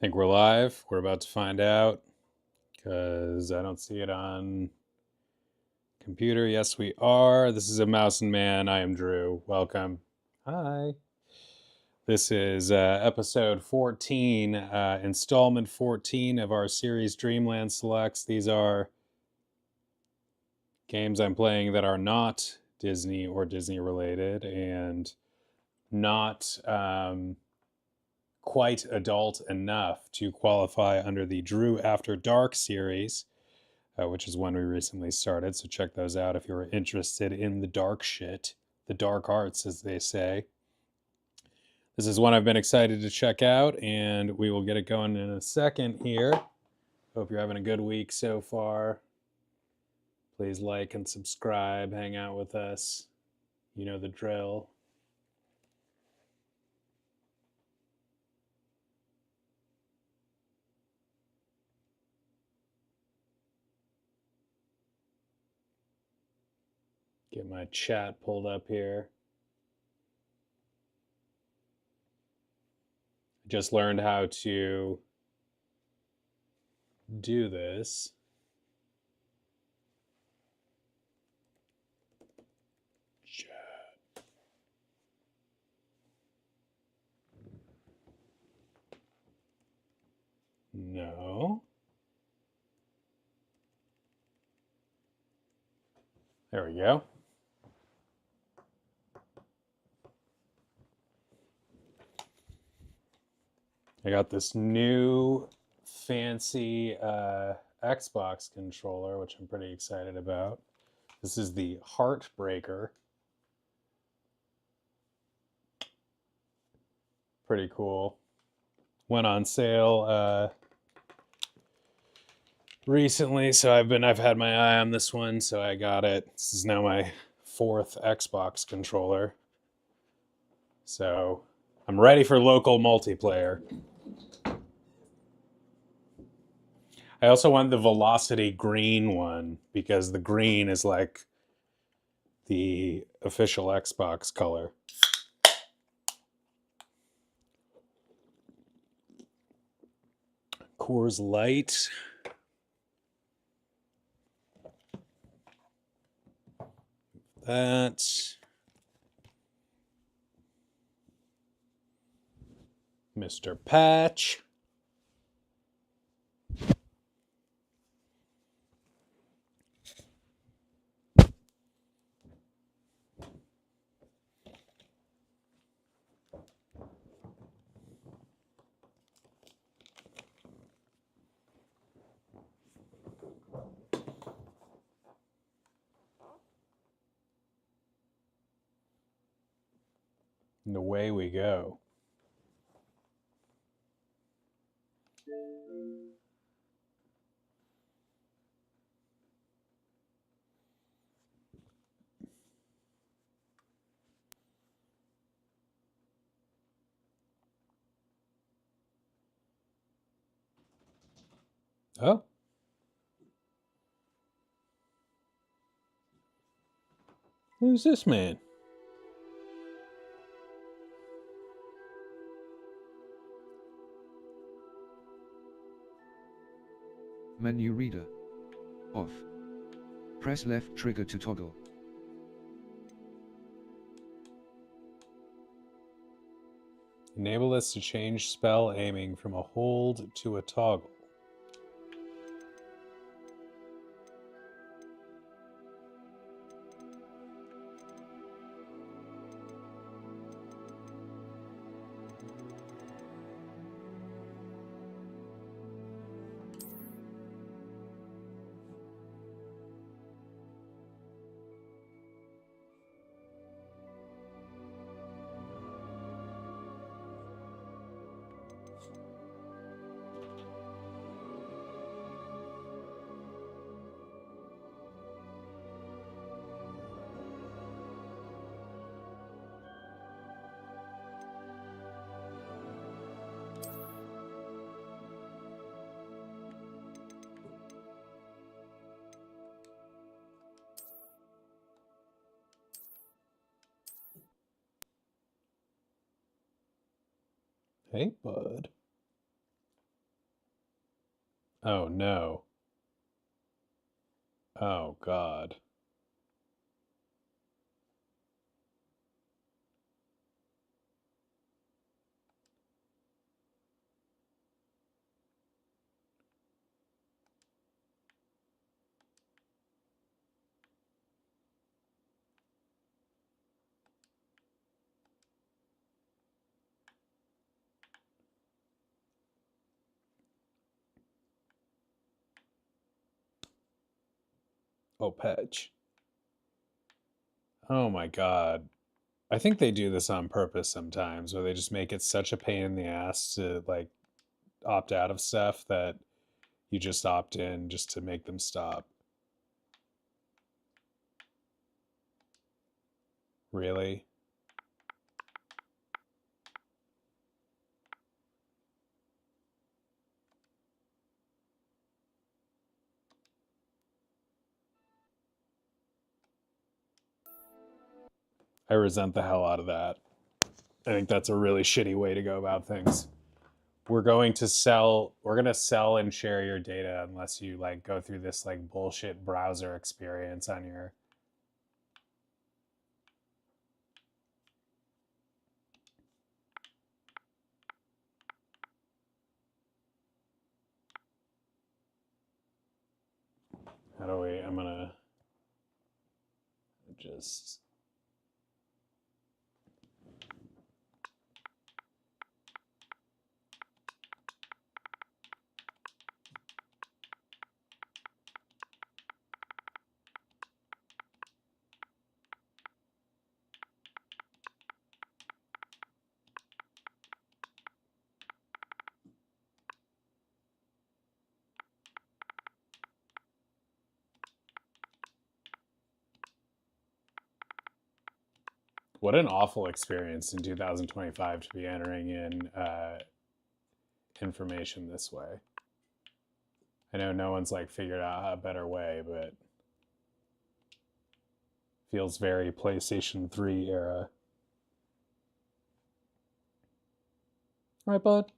Think we're live. We're about to find out because I don't see it on computer. Yes, we are. This is a Mouse and Man. I am Drew. Welcome. Hi. This is episode 14, installment 14 of our series Dreamland Selects. These are games I'm playing that are not Disney or Disney related and not quite adult enough to qualify under the Drew After Dark series, which is one we recently started. So check those out if you're interested in the dark shit, the dark arts, as they say. This is one I've been excited to check out, and we will get it going in a second here. Hope you're having a good week so far. Please like and subscribe, hang out with us. You know the drill. Get my chat pulled up here. Just learned how to do this. Chat. No. There we go. I got this new fancy Xbox controller, which I'm pretty excited about. This is the Heartbreaker. Pretty cool. Went on sale recently, so I've had my eye on this one, so I got it. This is now my 4th Xbox controller. So I'm ready for local multiplayer. I also want the Velocity green one because the green is like the official Xbox color. Coors Light. That. Mr. Patch. And away we go. Oh. Who's this man? Menu reader. Off. Press left trigger to toggle. Enable us to change spell aiming from a hold to a toggle. Hey, bud. Oh no. Oh God. Oh, Pedge. Oh my God. I think they do this on purpose sometimes, where they just make it such a pain in the ass to like opt out of stuff that you just opt in just to make them stop. Really? I resent the hell out of that. I think that's a really shitty way to go about things. We're going to sell and share your data unless you like go through this like bullshit browser experience on your. How do we? I'm going to just. What an awful experience in 2025 to be entering in information this way. I know no one's like figured out a better way, but feels very PlayStation 3 era. All right, bud.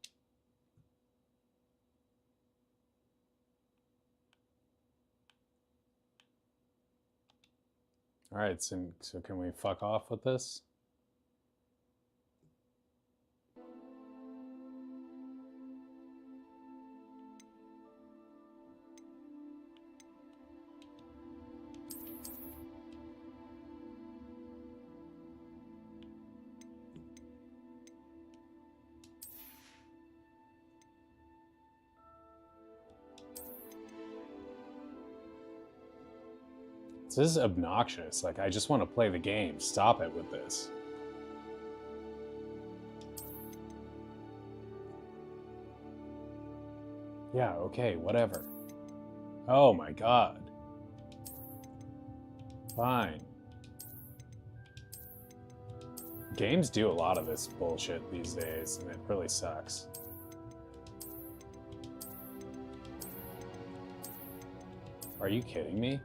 All right, so can we fuck off with this? This is obnoxious. Like, I just want to play the game. Stop it with this. Yeah, okay, whatever. Oh my god. Fine. Games do a lot of this bullshit these days, and it really sucks. Are you kidding me?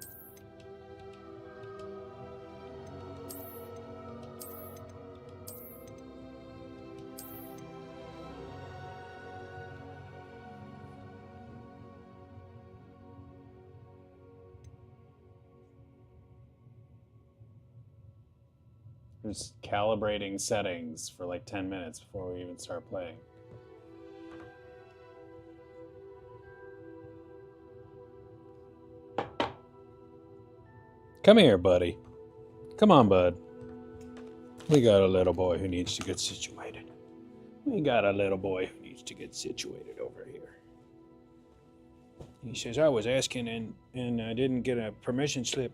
Just calibrating settings for like 10 minutes before we even start playing. Come here, buddy. Come on, bud. We got a little boy who needs to get situated. We got a little boy who needs to get situated over here. He says, I was asking and I didn't get a permission slip.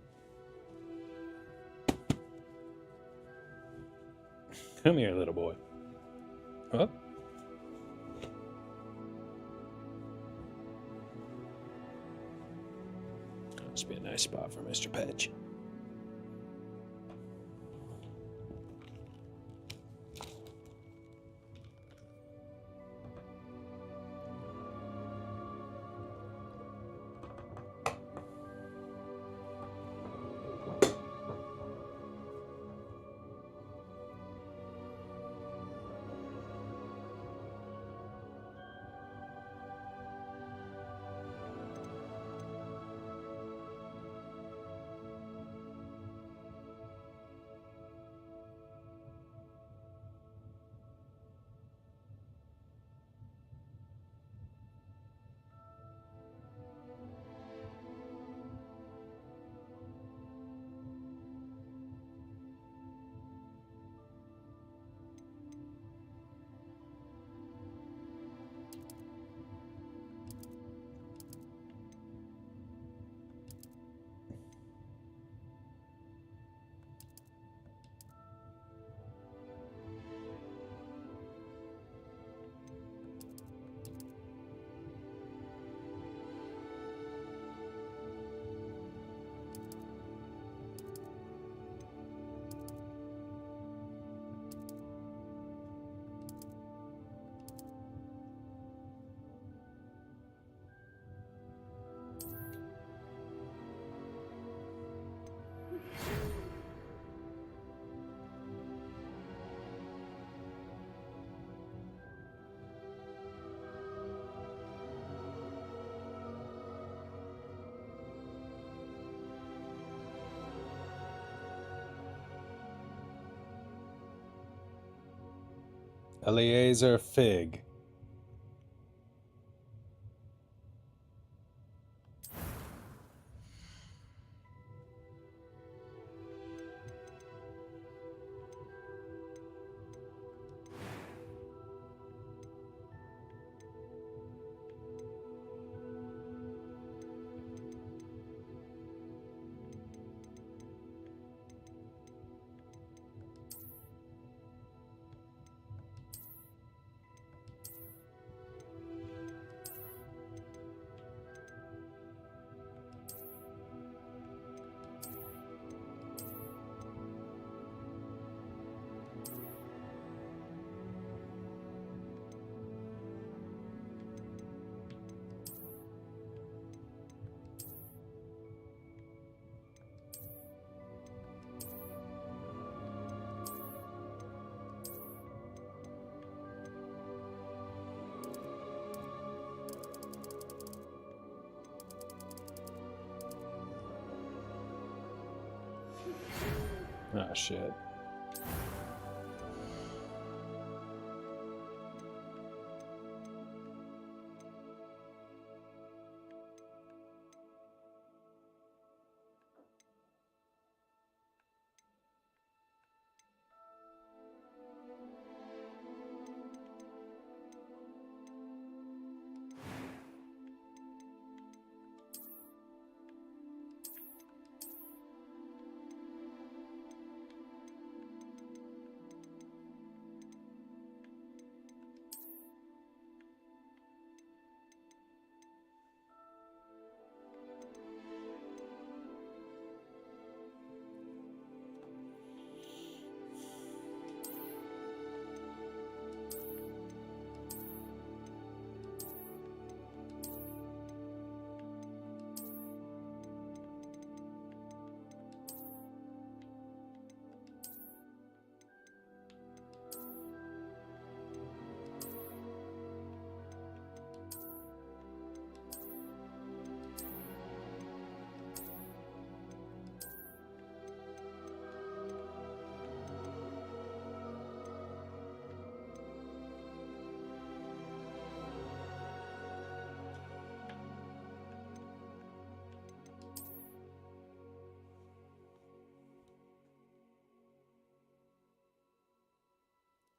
Come here, little boy. Huh? Must be a nice spot for Mr. Pedge. Eliezer Fig. Oh, shit.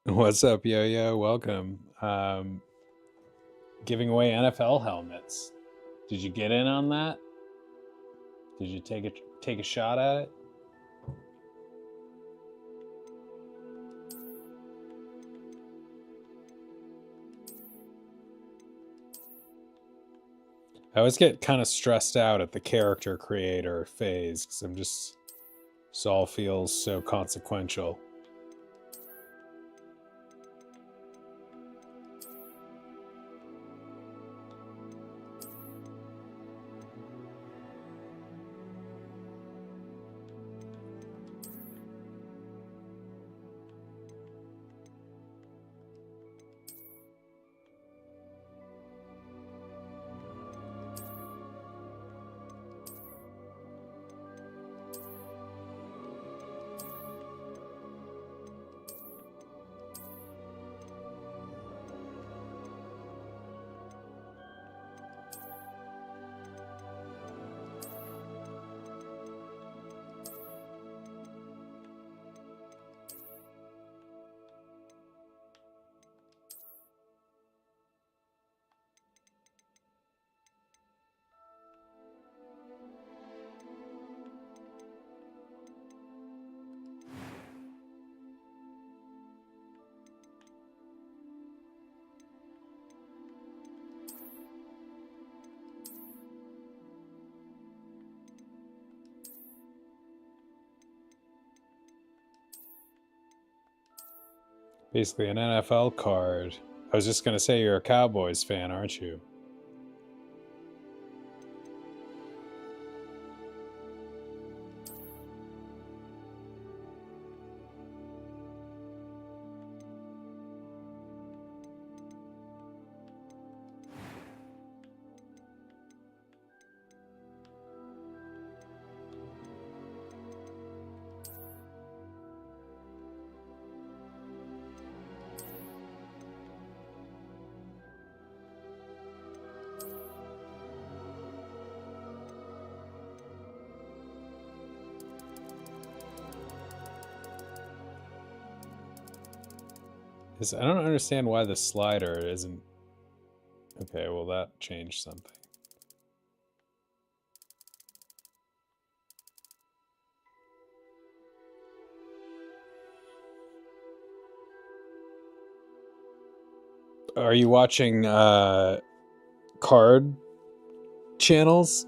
What's up, Yo-Yo? Welcome. Giving away NFL helmets. Did you get in on that? Did you take a shot at it? I always get kind of stressed out at the character creator phase because this all feels so consequential. Basically an NFL card. I was just going to say you're a Cowboys fan, aren't you? I don't understand why the slider isn't... Okay, well that changed something. Are you watching card channels?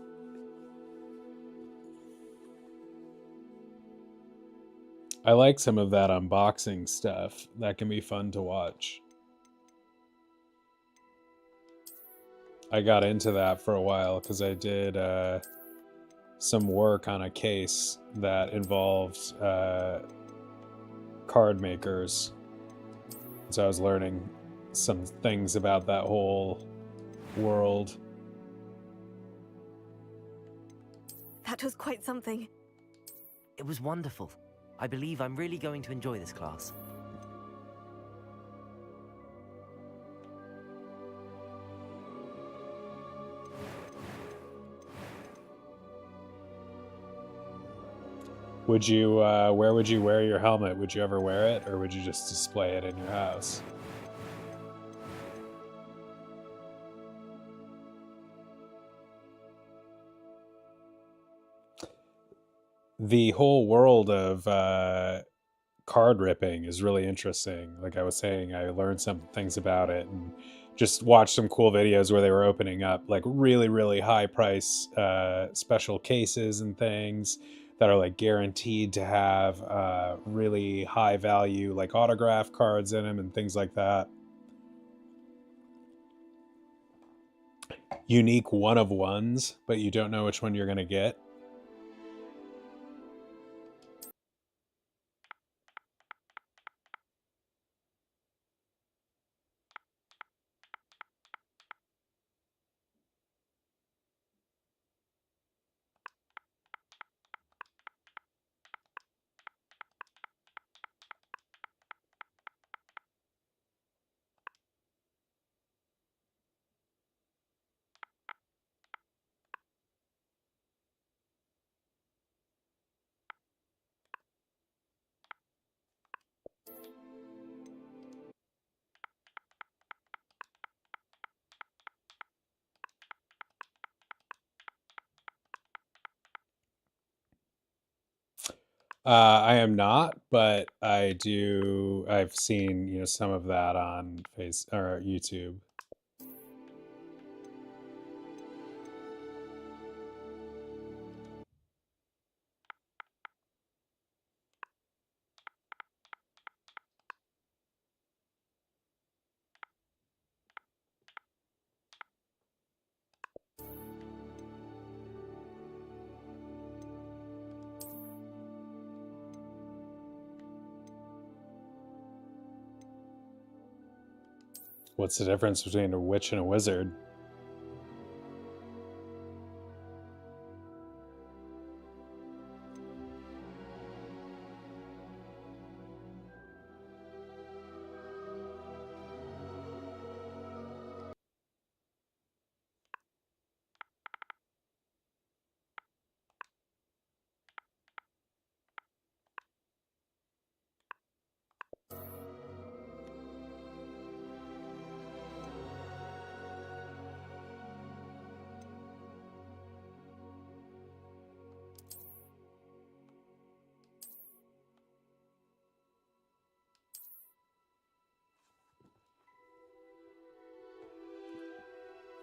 I like some of that unboxing stuff. That can be fun to watch. I got into that for a while because I did some work on a case that involved card makers. So I was learning some things about that whole world. That was quite something. It was wonderful. I believe I'm really going to enjoy this class. Would you, where would you wear your helmet? Would you ever wear it, or would you just display it in your house? The whole world of card ripping is really interesting. Like I was saying, I learned some things about it and just watched some cool videos where they were opening up like really, really high price special cases and things that are like guaranteed to have really high value like autograph cards in them and things like that. Unique one of ones, but you don't know which one you're going to get. I am not, but I do. I've seen some of that on Face or YouTube. What's the difference between a witch and a wizard?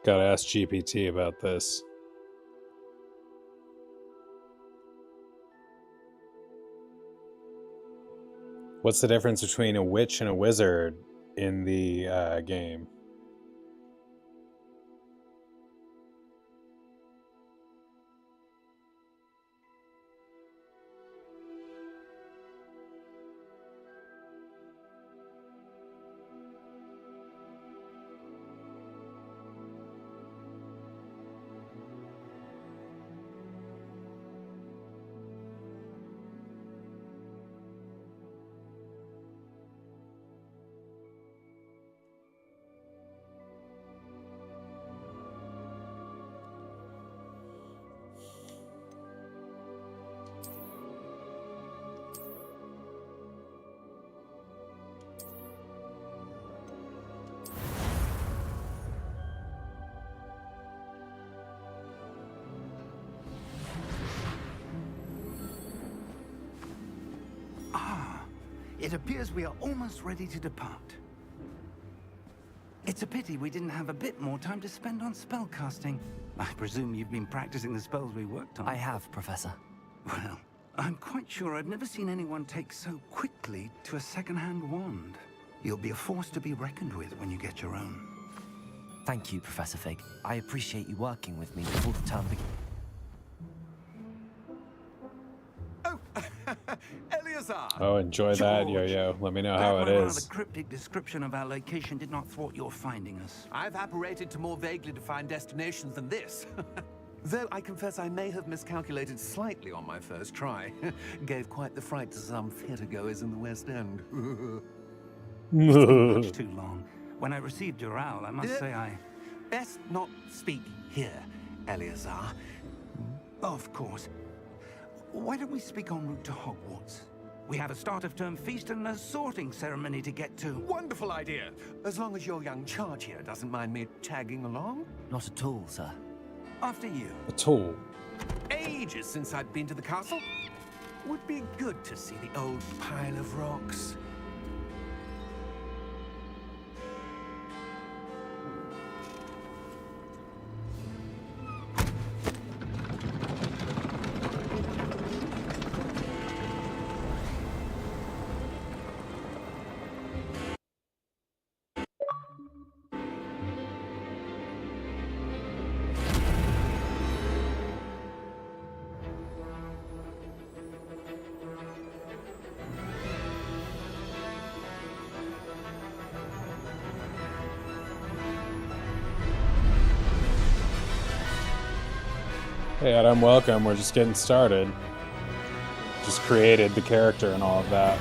Gotta ask GPT about this. What's the difference between a witch and a wizard in the game? It appears we are almost ready to depart. It's a pity we didn't have a bit more time to spend on spellcasting. I presume you've been practicing the spells we worked on. I have, Professor. Well, I'm quite sure I've never seen anyone take so quickly to a second-hand wand. You'll be a force to be reckoned with when you get your own. Thank you, Professor Fig. I appreciate you working with me before the term begins. Oh, Eleazar! Oh, enjoy that, George, Yo-Yo. Let me know Glad how it my rather is. cryptic description of our location did not thwart your finding us. I've apparated to more vaguely defined destinations than this. Though I confess I may have miscalculated slightly on my first try. Gave quite the fright to some theatergoers in the West End. Much too long. When I received your owl, I must say I... Best not speak here, Eleazar. Of course. Why don't we speak en route to Hogwarts? We have a start-of-term feast and a sorting ceremony to get to. Wonderful idea. As long as your young charge here doesn't mind me tagging along. Not at all, sir. After you. A tool. Ages since I'd been to the castle. Would be good to see the old pile of rocks. Hey, Adam, welcome. We're just getting started. Just created the character and all of that.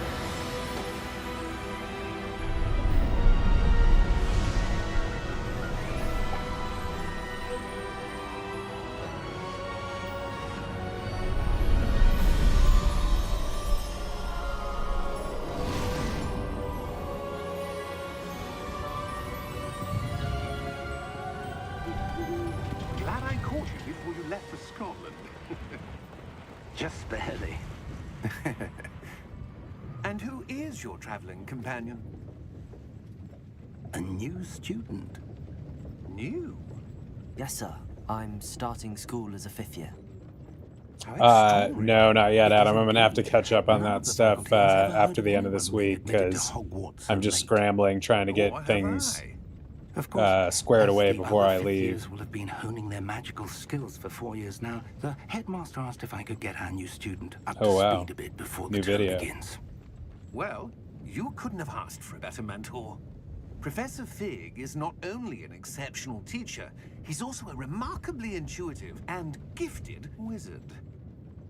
Glad I caught you before you left for Scotland. Just barely. And who is your traveling companion? A new student. New? Yes, sir. I'm starting school as a 5th year. How No, not yet, It Adam. I'm isn't gonna have to good. catch up on None that of the stuff faculty has ever heard after the end of this anyone being week admitted to because Hogwarts so I'm just late. scrambling trying to Or get have things I? Of course, squared as away the before other I fifth leave. years will have been honing their magical skills for 4 years now. The headmaster asked if I could get our new student up Oh, to wow. speed a bit before New the term video. begins. Well, you couldn't have asked for a better mentor. Professor Fig is not only an exceptional teacher, he's also a remarkably intuitive and gifted wizard.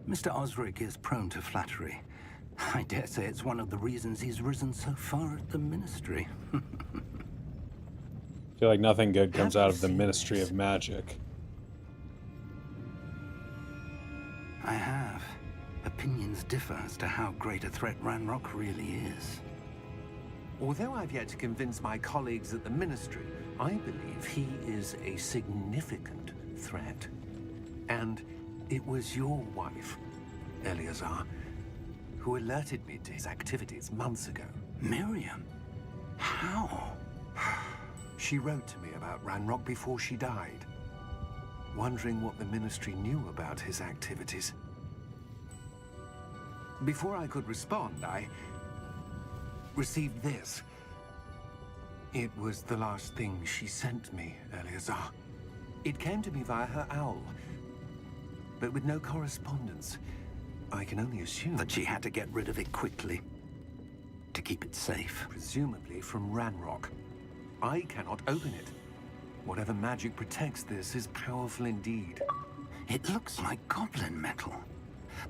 Mr. Osric is prone to flattery. I dare say it's one of the reasons he's risen so far at the Ministry. I feel like nothing good comes Have out you of the seen Ministry this? of Magic. I have. Opinions differ as to how great a threat Ranrock really is. Although I've yet to convince my colleagues at the Ministry, I believe he is a significant threat. And it was your wife, Eleazar, who alerted me to his activities months ago. Miriam? How? She wrote to me about Ranrock before she died, wondering what the Ministry knew about his activities. Before I could respond, I received this. It was the last thing she sent me, Eleazar. It came to me via her owl, but with no correspondence. I can only assume That she had to get rid of it quickly. To keep it safe. presumably from Ranrock. I cannot open it. Whatever magic protects this is powerful indeed. It looks like goblin metal.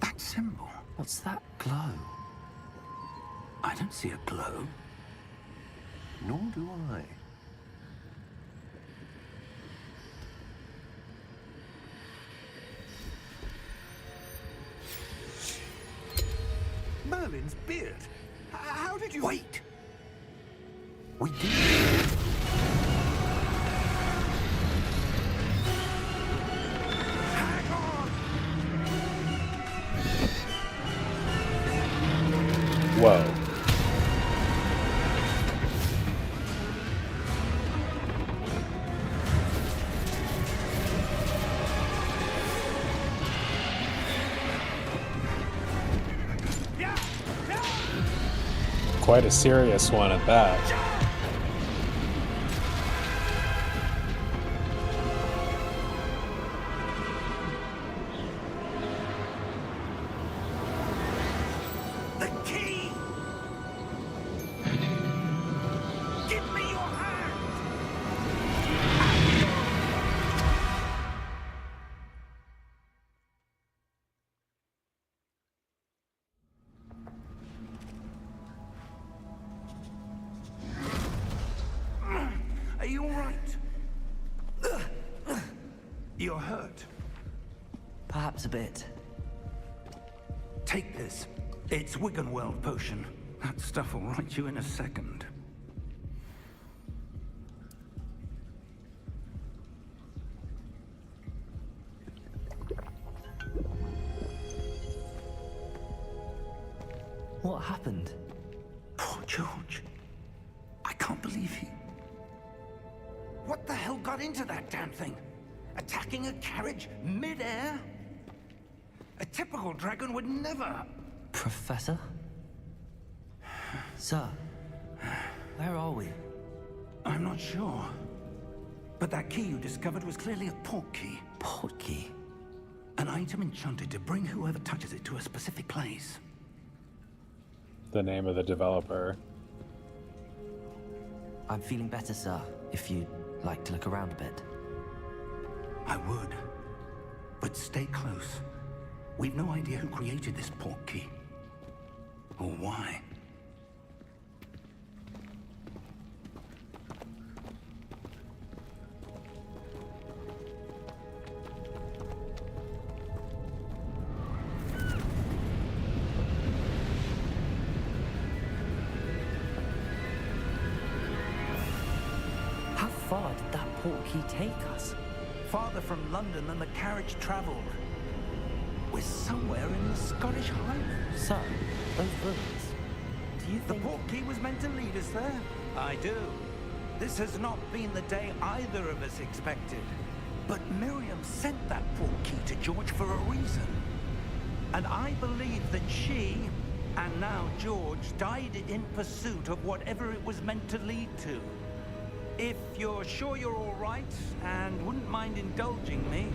That symbol. What's that glow? I don't see a glow. Nor do I. Merlin's beard. How did you... Wait! We did. Hang on! Whoa. quite a serious one at that. The key! Give me your hand! Are you all right? You're hurt. Perhaps a bit. Take this. It's Wiggenweld potion. That stuff will right you in a second. What happened? Poor George. I can't believe he... What the hell got into that damn thing? Attacking a carriage mid-air? A typical dragon would never... Professor? Sir, where are we? I'm not sure. But that key you discovered was clearly a port key. Port key? An item enchanted to bring whoever touches it to a specific place. The name of the developer. I'm feeling better, sir, if you'd like to look around a bit. I would. But stay close. We've no idea who created this port key. Or why. How far did that port key take us? Farther from London than the carriage traveled. We're somewhere in the Scottish Highlands. Sir, those ruins. Do you The think... port key was meant to lead us there? I do. This has not been the day either of us expected. But Miriam sent that port key to George for a reason. And I believe that she, and now George, died in pursuit of whatever it was meant to lead to. If you're sure you're all right, and wouldn't mind indulging me,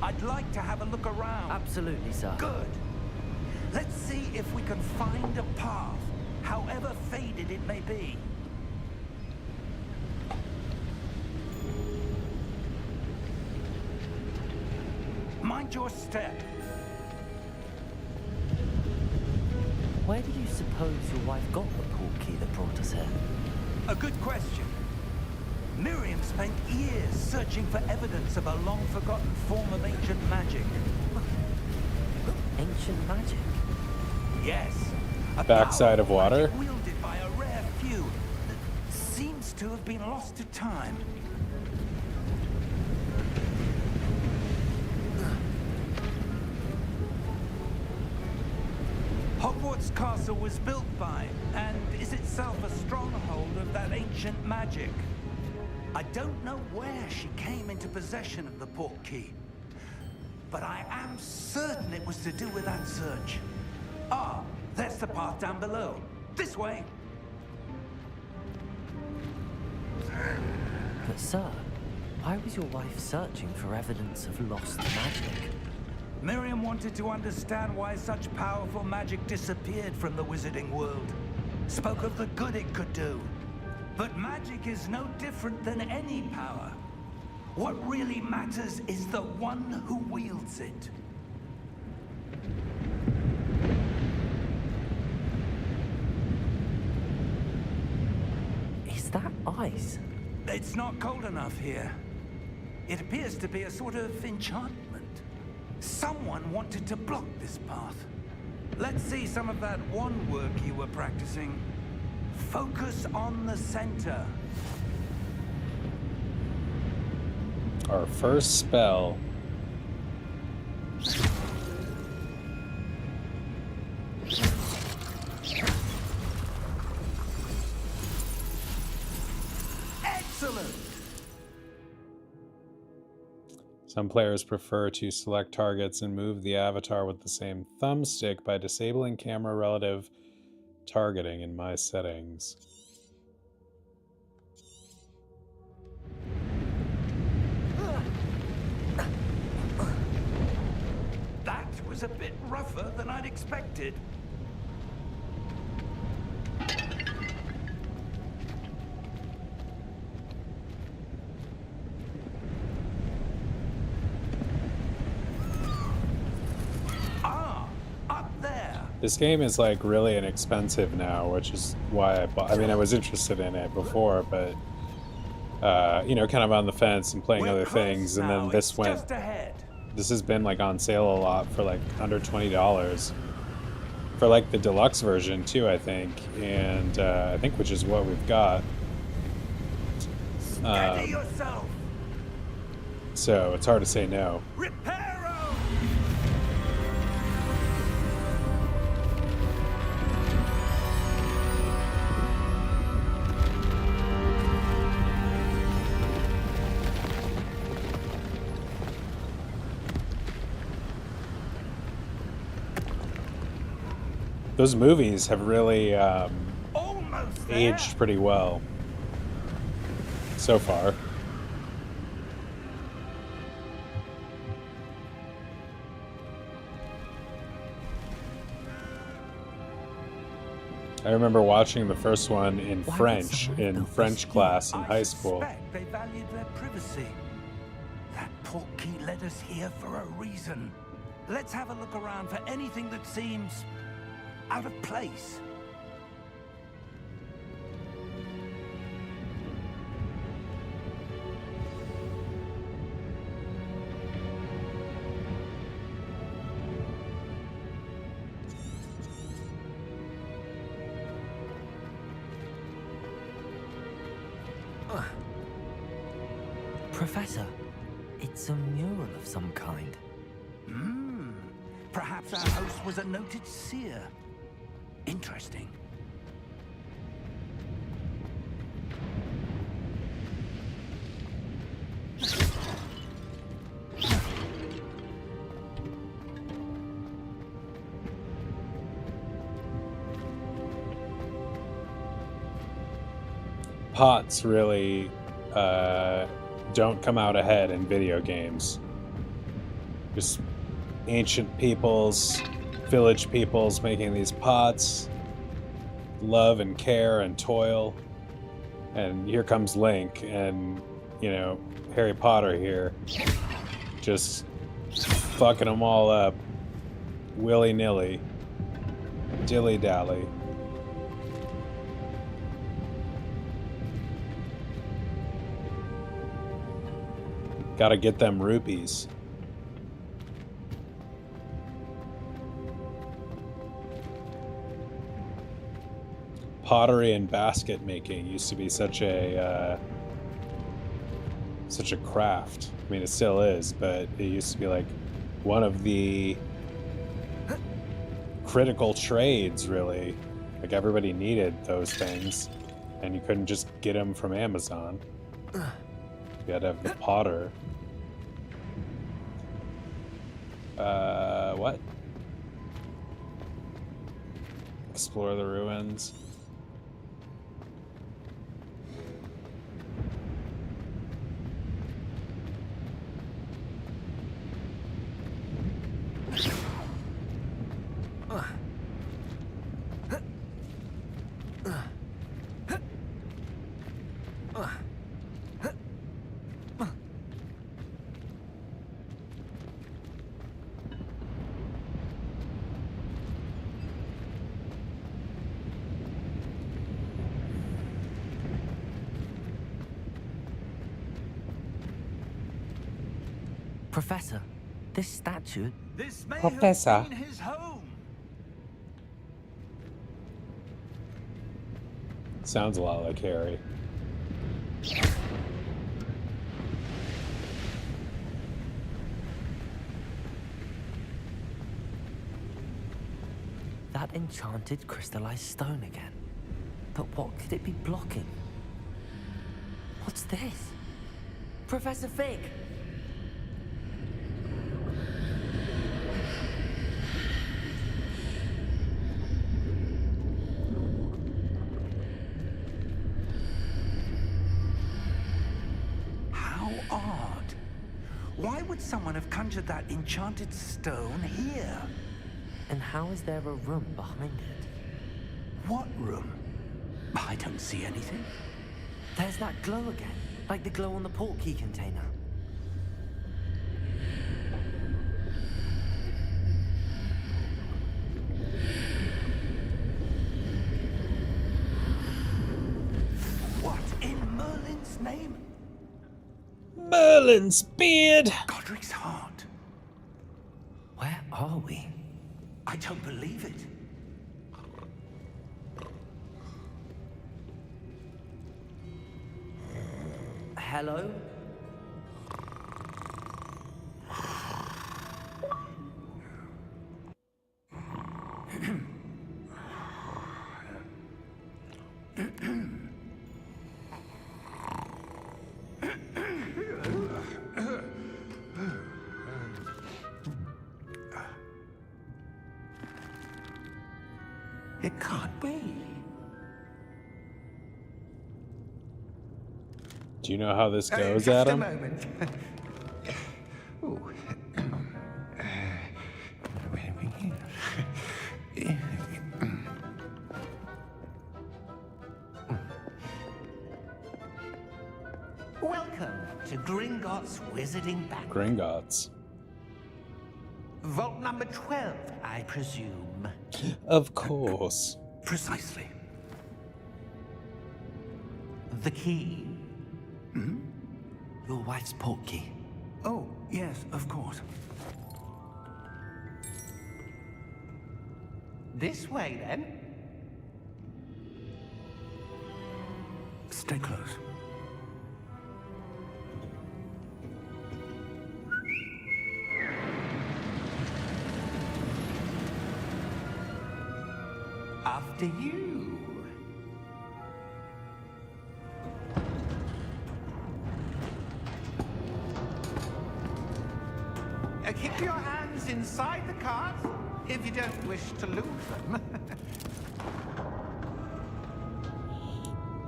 I'd like to have a look around. Absolutely, sir. Good. Let's see if we can find a path, however faded it may be. Mind your step. Where do you suppose your wife got the port key that brought us here? A good question. Miriam spent years searching for evidence of a long-forgotten form of ancient magic. Ancient magic? Yes. A Backside of powerful water? magic wielded by a rare few that seems to have been lost to time. Hogwarts Castle was built by, and is itself a stronghold of that ancient magic. I don't know where she came into possession of the port key, but I am certain it was to do with that search. Ah, that's the path down below. This way. But sir, why was your wife searching for evidence of lost magic? Miriam wanted to understand why such powerful magic disappeared from the wizarding world. Spoke of the good it could do. But magic is no different than any power. What really matters is the one who wields it. Is that ice? It's not cold enough here. It appears to be a sort of enchantment. Someone wanted to block this path. Let's see some of that wand work you were practicing. Focus on the center. Our first spell. Excellent! Some players prefer to select targets and move the avatar with the same thumbstick by disabling camera relative targeting in my settings. That was a bit rougher than I'd expected. This game is like really inexpensive now, which is why I bought. I mean, I was interested in it before, but you know, kind of on the fence and playing other things, and then this went. This has been like on sale a lot for like under $20 for like the deluxe version too, I think, and I think which is what we've got. So it's hard to say no. Those movies have really aged pretty well so far. I remember watching the first one in French, in French class in high school. They valued their privacy. That portkey led us here for a reason. Let's have a look around for anything that seems out of place. Professor, it's a mural of some kind. Perhaps our host was a noted seer. Interesting. Pots really don't come out ahead in video games. Just ancient peoples, village peoples making these pots, love and care and toil, and here comes Link and, you know, Harry Potter here, just fucking them all up, willy-nilly, dilly-dally. Gotta get them rupees. Pottery and basket making used to be such a craft. I mean, it still is, but it used to be like one of the critical trades, really. Like everybody needed those things, and you couldn't just get them from Amazon. You had to have the potter. What? Explore the ruins. Professor, this statue... This may Professor. have been his home. Sounds a lot like Harry. That enchanted crystallized stone again. But what could it be blocking? What's this? Professor Fig! How odd. Why would someone have conjured that enchanted stone here? And how is there a room behind it? What room? I don't see anything. There's that glow again, like the glow on the portkey container. What in Merlin's name? Merlin's beard! Godric's heart. Where are we? I don't believe it. Hello? It can't be. Do you know how this goes, Just Adam? a moment. Ooh. Welcome to Gringotts Wizarding Bank. Gringotts. Vault number 12, I presume. Of course. Precisely. The key. Your wife's portkey. Oh, yes, of course. This way, then. Stay close. After you. Keep your hands inside the cart if you don't wish to lose them.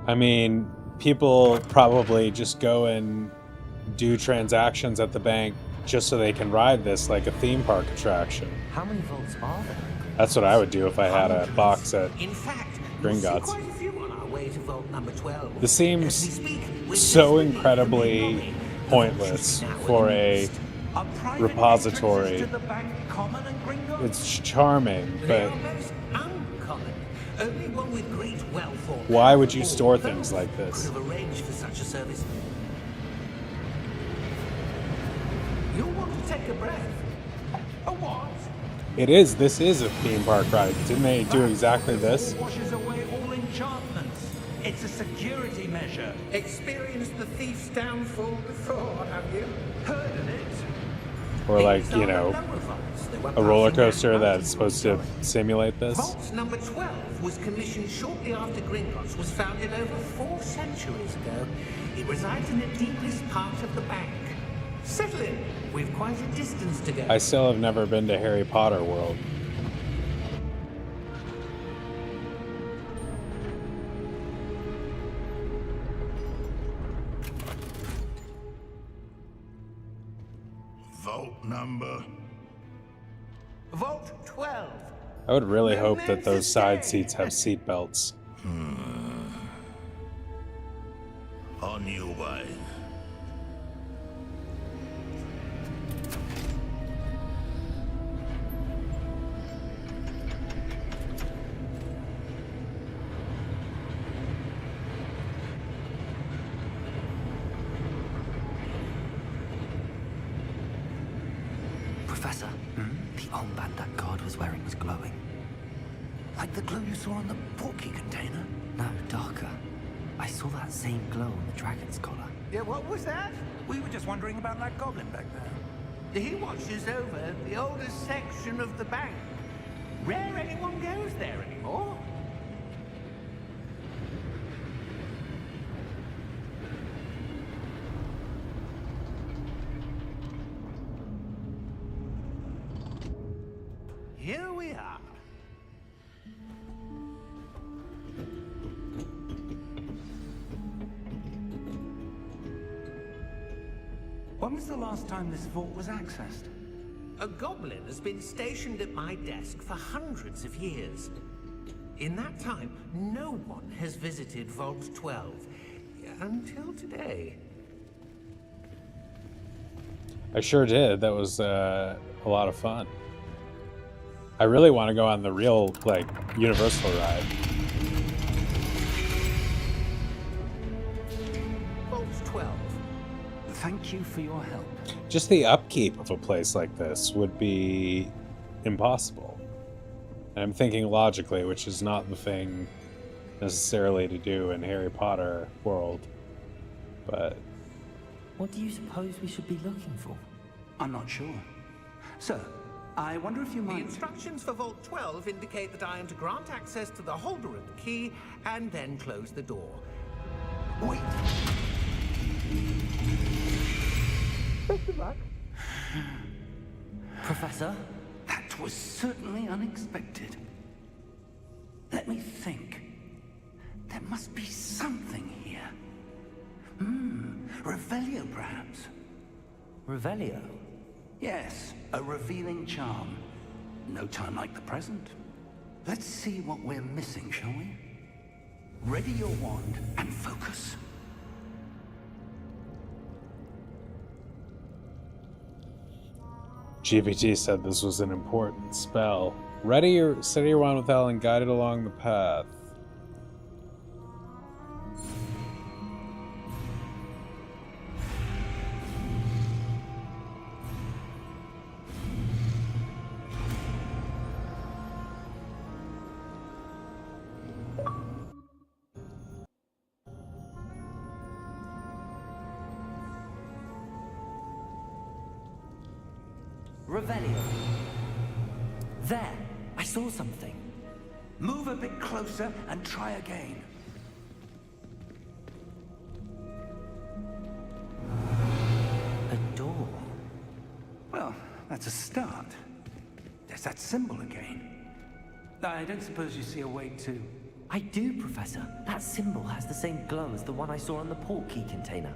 I mean, people probably just go and do transactions at the bank just so they can ride this like a theme park attraction. How many vaults are there? That's what I would do if I had a box at In fact, Gringotts. quite a few on our way to vault number 12. This As we seems speak, we're so just incredibly remain pointless now for in the a east. Our private repository. entrances to the bank common and Gringotts? It's charming, They but are most uncommon. Only one with great wealth or why would you power store or things both like this? could have arranged for such a service. You'll want to take a breath. A what? this is a theme park ride. Didn't they do exactly this? Washes away all enchantments. It's a security measure. Experienced the thief's downfall before, have you? Heard of it? Or like, These you are the know, lower vaults that were a roller passing down coaster that's supposed to mountains. simulate this? Vault number 12 was commissioned shortly after Gringotts was founded over 4 centuries ago. It resides in the deepest part of the bank. Settle in. We've quite a distance to go. I still have never been to Harry Potter World. Vault number. Vault 12. I would really No hope that names to those side say. seats have seat belts. On your way. Professor, the armband that guard was wearing was glowing. Like the glow you saw on the portkey container? No, darker. I saw that same glow on the dragon's collar. Yeah, what was that? We were just wondering about that goblin back there. He watches over the oldest section of the bank. Rare anyone goes there anymore. Here we are. When was the last time this vault was accessed? A goblin has been stationed at my desk for hundreds of years. In that time, no one has visited Vault 12. Until today. I sure did. That was a lot of fun. I really want to go on the real, like, Universal ride. Vault 12. Thank you for your help. Just the upkeep of a place like this would be impossible. And I'm thinking logically, which is not the thing necessarily to do in Harry Potter world. But What do you suppose we should be looking for? I'm not sure. Sir, I wonder if you The might... instructions for Vault 12 indicate that I am to grant access to the holder of the key and then close the door. Wait! Best of luck. Professor? That was certainly unexpected. Let me think. There must be something here. Revelio, perhaps? Revelio? Yes, a revealing charm. No time like the present. Let's see what we're missing, shall we? Ready your wand and focus. GPT said this was an important spell. Steady your wand with L and guide it along the path. Revelio. There! I saw something. Move a bit closer and try again. A door. Well, that's a start. There's that symbol again. I don't suppose you see a way to... I do, Professor. That symbol has the same glow as the one I saw on the port key container.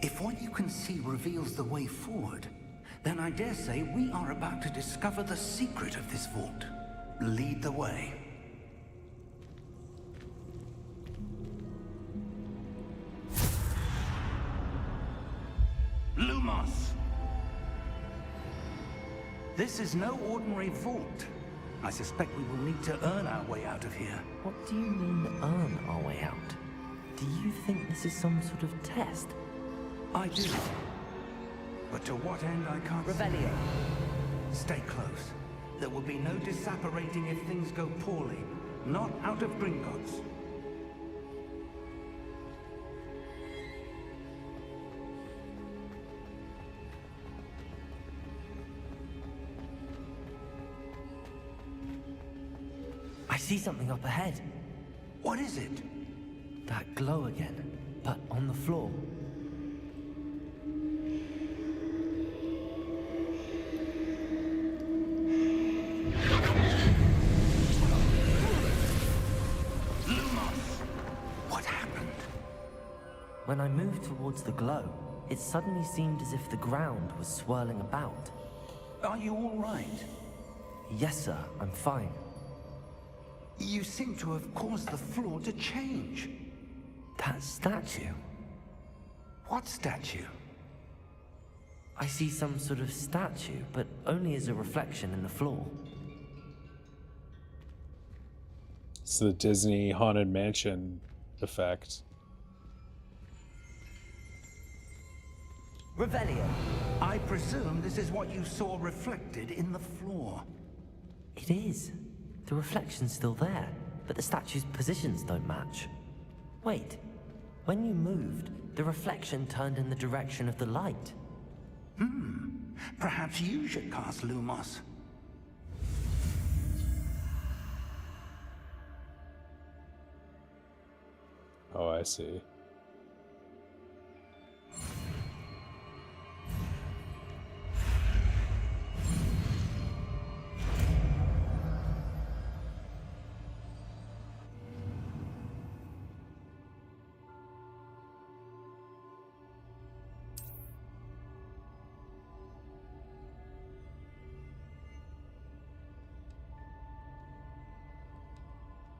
If what you can see reveals the way forward, then I dare say we are about to discover the secret of this vault. Lead the way. Lumos! This is no ordinary vault. I suspect we will need to earn our way out of here. What do you mean, earn our way out? Do you think this is some sort of test? I do. But to what end, I can't say. Revelio. Stay close. There will be no disapparating if things go poorly. Not out of Gringotts. I see something up ahead. What is it? That glow again, but on the floor. What happened? When I moved towards the glow, it suddenly seemed as if the ground was swirling about. Are you all right? Yes, sir, I'm fine. You seem to have caused the floor to change. That statue. What statue? I see some sort of statue, but only as a reflection in the floor. It's the Disney Haunted Mansion effect. Revelio. I presume this is what you saw reflected in the floor. It is. The reflection's still there, but the statue's positions don't match. Wait. When you moved, the reflection turned in the direction of the light. Perhaps you should cast Lumos. Oh, I see.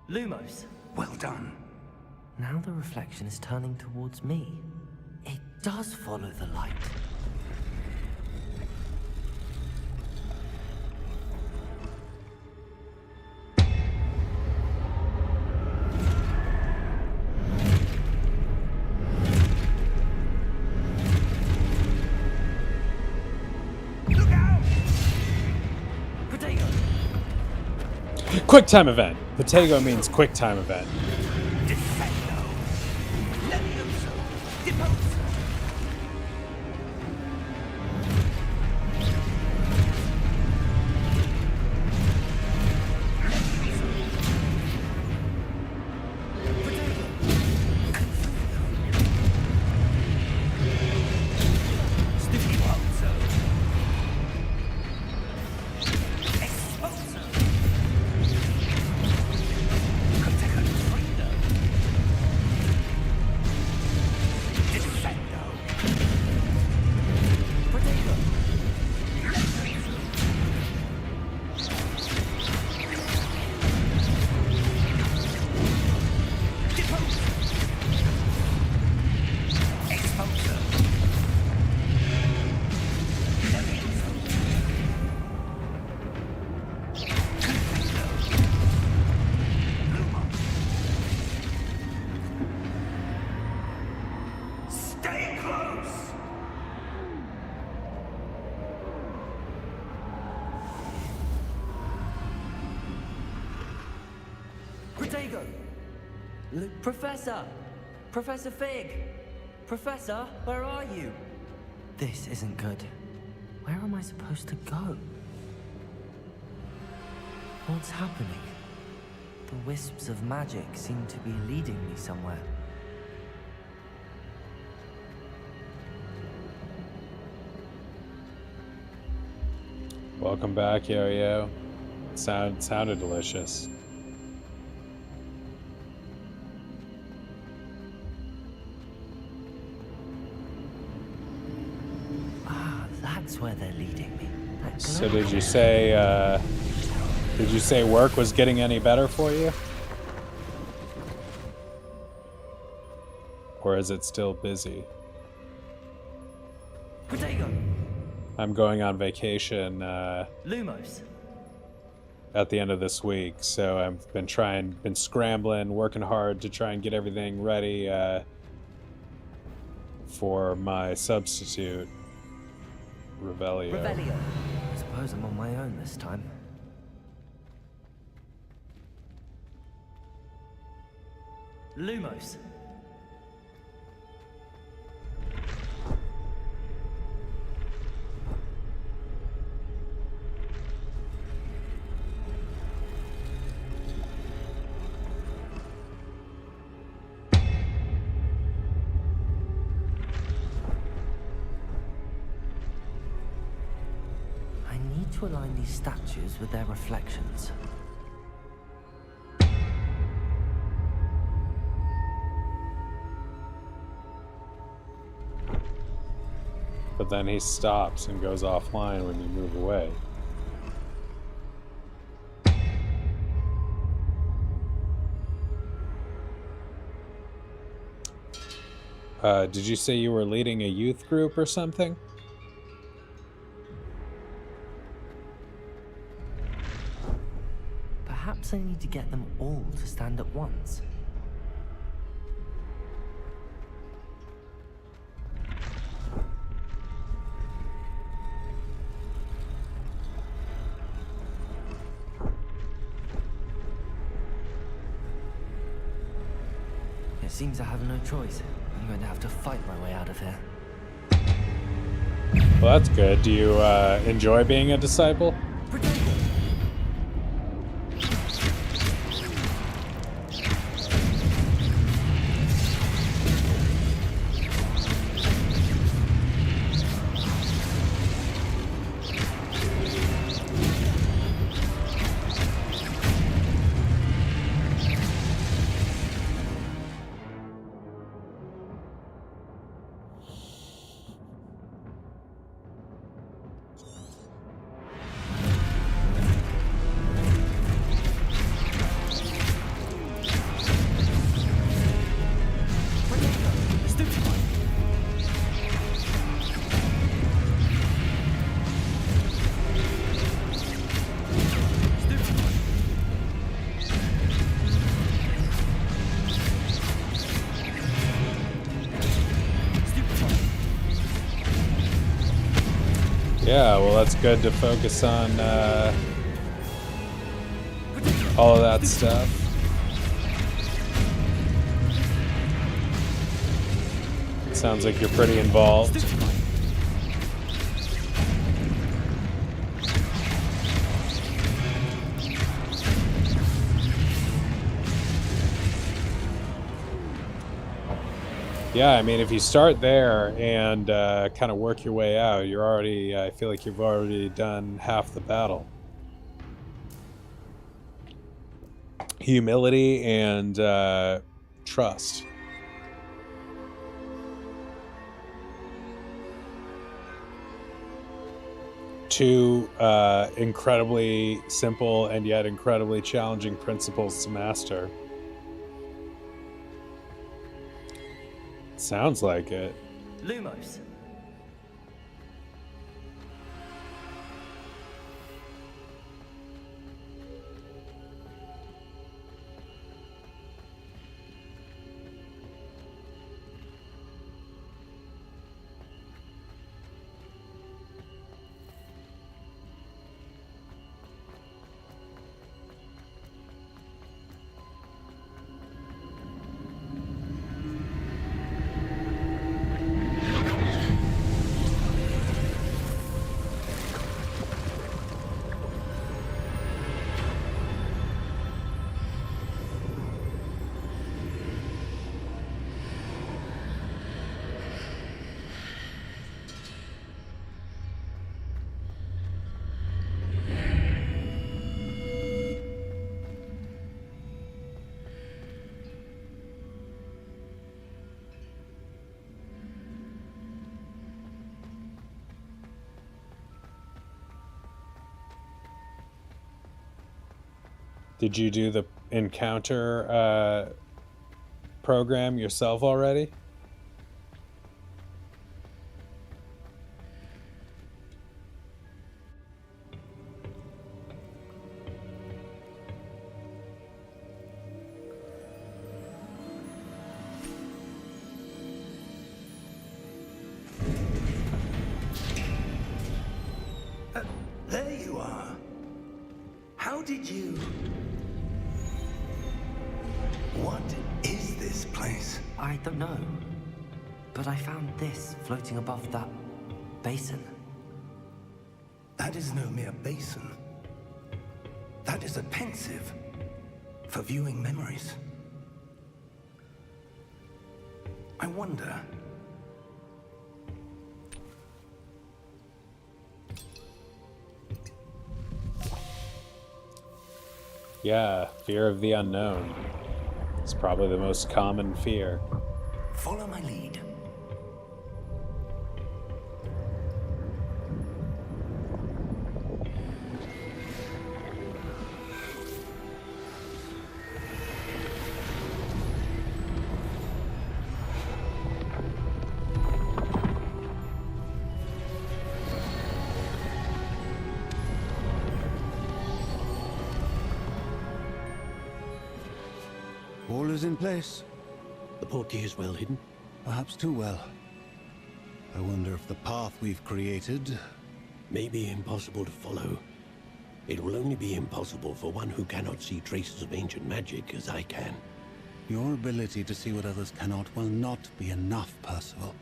Lumos. Well done. Now the reflection is turning towards me. It does follow the light. Look out! Protego! Quick time event. Protego means quick time event. Defendo. Levioso. Deposa. Stupimoso. Exposo. Consequent freedom. Defendo. Protego! Deposa. Exposo. Levioso. Luma. Stay close! Protego! Professor! Professor Fig! Professor, where are you? This isn't good. Where am I supposed to go? What's happening? The wisps of magic seem to be leading me somewhere. Welcome back, Yo-Yo. Sounded delicious. Ah, that's where they're leading me. That So glow- did you say work was getting any better for you? Or is it still busy? Protego! I'm going on vacation Lumos. at the end of this week, so I've been scrambling, working hard to try and get everything ready for my substitute, Revelio. Revelio. I suppose I'm on my own this time. Lumos. I need to align these statues with their reflections. But then he stops and goes offline when you move away. Did you say you were leading a youth group or something? Perhaps I need to get them all to stand at once. It seems I have no choice. I'm going to have to fight my way out of here. Well, that's good. Do you enjoy being a disciple? Yeah, well, that's good to focus on all of that stuff. It sounds like you're pretty involved. Yeah, I mean, if you start there and kind of work your way out, you're already, I feel like you've already done half the battle. Humility and trust. Two incredibly simple and yet incredibly challenging principles to master. Sounds like it. Lumos. Did you do the encounter program yourself already? There you are. How did you... What is this place? I don't know. But I found this floating above that basin. That is no mere basin. That is a pensive for viewing memories. I wonder... Yeah, fear of the unknown. It's probably the most common fear. Follow my lead. All is in place. The portkey is well hidden. Perhaps too well. I wonder if the path we've created... May be impossible to follow. It will only be impossible for one who cannot see traces of ancient magic as I can. Your ability to see what others cannot will not be enough, Percival.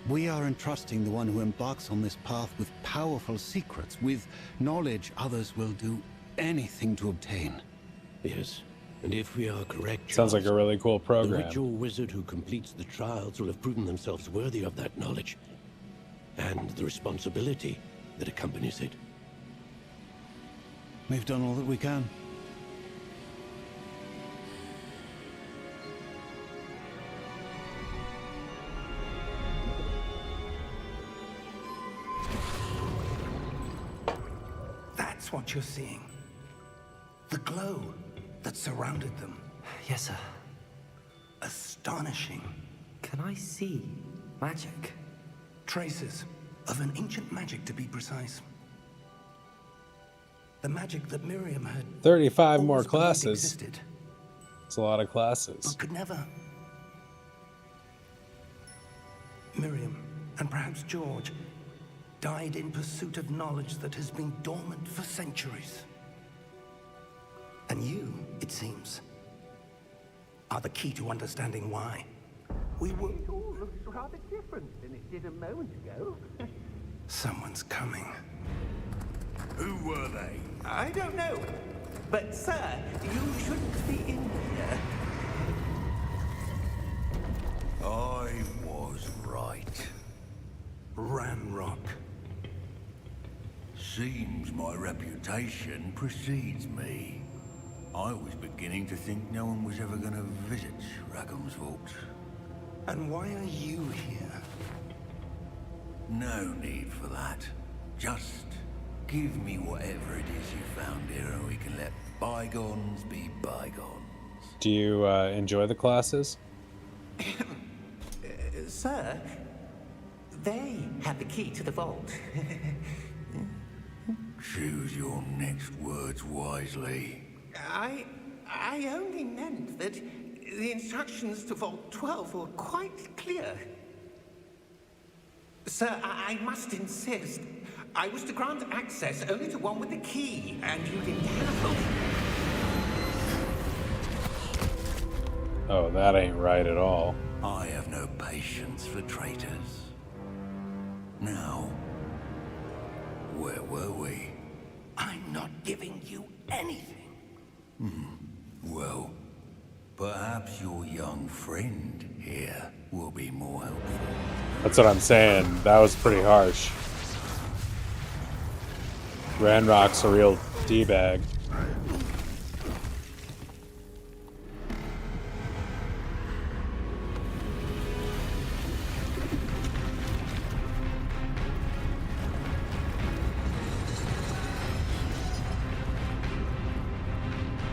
We are entrusting the one who embarks on this path with powerful secrets, with knowledge others will do anything to obtain. Yes, and if we are correct, Sounds like a really cool the program. ritual wizard who completes the trials will have proven themselves worthy of that knowledge, and the responsibility that accompanies it. We've done all that we can. That's what you're seeing. The glow that surrounded them. Yes, sir. Astonishing. Can I see magic? Traces of an ancient magic, to be precise. The magic that Miriam had 35 more always believed classes. existed, It's a lot of classes. but could never. Miriam, and perhaps George, died in pursuit of knowledge that has been dormant for centuries. And you, it seems, are the key to understanding why. We were... It all looks rather different than it did a moment ago. Someone's coming. Who were they? I don't know. But, sir, you shouldn't be in here. I was right. Ranrock. Seems my reputation precedes me. I was beginning to think no one was ever going to visit Rackham's vault. And why are you here? No need for that. Just give me whatever it is you found here and we can let bygones be bygones. Do you enjoy the classes? Sir, they have the key to the vault. Choose your next words wisely. I only meant that the instructions to Vault 12 were quite clear. Sir, I must insist. I was to grant access only to one with the key, and you didn't have it. Oh, that ain't right at all. I have no patience for traitors. Now, where were we? I'm not giving you anything. Well, perhaps your young friend here will be more helpful. That's what I'm saying. That was pretty harsh. Ranrock's a real D-bag.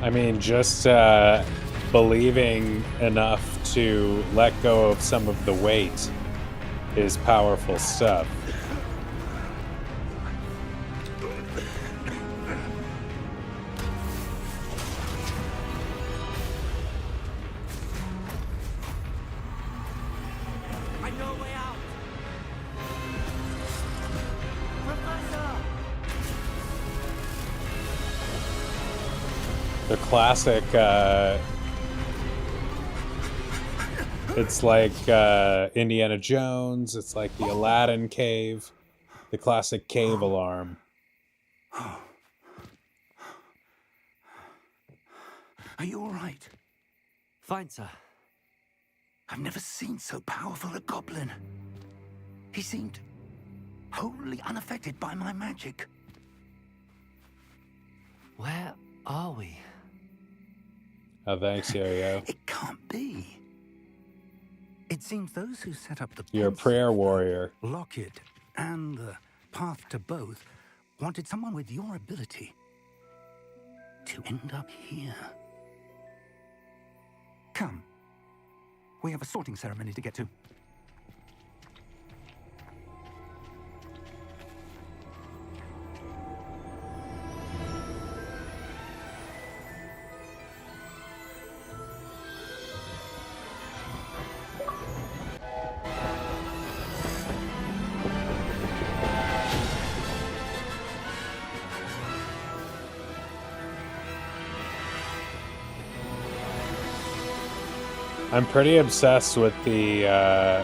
I mean, just believing enough to let go of some of the weight is powerful stuff. I know a way out. Professor! The classic, it's like Indiana Jones, it's like the Aladdin cave, the classic cave alarm. Are you all right? Fine, sir. I've never seen so powerful a goblin. He seemed wholly unaffected by my magic. Where are we? Oh, thanks, Yo-Yo. It can't be. It seems those who set up the You're a pencil, prayer warrior. Locket, and the path to both wanted someone with your ability to end up here. Come. We have a sorting ceremony to get to. I'm pretty obsessed with the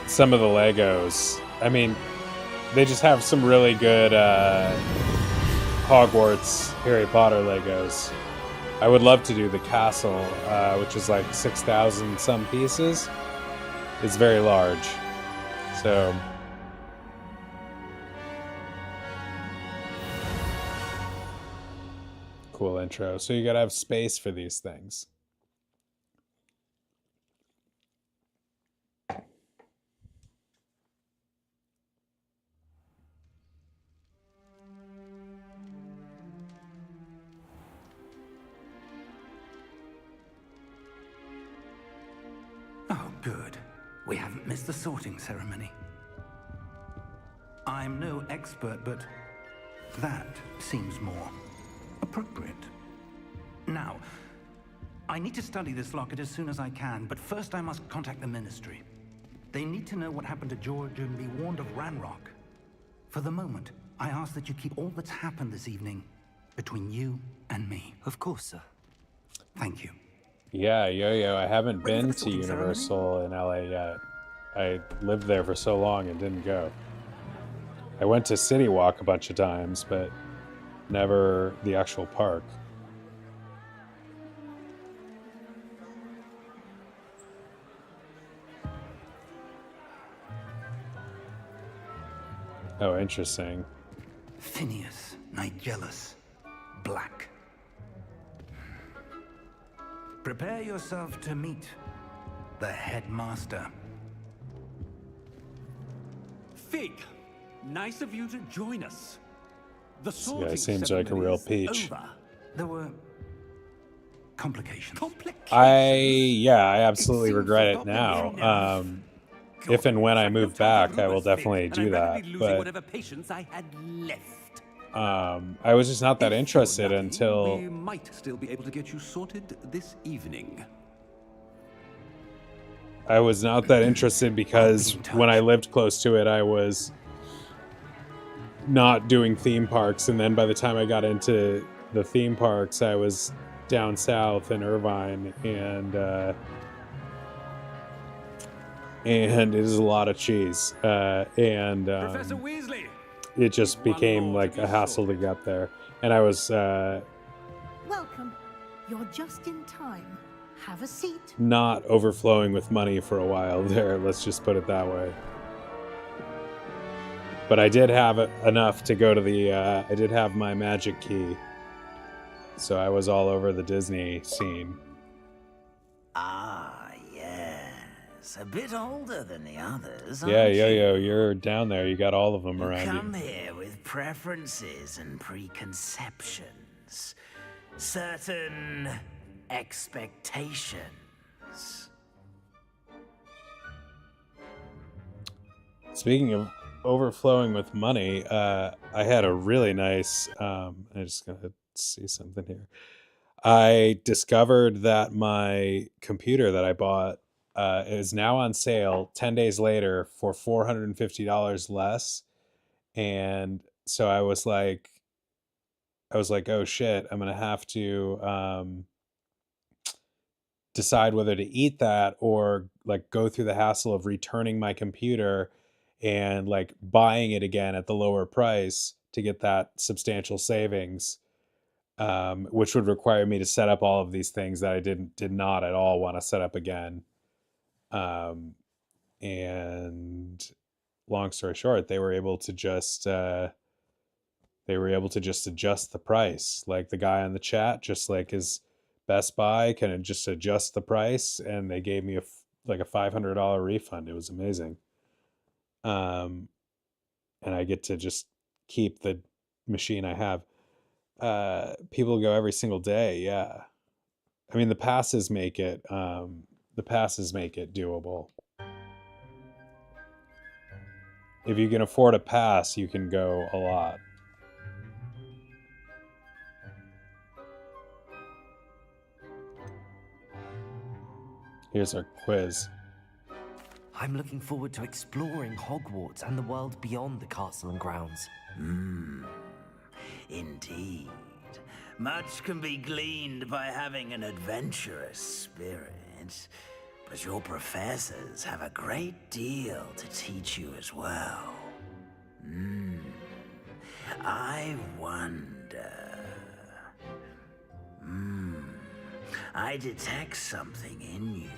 some of the Legos. I mean, they just have some really good Hogwarts Harry Potter Legos. I would love to do the castle, which is like 6,000 some pieces. It's very large, so. Cool intro. So you gotta have space for these things. Oh, good. We haven't missed the sorting ceremony. I'm no expert, but that seems more appropriate. Now, I need to study this locket as soon as I can, but first I must contact the Ministry. They need to know what happened to George and be warned of Ranrock. For the moment, I ask that you keep all that's happened this evening between you and me. Of course, sir. Thank you. Yeah, Yo-Yo, I haven't Ready for been the to talking Universal in LA yet. I lived there for so long and didn't go. I went to City Walk a bunch of times, but never the actual park. Oh, interesting. Phineas, Nigellus, Black. Prepare yourself to meet the headmaster. Fig, nice of you to join us. The This sorting guy seems like a real ceremony is peach. over. There were complications. I absolutely seems regret it forgotten every now. now. If and when I I've no move time back, for I will rumors, Fig, definitely and do I'm that. rapidly losing But whatever patience I had left. I was just not that If you're interested lucky, until we might still be able to get you sorted this evening. I was not that interested because when I lived close to it, I was not doing theme parks, and then by the time I got into the theme parks, I was down south in Irvine, and it is a lot of cheese, and Professor Weasley, it just one became more to like be a hassle to sorted. get there, and I was Welcome. You're just in time. Have a seat. not overflowing with money for a while there. Let's just put it that way. But I did have enough to go to the. I did have my magic key, so I was all over the Disney scene. Ah, yes. A bit older than the others, Yeah, aren't you? Yo-Yo, you're down there. You got all of them You around come you. here with preferences and preconceptions. Certain expectations. Speaking of overflowing with money, I had a really nice. I'm just gonna see something here. I discovered that my computer that I bought is now on sale 10 days later for $450 less. And so I was like, oh shit, I'm gonna have to decide whether to eat that or like go through the hassle of returning my computer and like buying it again at the lower price to get that substantial savings, which would require me to set up all of these things that I did not at all want to set up again. And long story short, they were able to just adjust the price. Like the guy on the chat, just like his Best Buy, can just adjust the price, and they gave me like a $500 refund. It was amazing. And I get to just keep the machine I have. People go every single day. Yeah. I mean, the passes make it doable. If you can afford a pass, you can go a lot. Here's our quiz. I'm looking forward to exploring Hogwarts and the world beyond the castle and grounds. Indeed. Much can be gleaned by having an adventurous spirit, but your professors have a great deal to teach you as well. I wonder. I detect something in you.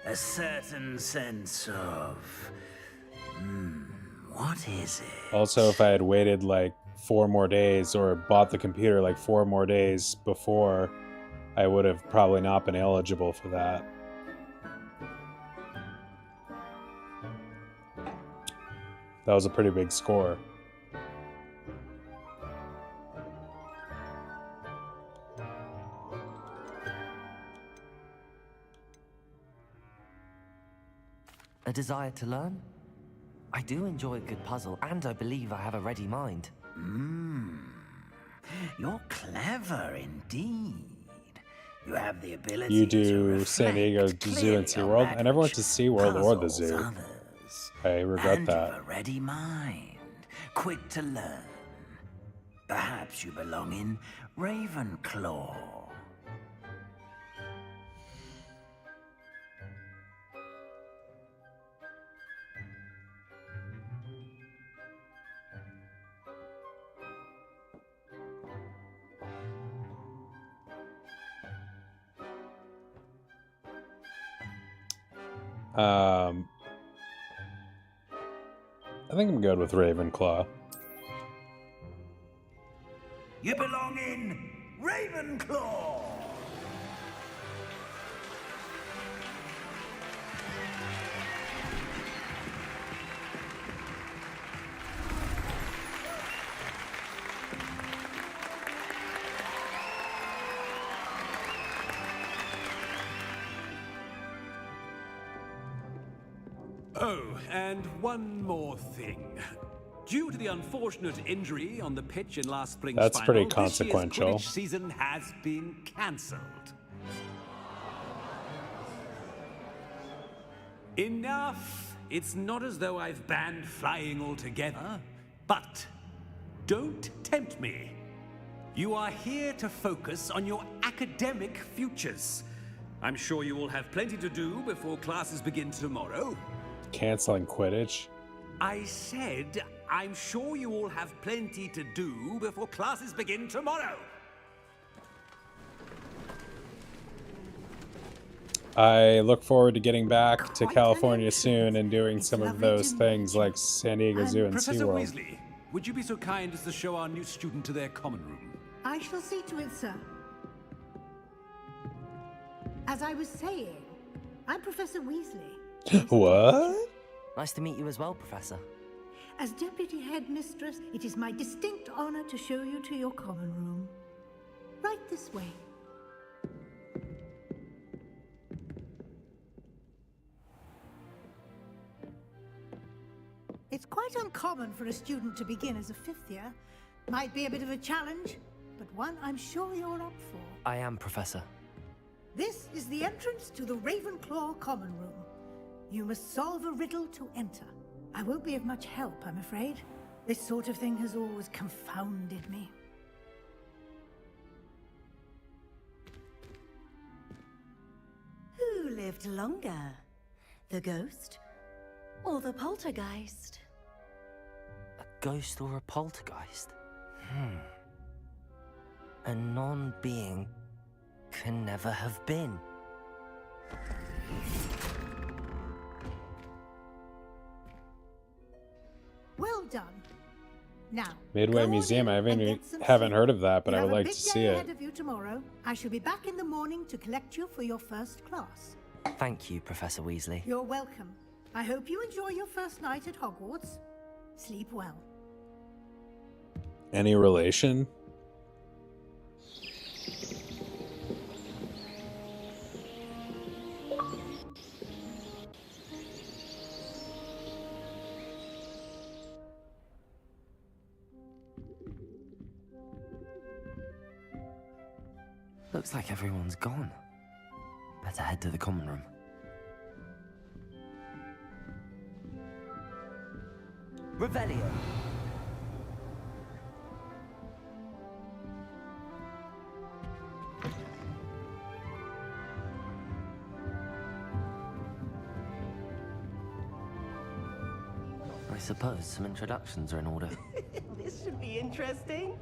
A certain sense of... what is it? Also, if I had waited like 4 more days or bought the computer like 4 more days before, I would have probably not been eligible for that. That was a pretty big score. A desire to learn? I do enjoy a good puzzle, and I believe I have a ready mind. You're clever indeed. You have the ability You to do San Diego reflect Zoo and clearly on SeaWorld. that I never went which to SeaWorld or the puzzles zoo. others. I regret And that. you've a ready mind, quick to learn. Perhaps you belong in Ravenclaw. I think I'm good with Ravenclaw. You belong in Ravenclaw! Oh, and one more thing. Due to the unfortunate injury on the pitch in last spring's That's final, pretty this consequential. year's Quidditch season has been cancelled. Enough! It's not as though I've banned flying altogether, but don't tempt me. You are here to focus on your academic futures. I'm sure you will have plenty to do before classes begin tomorrow. Canceling Quidditch? I said, I'm sure you all have plenty to do before classes begin tomorrow. I look forward to getting back to California soon and doing some of those things like San Diego Zoo and Professor SeaWorld. Weasley, would you be so kind as to show our new student to their common room? I shall see to it, sir. As I was saying, I'm Professor Weasley. What? Nice to meet you as well, Professor. As Deputy Headmistress, it is my distinct honor to show you to your common room. Right this way. It's quite uncommon for a student to begin as a fifth year. Might be a bit of a challenge, but one I'm sure you're up for. I am, Professor. This is the entrance to the Ravenclaw common room. You must solve a riddle to enter. I won't be of much help, I'm afraid. This sort of thing has always confounded me. Who lived longer? The ghost or the poltergeist? A ghost or a poltergeist? A non-being can never have been. Well done. Now, Midway go on Museum, in I and get some haven't sleep. heard of that, but You I have would a like big to day see it. ahead of you tomorrow. I shall be back in the morning to collect you for your first class. Thank you, Professor Weasley. You're welcome. I hope you enjoy your first night at Hogwarts. Sleep well. Any relation? Looks like everyone's gone. Better head to the common room. Revelio. I suppose some introductions are in order. This should be interesting.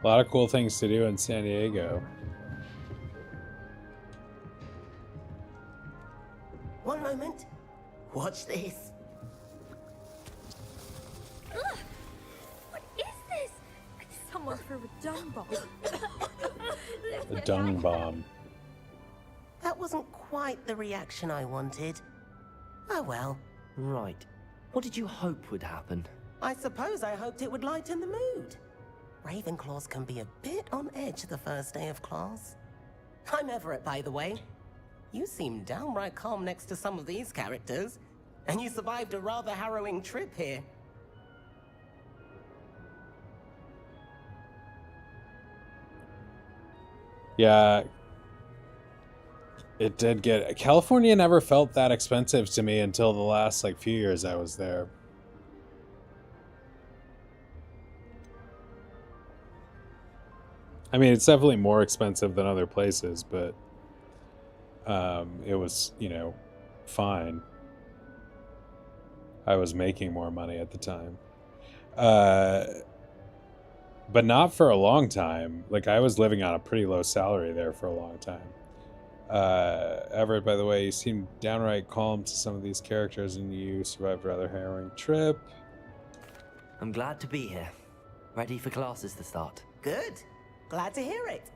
A lot of cool things to do in San Diego. One moment. Watch this. Ugh! What is this? Someone threw a dung bomb. The dung bomb. That wasn't quite the reaction I wanted. Oh well. Right. What did you hope would happen? I suppose I hoped it would lighten the mood. Ravenclaws can be a bit on edge the first day of class. I'm Everett, by the way. You seem downright calm next to some of these characters, and you survived a rather harrowing trip here. Yeah, it did get... California never felt that expensive to me until the last, like, few years I was there. I mean, it's definitely more expensive than other places, but it was, you know, fine. I was making more money at the time. But not for a long time. Like, I was living on a pretty low salary there for a long time. Everett, by the way, you seem downright calm to some of these characters, and you survived a rather harrowing trip. I'm glad to be here. Ready for classes to start. Good. Glad to hear it.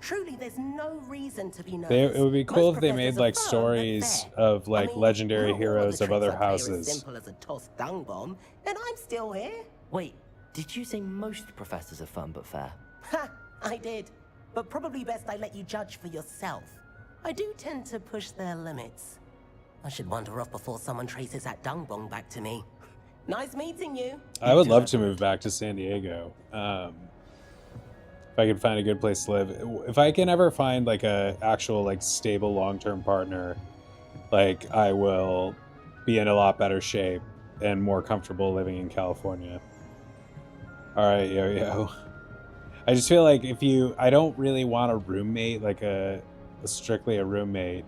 Truly, there's no reason to be It nervous. would be cool Most if they made, professors like, are firm, but stories fair. of, like, I mean, legendary not all of the heroes of tricks other I play are houses. as simple as a tossed dung bomb, and I'm still here. Wait, did you say most professors are fun but fair? Ha! I did. But probably best I let you judge for yourself. I do tend to push their limits. I should wander off before someone traces that dung bomb back to me. Nice meeting you. I would love to move back to San Diego. If I could find a good place to live. If I can ever find, like, a actual, like, stable long-term partner, like, I will be in a lot better shape and more comfortable living in California. All right, yo. I just feel like I don't really want a roommate, like strictly a roommate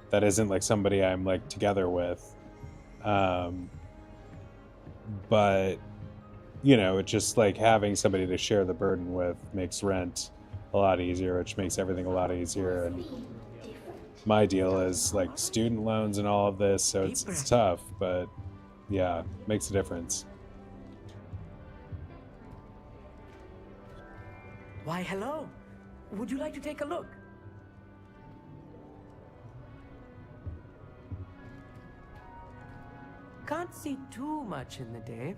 that isn't, like, somebody I'm, like, together with. But, you know, it's just, like, having somebody to share the burden with makes rent a lot easier, which makes everything a lot easier. And my deal is, like, student loans and all of this, so it's tough, but yeah, makes a difference. Why, hello. Would you like to take a look? Can't see too much in the day.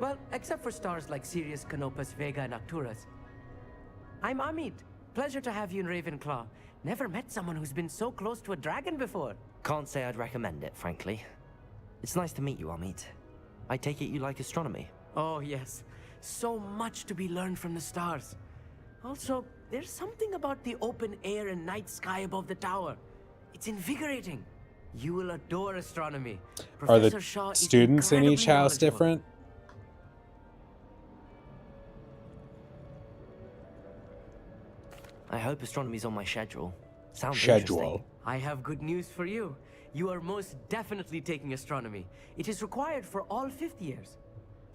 Well, except for stars like Sirius, Canopus, Vega, and Arcturus. I'm Amit. Pleasure to have you in Ravenclaw. Never met someone who's been so close to a dragon before. Can't say I'd recommend it, frankly. It's nice to meet you, Amit. I take it you like astronomy? Oh, yes. So much to be learned from the stars. Also, there's something about the open air and night sky above the tower. It's invigorating. You will adore astronomy. Are the Professor Shaw is students in each incredibly house knowledgeable. different? I hope astronomy's on my schedule. Sounds Schedule. interesting. I have good news for you. You are most definitely taking astronomy. It is required for all fifth years.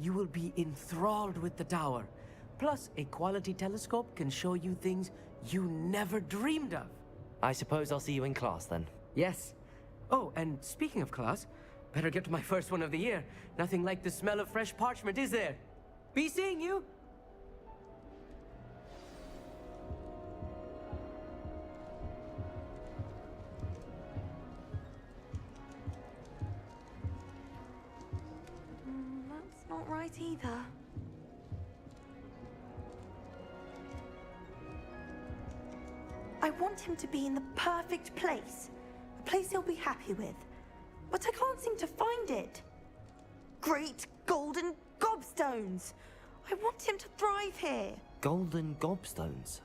You will be enthralled with the tower. Plus, a quality telescope can show you things you never dreamed of. I suppose I'll see you in class then. Yes. Oh, and speaking of class, better get to my first one of the year. Nothing like the smell of fresh parchment, is there? Be seeing you. That's not right either. I want him to be in the perfect place. A place he'll be happy with. But I can't seem to find it. Great golden gobstones! I want him to thrive here. Golden gobstones.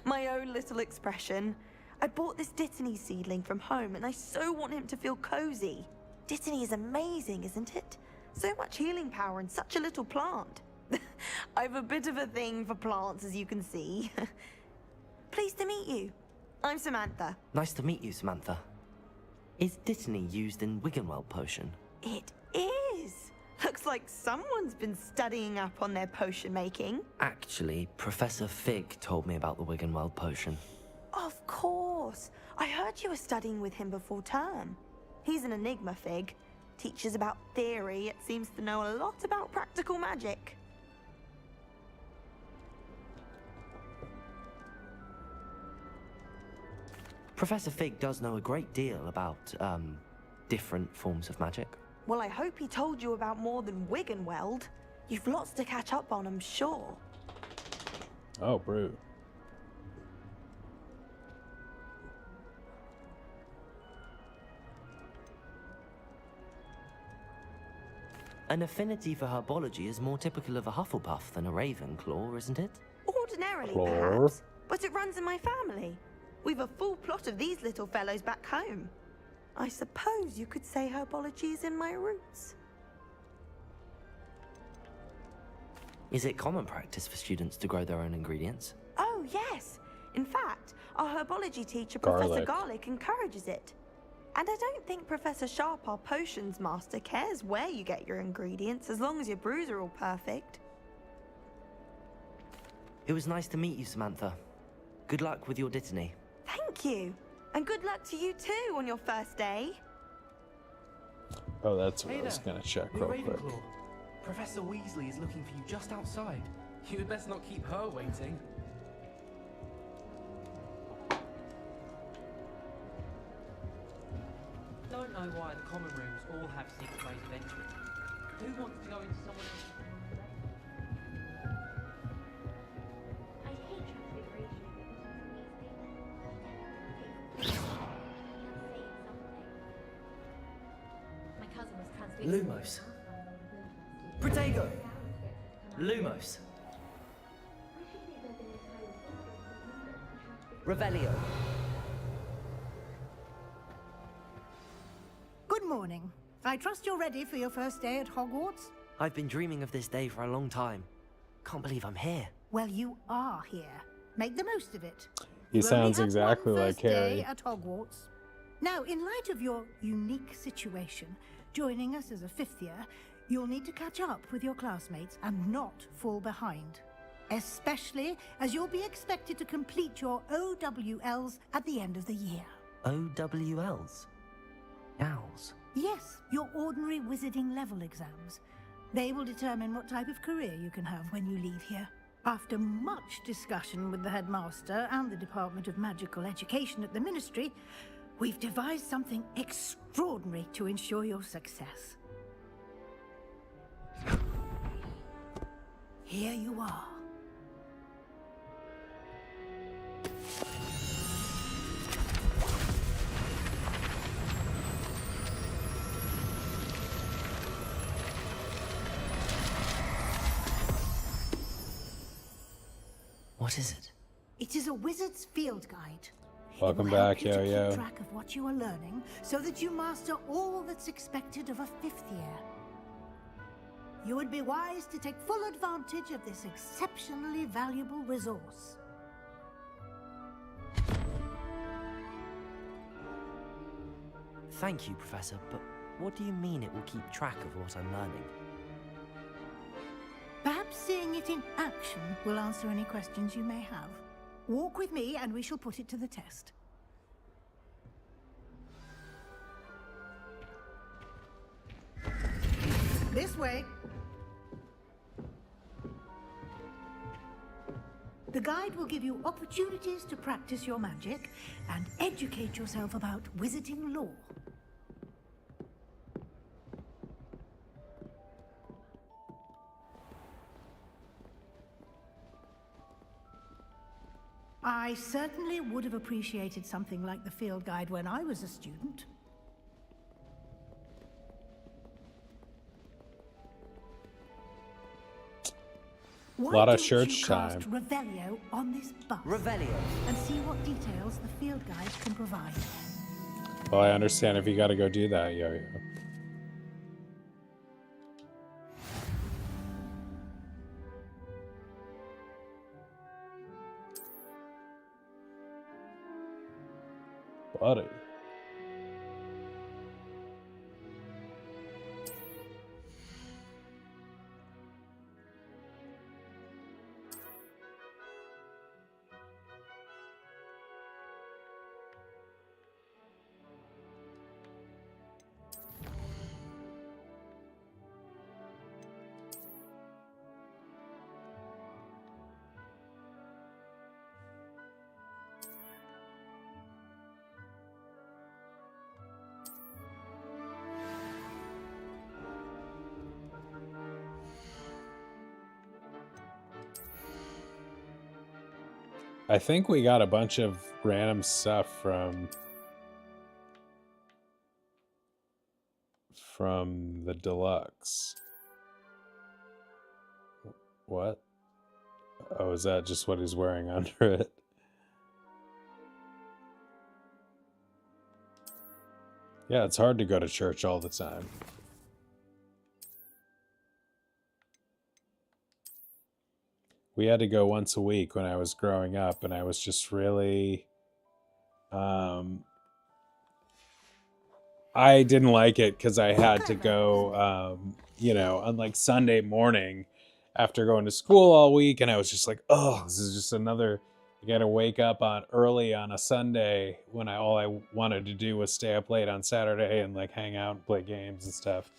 My own little expression. I bought this Dittany seedling from home and I so want him to feel cozy. Dittany is amazing, isn't it? So much healing power in such a little plant. I've a bit of a thing for plants, as you can see. Pleased to meet you. I'm Samantha. Nice to meet you, Samantha. Is Dittany used in Wiggenweld potion? It is. Looks like someone's been studying up on their potion making. Actually, Professor Fig told me about the Wiggenweld potion. Of course. I heard you were studying with him before term. He's an enigma, Fig. Teaches about theory, yet seems to know a lot about practical magic. Professor Fig does know a great deal about, different forms of magic. Well, I hope he told you about more than Wiggenweld. You've lots to catch up on, I'm sure. Oh, brew. An affinity for herbology is more typical of a Hufflepuff than a Ravenclaw, isn't it? Ordinarily, Claw. perhaps. but it runs in my family. We've a full plot of these little fellows back home. I suppose you could say herbology is in my roots. Is it common practice for students to grow their own ingredients? Oh, yes. In fact, our herbology teacher, Garlic. Professor Garlic, encourages it. And I don't think Professor Sharp, our potions master, cares where you get your ingredients, as long as your brews are all perfect. It was nice to meet you, Samantha. Good luck with your dittany. Thank you. And good luck to you too on your first day. Oh, that's what I was gonna check real quick. Ravenclaw. Professor Weasley is looking for you just outside. You had best not keep her waiting. Don't know why the common rooms all have secret ways of entry. Who wants to go into someone else's room today? I hate transfiguration. My cousin was transfigured. Lumos. Protego! Lumos. Revelio. Good morning. I trust you're ready for your first day at Hogwarts? I've been dreaming of this day for a long time. Can't believe I'm here. Well, you are here. Make the most of it. He You only sounds have exactly one like first day Harry. at Hogwarts. Now, in light of your unique situation, joining us as a fifth year, you'll need to catch up with your classmates and not fall behind. Especially as you'll be expected to complete your OWLs at the end of the year. OWLs? Owls? Yes, your ordinary wizarding level exams. They will determine what type of career you can have when you leave here. After much discussion with the headmaster and the Department of Magical Education at the Ministry, we've devised something extraordinary to ensure your success. Here you are. What is it? It is a wizard's field guide. Welcome It will help back, you to Yo-Yo. keep track of what you are learning so that you master all that's expected of a fifth year. You would be wise to take full advantage of this exceptionally valuable resource. Thank you, Professor, but what do you mean it will keep track of what I'm learning? Perhaps seeing it in action will answer any questions you may have. Walk with me and we shall put it to the test. This way. The guide will give you opportunities to practice your magic and educate yourself about wizarding lore. I certainly would have appreciated something like the field guide when I was a student. A lot of Why church don't you time. cast Revelio on this bus? Revelio. And see what details the field guide can provide. Well, I understand if you gotta go do that, Yo-Yo. Buddy. I think we got a bunch of random stuff from the deluxe. What? Oh, is that just what he's wearing under it? Yeah, it's hard to go to church all the time. We had to go once a week when I was growing up, and I was just really... I didn't like it because I had to go, you know, on like Sunday morning after going to school all week, and I was just like, oh, this is just another... I got to wake up on early on a Sunday when all I wanted to do was stay up late on Saturday and like hang out and play games and stuff.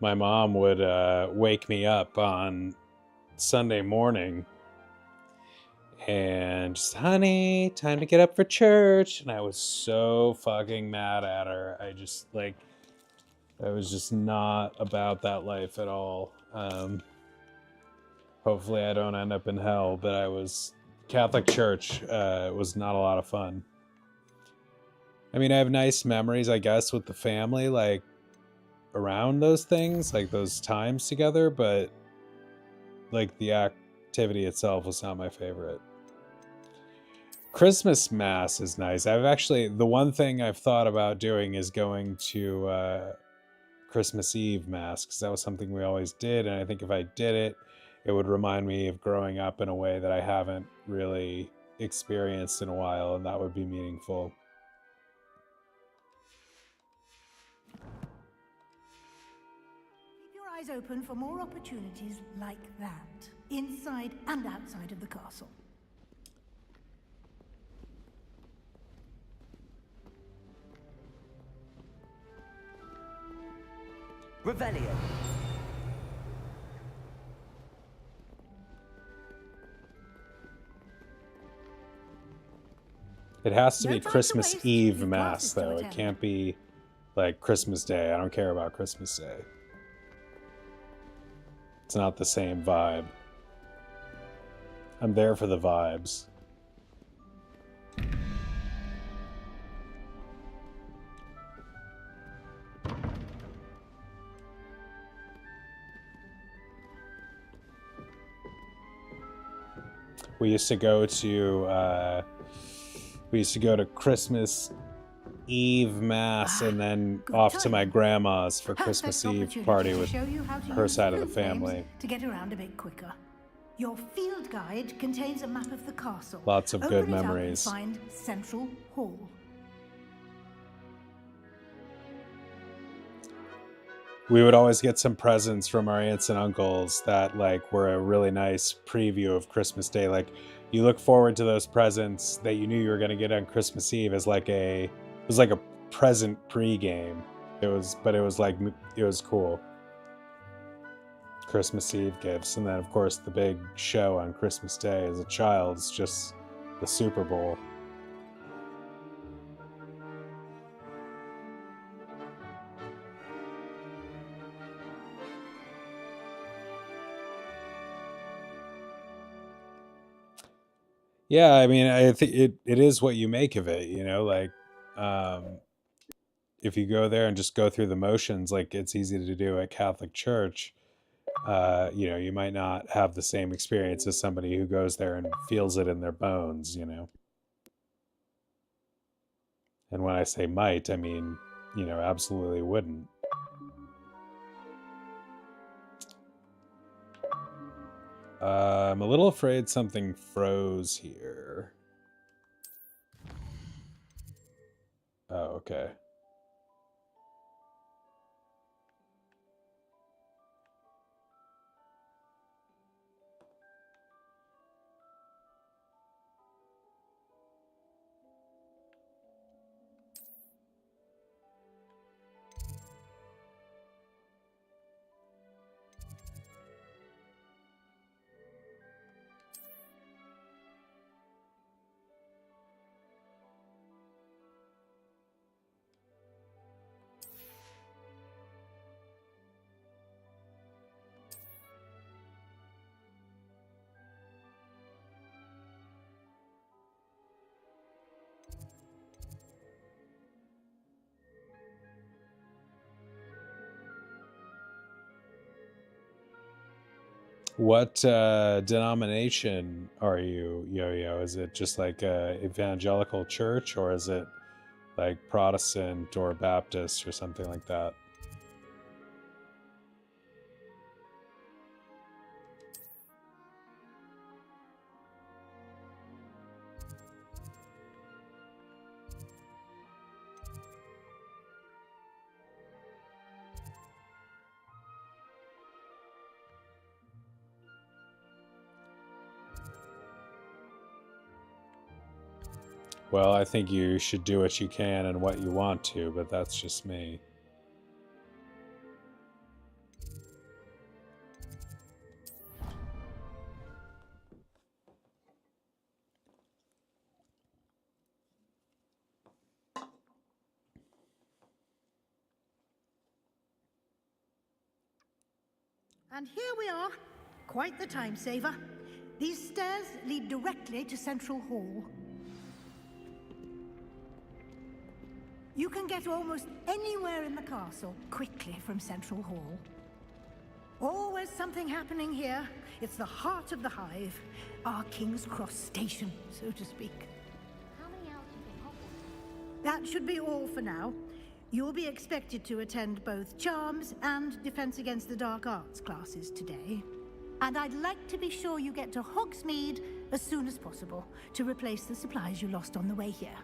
My mom would wake me up on Sunday morning and just, honey, time to get up for church. And I was so fucking mad at her. I just like, I was just not about that life at all. Hopefully I don't end up in hell, but Catholic church was not a lot of fun. I mean, I have nice memories, I guess, with the family, like around those things, like those times together, but like the activity itself was not my favorite. Christmas Mass is nice. The one thing I've thought about doing is going to Christmas Eve Mass, because that was something we always did, and I think if I did it, it would remind me of growing up in a way that I haven't really experienced in a while, and that would be meaningful. Keep your eyes open for more opportunities like that, inside and outside of the castle. Revelio. It has to be Christmas Eve Mass, though. It can't be like Christmas Day. I don't care about Christmas Day. It's not the same vibe. I'm there for the vibes. We used to go to Christmas Eve Mass and then off to my grandma's for Christmas Eve party with her side of the family. To get around a bit quicker. Your field guide contains a map of the castle. Lots of good memories. Open it up and find Central Hall. We would always get some presents from our aunts and uncles that like were a really nice preview of Christmas Day. Like you look forward to those presents that you knew you were going to get on Christmas Eve as like it was like a present pregame. It was cool. Christmas Eve gifts. And then of course the big show on Christmas Day as a child is just the Super Bowl. Yeah, I mean, I think it is what you make of it, you know, like if you go there and just go through the motions, like it's easy to do at Catholic Church, you know, you might not have the same experience as somebody who goes there and feels it in their bones, you know. And when I say might, I mean, you know, absolutely wouldn't. I'm a little afraid something froze here. Oh, okay. What denomination are you, Yo-Yo? Is it just like a evangelical church, or is it like Protestant or Baptist or something like that? Well, I think you should do what you can and what you want to, but that's just me. And here we are. Quite the time saver. These stairs lead directly to Central Hall. You can get almost anywhere in the castle quickly from Central Hall. Always something happening here. It's the heart of the Hive, our King's Cross station, so to speak. How many hours do you think Hogwarts? That should be all for now. You'll be expected to attend both Charms and Defense Against the Dark Arts classes today. And I'd like to be sure you get to Hogsmeade as soon as possible to replace the supplies you lost on the way here.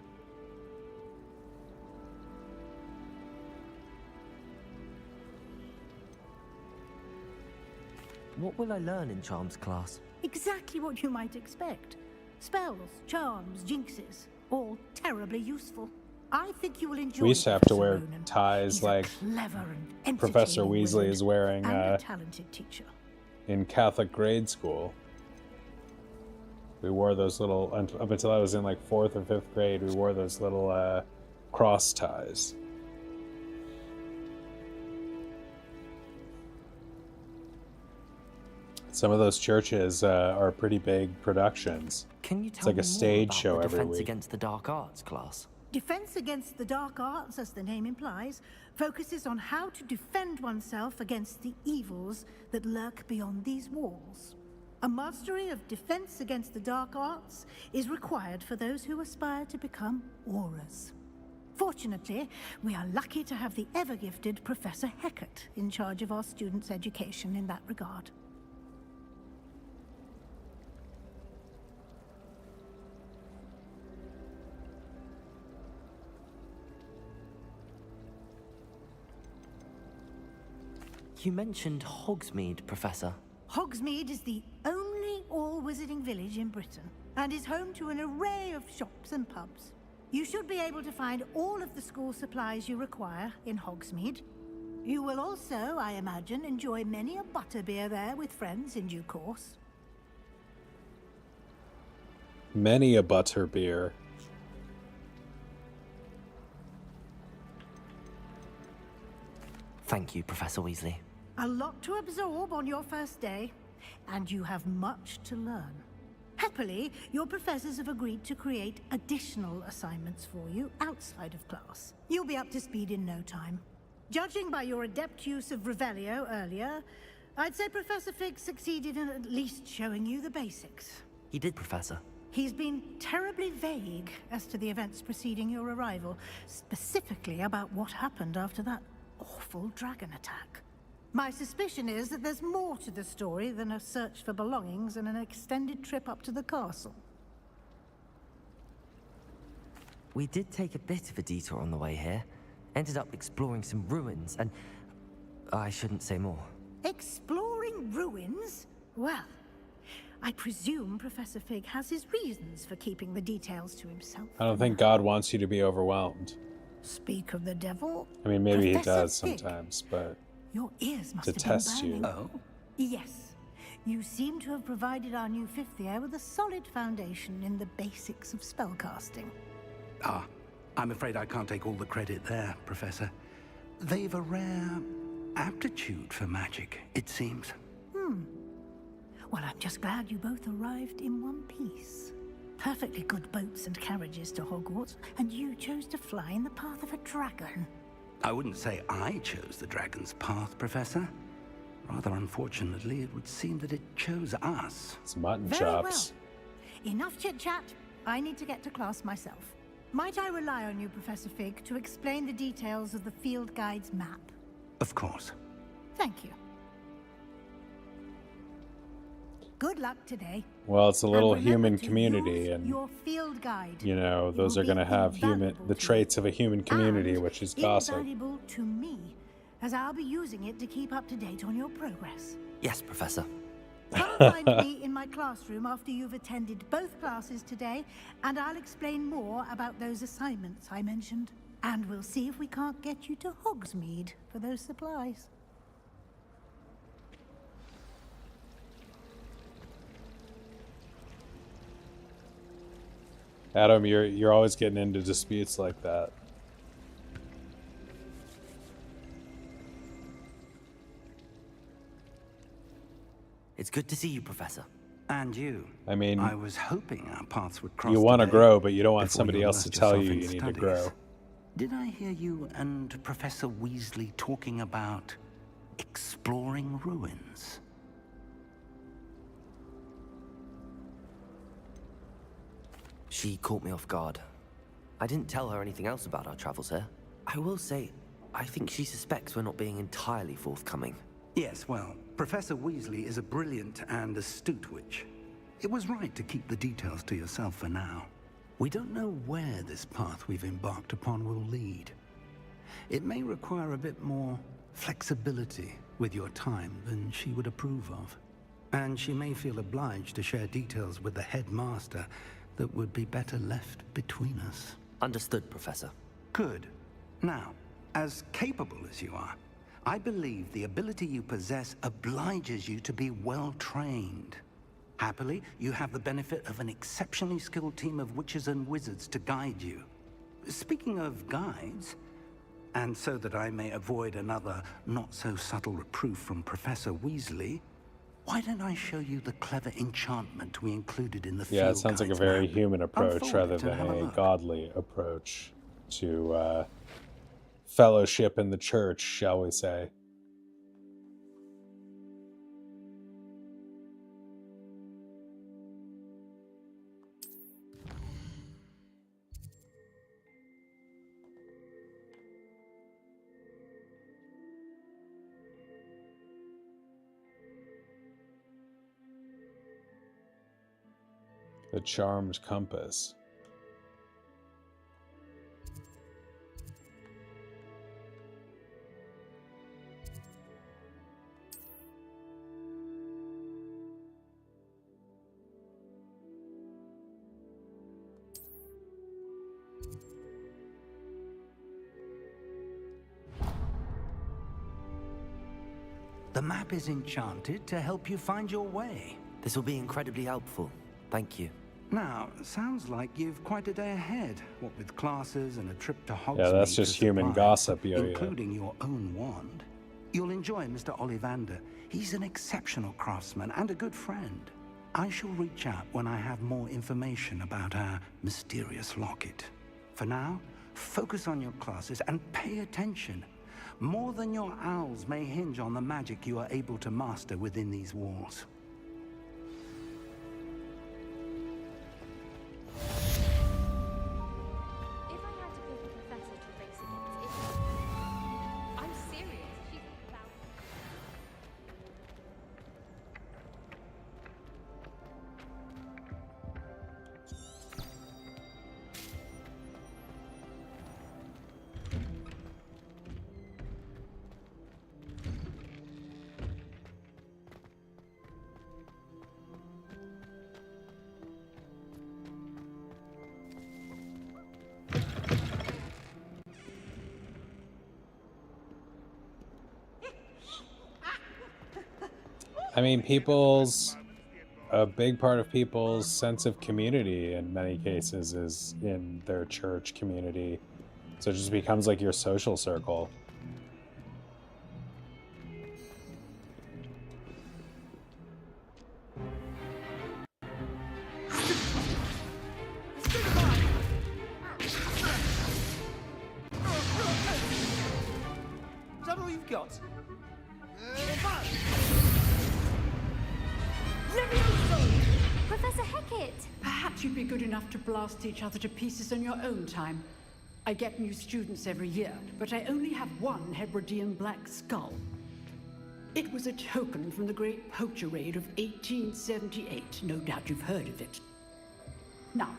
What will I learn in Charms class? Exactly what you might expect. Spells, charms, jinxes, all terribly useful. I think you will enjoy. We used to have to Professor wear Ronan. ties He's a like clever and Professor entertaining Weasley wizard is wearing and a talented teacher. in Catholic grade school. We wore those little, up until I was in like 4th or 5th grade, we wore those little cross ties. Some of those churches are pretty big productions. Can you It's tell like me a stage more show about the every Defense week. Against the Dark Arts class? Defense Against the Dark Arts, as the name implies, focuses on how to defend oneself against the evils that lurk beyond these walls. A mastery of Defense Against the Dark Arts is required for those who aspire to become Aurors. Fortunately, we are lucky to have the ever-gifted Professor Hecat in charge of our students' education in that regard. You mentioned Hogsmeade, Professor. Hogsmeade is the only all-wizarding village in Britain, and is home to an array of shops and pubs. You should be able to find all of the school supplies you require in Hogsmeade. You will also, I imagine, enjoy many a butterbeer there with friends in due course. Many a butterbeer. Thank you, Professor Weasley. A lot to absorb on your first day, and you have much to learn. Happily, your professors have agreed to create additional assignments for you outside of class. You'll be up to speed in no time. Judging by your adept use of Revelio earlier, I'd say Professor Fig succeeded in at least showing you the basics. He did, Professor. He's been terribly vague as to the events preceding your arrival, specifically about what happened after that awful dragon attack. My suspicion is that there's more to the story than a search for belongings and an extended trip up to the castle. We did take a bit of a detour on the way here. Ended up exploring some ruins, and I shouldn't say more. Exploring ruins? Well, I presume Professor Fig has his reasons for keeping the details to himself. I don't think God wants you to be overwhelmed. Speak of the devil. I mean, maybe Professor he does Fig, sometimes, but your ears must to have test been you. burning. Oh? Yes. You seem to have provided our new fifth year with a solid foundation in the basics of spellcasting. Ah, I'm afraid I can't take all the credit there, Professor. They've a rare aptitude for magic, it seems. Well, I'm just glad you both arrived in one piece. Perfectly good boats and carriages to Hogwarts, and you chose to fly in the path of a dragon. I wouldn't say I chose the dragon's path, Professor. Rather unfortunately, it would seem that it chose us. It's mutton Very chops. well. Enough chit-chat. I need to get to class myself. Might I rely on you, Professor Fig, to explain the details of the field guide's map? Of course. Thank you. Good luck today. Well, it's a little And remember human to community, use and your field guide. you know, It those will are going to be have invaluable the to you. traits of a human community, And which is gossip. invaluable to me, as I'll be using it to keep up to date on your progress. Yes, Professor. Come find me in my classroom after you've attended both classes today, and I'll explain more about those assignments I mentioned. And we'll see if we can't get you to Hogsmeade for those supplies. Adam, you're always getting into disputes like that. It's good to see you, Professor. And you. I mean, I was hoping our paths would cross. You want to today grow, but you don't want before somebody you else to immersed tell yourself you in you need to studies. grow. Did I hear you and Professor Weasley talking about exploring ruins? She caught me off guard. I didn't tell her anything else about our travels here. I will say, I think she suspects we're not being entirely forthcoming. Yes, well, Professor Weasley is a brilliant and astute witch. It was right to keep the details to yourself for now. We don't know where this path we've embarked upon will lead. It may require a bit more flexibility with your time than she would approve of. And she may feel obliged to share details with the headmaster that would be better left between us. Understood, Professor. Good. Now, as capable as you are, I believe the ability you possess obliges you to be well trained. Happily, you have the benefit of an exceptionally skilled team of witches and wizards to guide you. Speaking of guides, and so that I may avoid another not-so-subtle reproof from Professor Weasley, why don't I show you the clever enchantment we included in the Yeah, it field sounds like a guide's very map? human approach Unfold rather it and than have a a look. godly approach to fellowship in the church, shall we say. The Charmed Compass. The map is enchanted to help you find your way. This will be incredibly helpful. Thank you. Now, sounds like you've quite a day ahead, what with classes and a trip to Hogsmeade. Yeah, that's just to human supply, gossip, yo-yo. including your own wand. You'll enjoy Mr. Ollivander. He's an exceptional craftsman and a good friend. I shall reach out when I have more information about our mysterious locket. For now, focus on your classes and pay attention. More than your owls may hinge on the magic you are able to master within these walls. If I had to pick a professor to race against, it's... I'm serious. She's about... I mean, a big part of people's sense of community in many cases is in their church community. So it just becomes like your social circle. Is that all you've got? Professor Hecat! Perhaps you'd be good enough to blast each other to pieces on your own time. I get new students every year, but I only have one Hebridean black skull. It was a token from the Great Poacher Raid of 1878. No doubt you've heard of it. Now,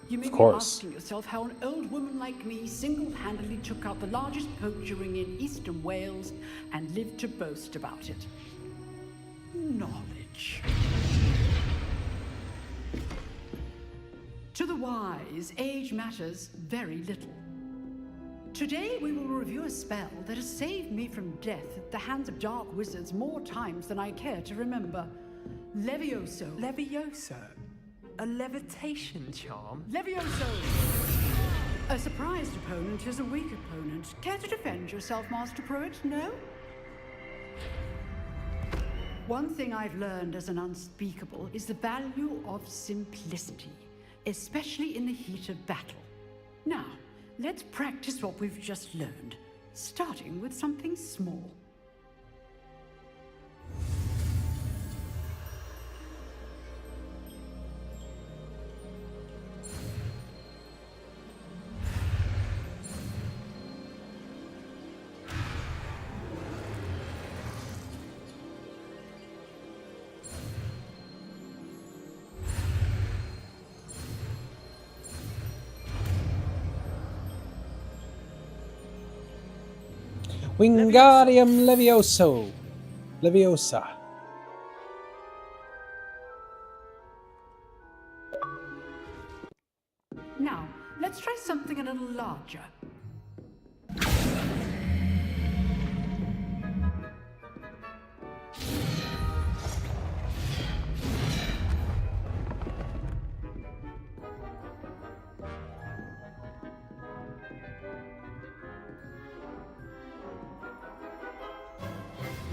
you may be asking yourself how an old woman like me single-handedly took out the largest poacher ring in eastern Wales and lived to boast about it. Knowledge. To the wise, age matters very little. Today we will review a spell that has saved me from death at the hands of dark wizards more times than I care to remember. Levioso. Levioso? A levitation charm? Levioso! A surprised opponent is a weak opponent. Care to defend yourself, Master Pruitt? No? One thing I've learned as an unspeakable is the value of simplicity, especially in the heat of battle. Now, let's practice what we've just learned, starting with something small. Wingardium Levioso. Leviosa. Now, let's try something a little larger.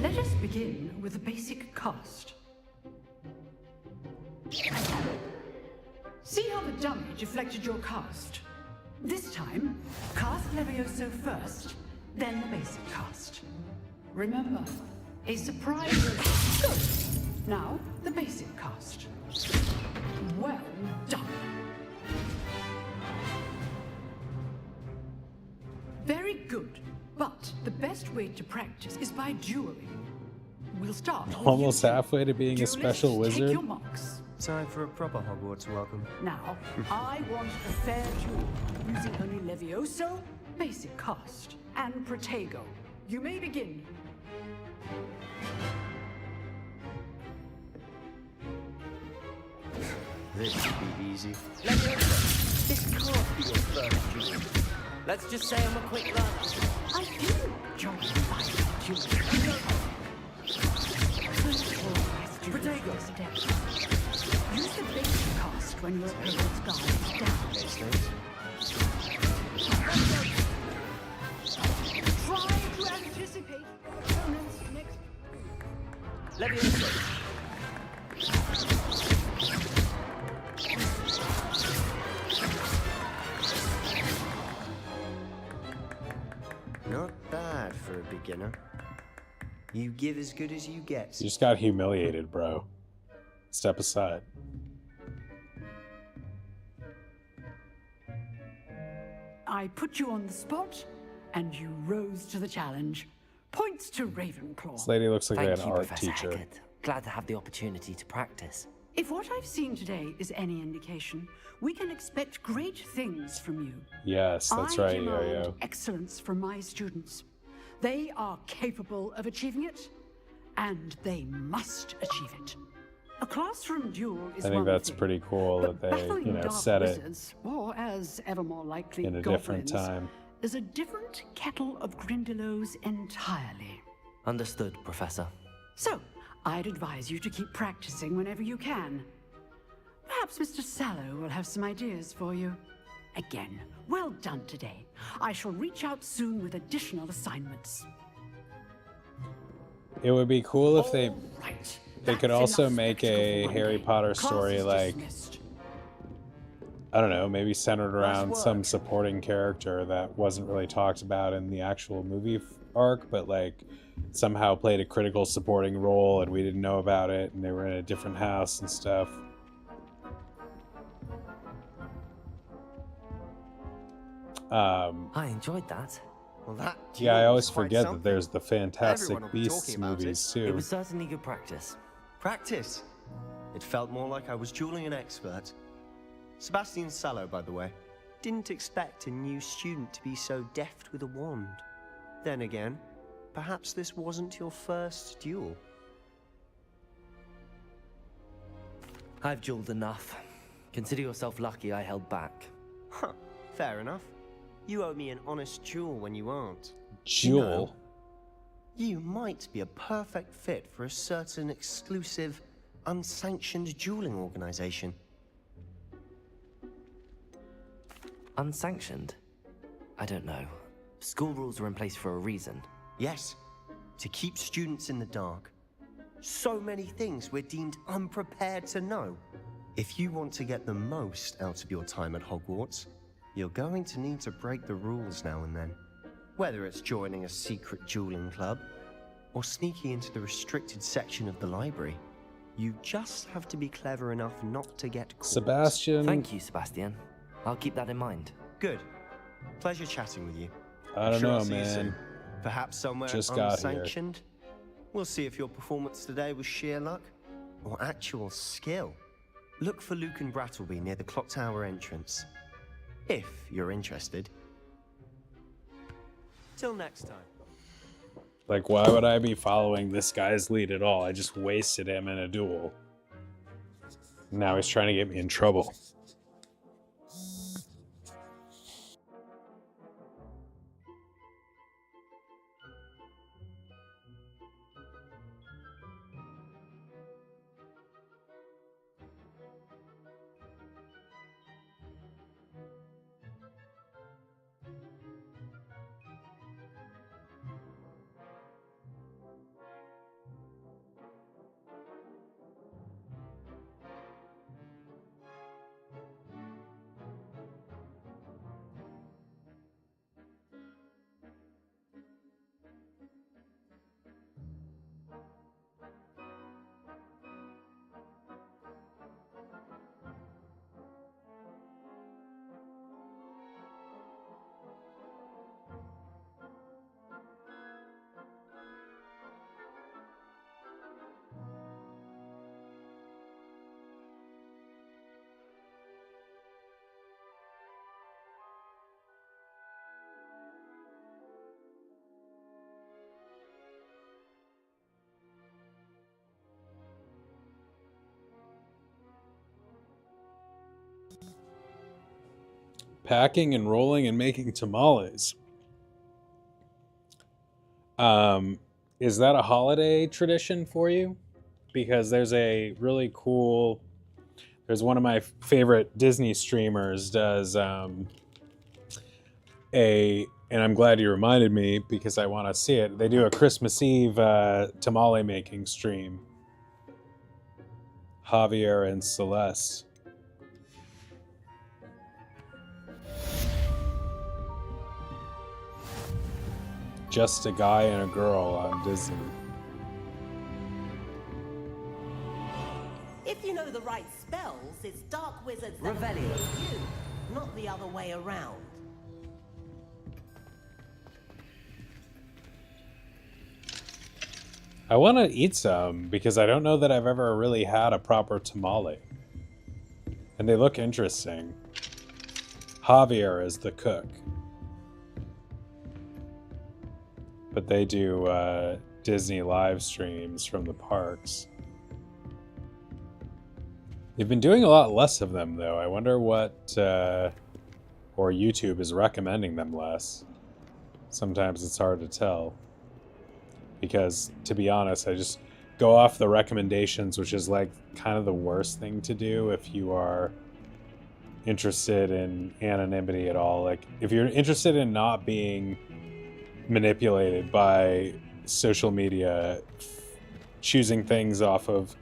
Let us begin with a basic cast. See how the dummy deflected your cast? This time, cast Levioso first, then the basic cast. Remember, a surprise is good. Now, the basic cast. Well done. Very good. But the best way to practice is by dueling. We'll start with Almost halfway to being a special Duelists, take wizard. your marks. Time for a proper Hogwarts welcome. Now, I want a fair duel, using only Levioso, basic cast, and Protego. You may begin. This should be easy. Levioso, this can't be your first duel. Let's just say I'm a quick learner. I do enjoy fighting duels. First of all, let's do Protego. steps. Use the basic cast when your opponent's guard is down. Try to anticipate your opponent's next move. Levioso. Not bad for a beginner. You give as good as you get. You just got humiliated, bro. Step aside. I put you on the spot, and you rose to the challenge. Points to Ravenclaw. This lady looks like Thank an you, art Professor teacher. Hecat. Glad to have the opportunity to practice. If what I've seen today is any indication, we can expect great things from you. Yes, that's I right, demand Yo-Yo. excellence from my students. They are capable of achieving it, and they must achieve it. A classroom duel is I think one that's thing, pretty cool but that they, battling dark said it wizards, or as ever more likely, in a goblins, different time. is a different kettle of Grindylows entirely. Understood, Professor. So, I'd advise you to keep practicing whenever you can. Perhaps Mr. Sallow will have some ideas for you. Again, well done today. I shall reach out soon with additional assignments. It would be cool if they Right. could also make a Harry Potter story like, I don't know, maybe centered around some supporting character that wasn't really talked about in the actual movie arc, but like somehow played a critical supporting role and we didn't know about it, and they were in a different house and stuff. I enjoyed that. Well, that Yeah, I duel always was quite forget that something. there's the Fantastic Everyone will be Beasts talking about movies it. too. It was certainly good practice. Practice? It felt more like I was dueling an expert. Sebastian Sallow, by the way. Didn't expect a new student to be so deft with a wand. Then again, perhaps this wasn't your first duel. I've dueled enough. Consider yourself lucky I held back. Huh, fair enough. You owe me an honest duel when you aren't. Duel? You might be a perfect fit for a certain exclusive, unsanctioned dueling organization. Unsanctioned? I don't know. School rules are in place for a reason. Yes, to keep students in the dark. So many things we're deemed unprepared to know. If you want to get the most out of your time at Hogwarts, you're going to need to break the rules now and then. Whether it's joining a secret dueling club, or sneaking into the restricted section of the library, you just have to be clever enough not to get caught. Sebastian. Thank you, Sebastian. I'll keep that in mind. Good. Pleasure chatting with you. I don't Sure know, I'll see you man. soon. Perhaps somewhere Just got here. unsanctioned. We'll see if your performance today was sheer luck or actual skill. Look for Luke and Brattleby near the clock tower entrance. If you're interested. Till next time. Like, why would I be following this guy's lead at all? I just wasted him in a duel. Now he's trying to get me in trouble. Packing and rolling and making tamales. Is that a holiday tradition for you? Because there's a really cool, there's one of my favorite Disney streamers does and I'm glad you reminded me because I want to see it. They do a Christmas Eve tamale making stream. Javier and Celeste. Just a guy and a girl on Disney. If you know the right spells, it's dark wizards that Revelio. you, not the other way around. I want to eat some because I don't know that I've ever really had a proper tamale. And they look interesting. Javier is the cook. But they do Disney live streams from the parks. They've been doing a lot less of them, though. I wonder what... or YouTube is recommending them less. Sometimes it's hard to tell. Because, to be honest, I just go off the recommendations, which is like kind of the worst thing to do if you are interested in anonymity at all. Like, if you're interested in not being manipulated by social media, choosing things off of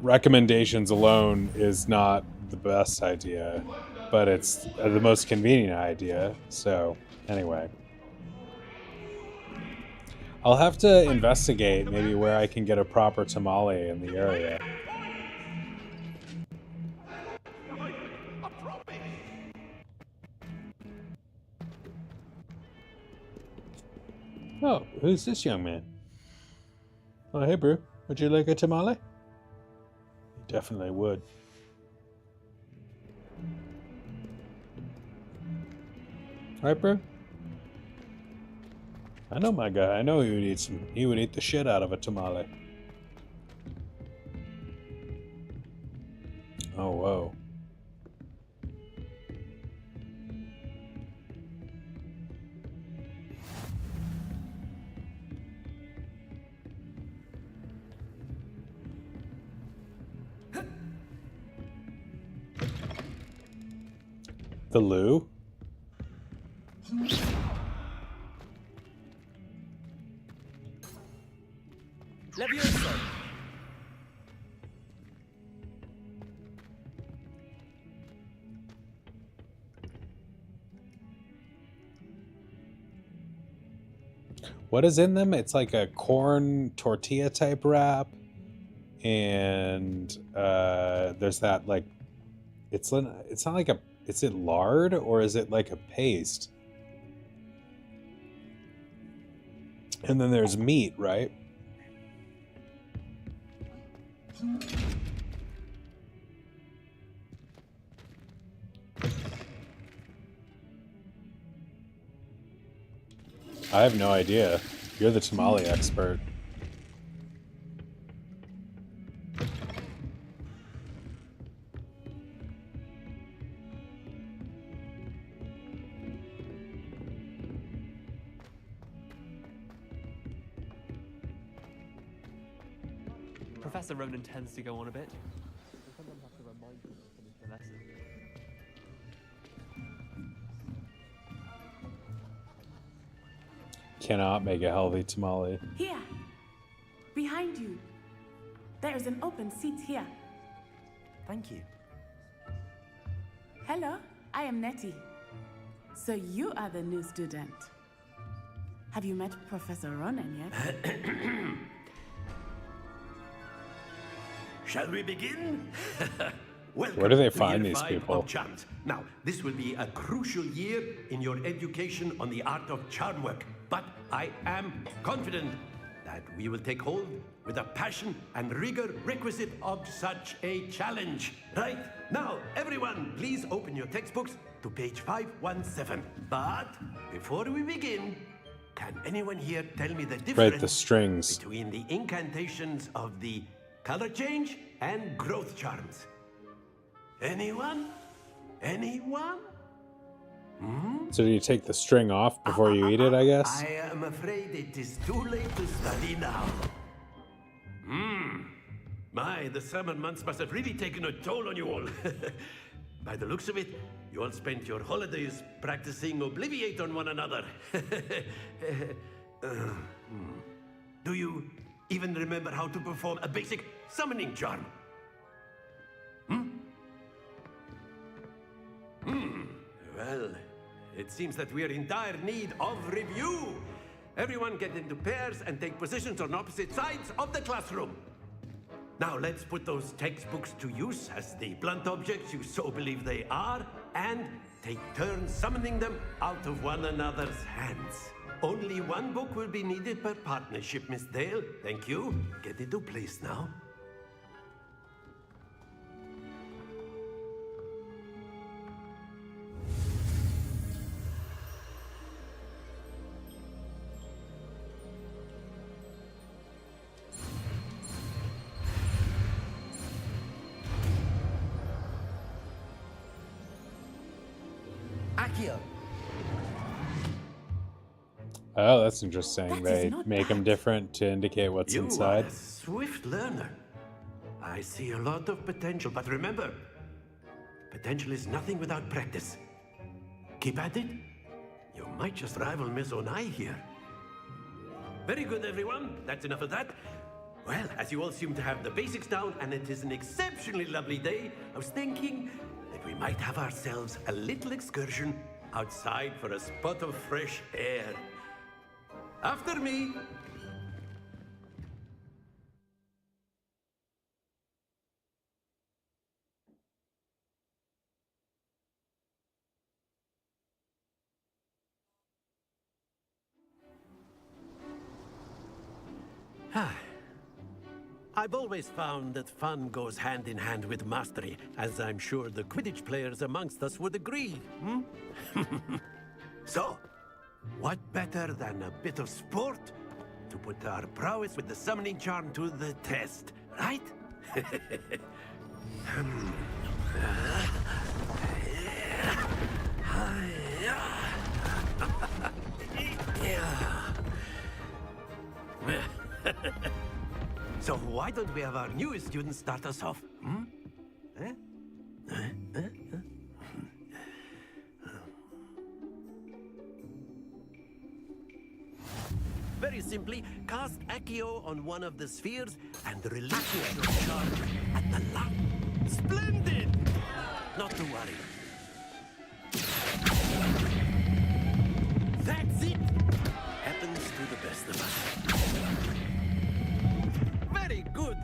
recommendations alone is not the best idea, but it's the most convenient idea. So, anyway. I'll have to investigate maybe where I can get a proper tamale in the area. Oh, who's this young man? Oh, hey, bro. Would you like a tamale? You definitely would. Right, bro? I know my guy. I know he would eat some. He would eat the shit out of a tamale. Oh, whoa. The loo? Levioso. What is in them? It's like a corn tortilla type wrap, and there's that like it's not like a, is it lard or is it like a paste? And then there's meat, right? I have no idea. You're the tamale expert. Professor Ronan tends to go on a bit. Someone has to remind him to finish the lesson. Cannot make a healthy tamale. Here, behind you. There is an open seat here. Thank you. Hello, I am Nettie. So you are the new student. Have you met Professor Ronan yet? Shall we begin? Welcome Where do they to find year these 5 people? of charms. Now, this will be a crucial year in your education on the art of charm work, but I am confident that we will take hold with the passion and rigor requisite of such a challenge. Right? Now, everyone, please open your textbooks to page 517. But before we begin, can anyone here tell me the difference Right, the strings. between the incantations of the color change and growth charms? Anyone? Anyone? So do you take the string off before you eat it, I guess? I am afraid it is too late to study now. My, the summer months must have really taken a toll on you all. By the looks of it, you all spent your holidays practicing Obliviate on one another. Do you even remember how to perform a basic summoning charm? Well, it seems that we are in dire need of review. Everyone get into pairs and take positions on opposite sides of the classroom. Now let's put those textbooks to use as the blunt objects you so believe they are, and take turns summoning them out of one another's hands. Only one book will be needed per partnership, Miss Dale. Thank you. Get into place now. Accio. Oh, that's interesting. That They is not make them different to indicate what's You inside. are a swift learner. I see a lot of potential, but remember, potential is nothing without practice. Keep at it. You might just rival Miss Onai here. Very good, everyone. That's enough of that. Well, as you all seem to have the basics down, and it is an exceptionally lovely day, I was thinking that we might have ourselves a little excursion outside for a spot of fresh air. After me. I've always found that fun goes hand in hand with mastery, as I'm sure the Quidditch players amongst us would agree. So, what better than a bit of sport to put our prowess with the summoning charm to the test, right? So why don't we have our newest student start us off? Very simply, cast Accio on one of the spheres and release your charm at the last. Splendid! Not to worry. That's it! Happens to the best of us. Very good!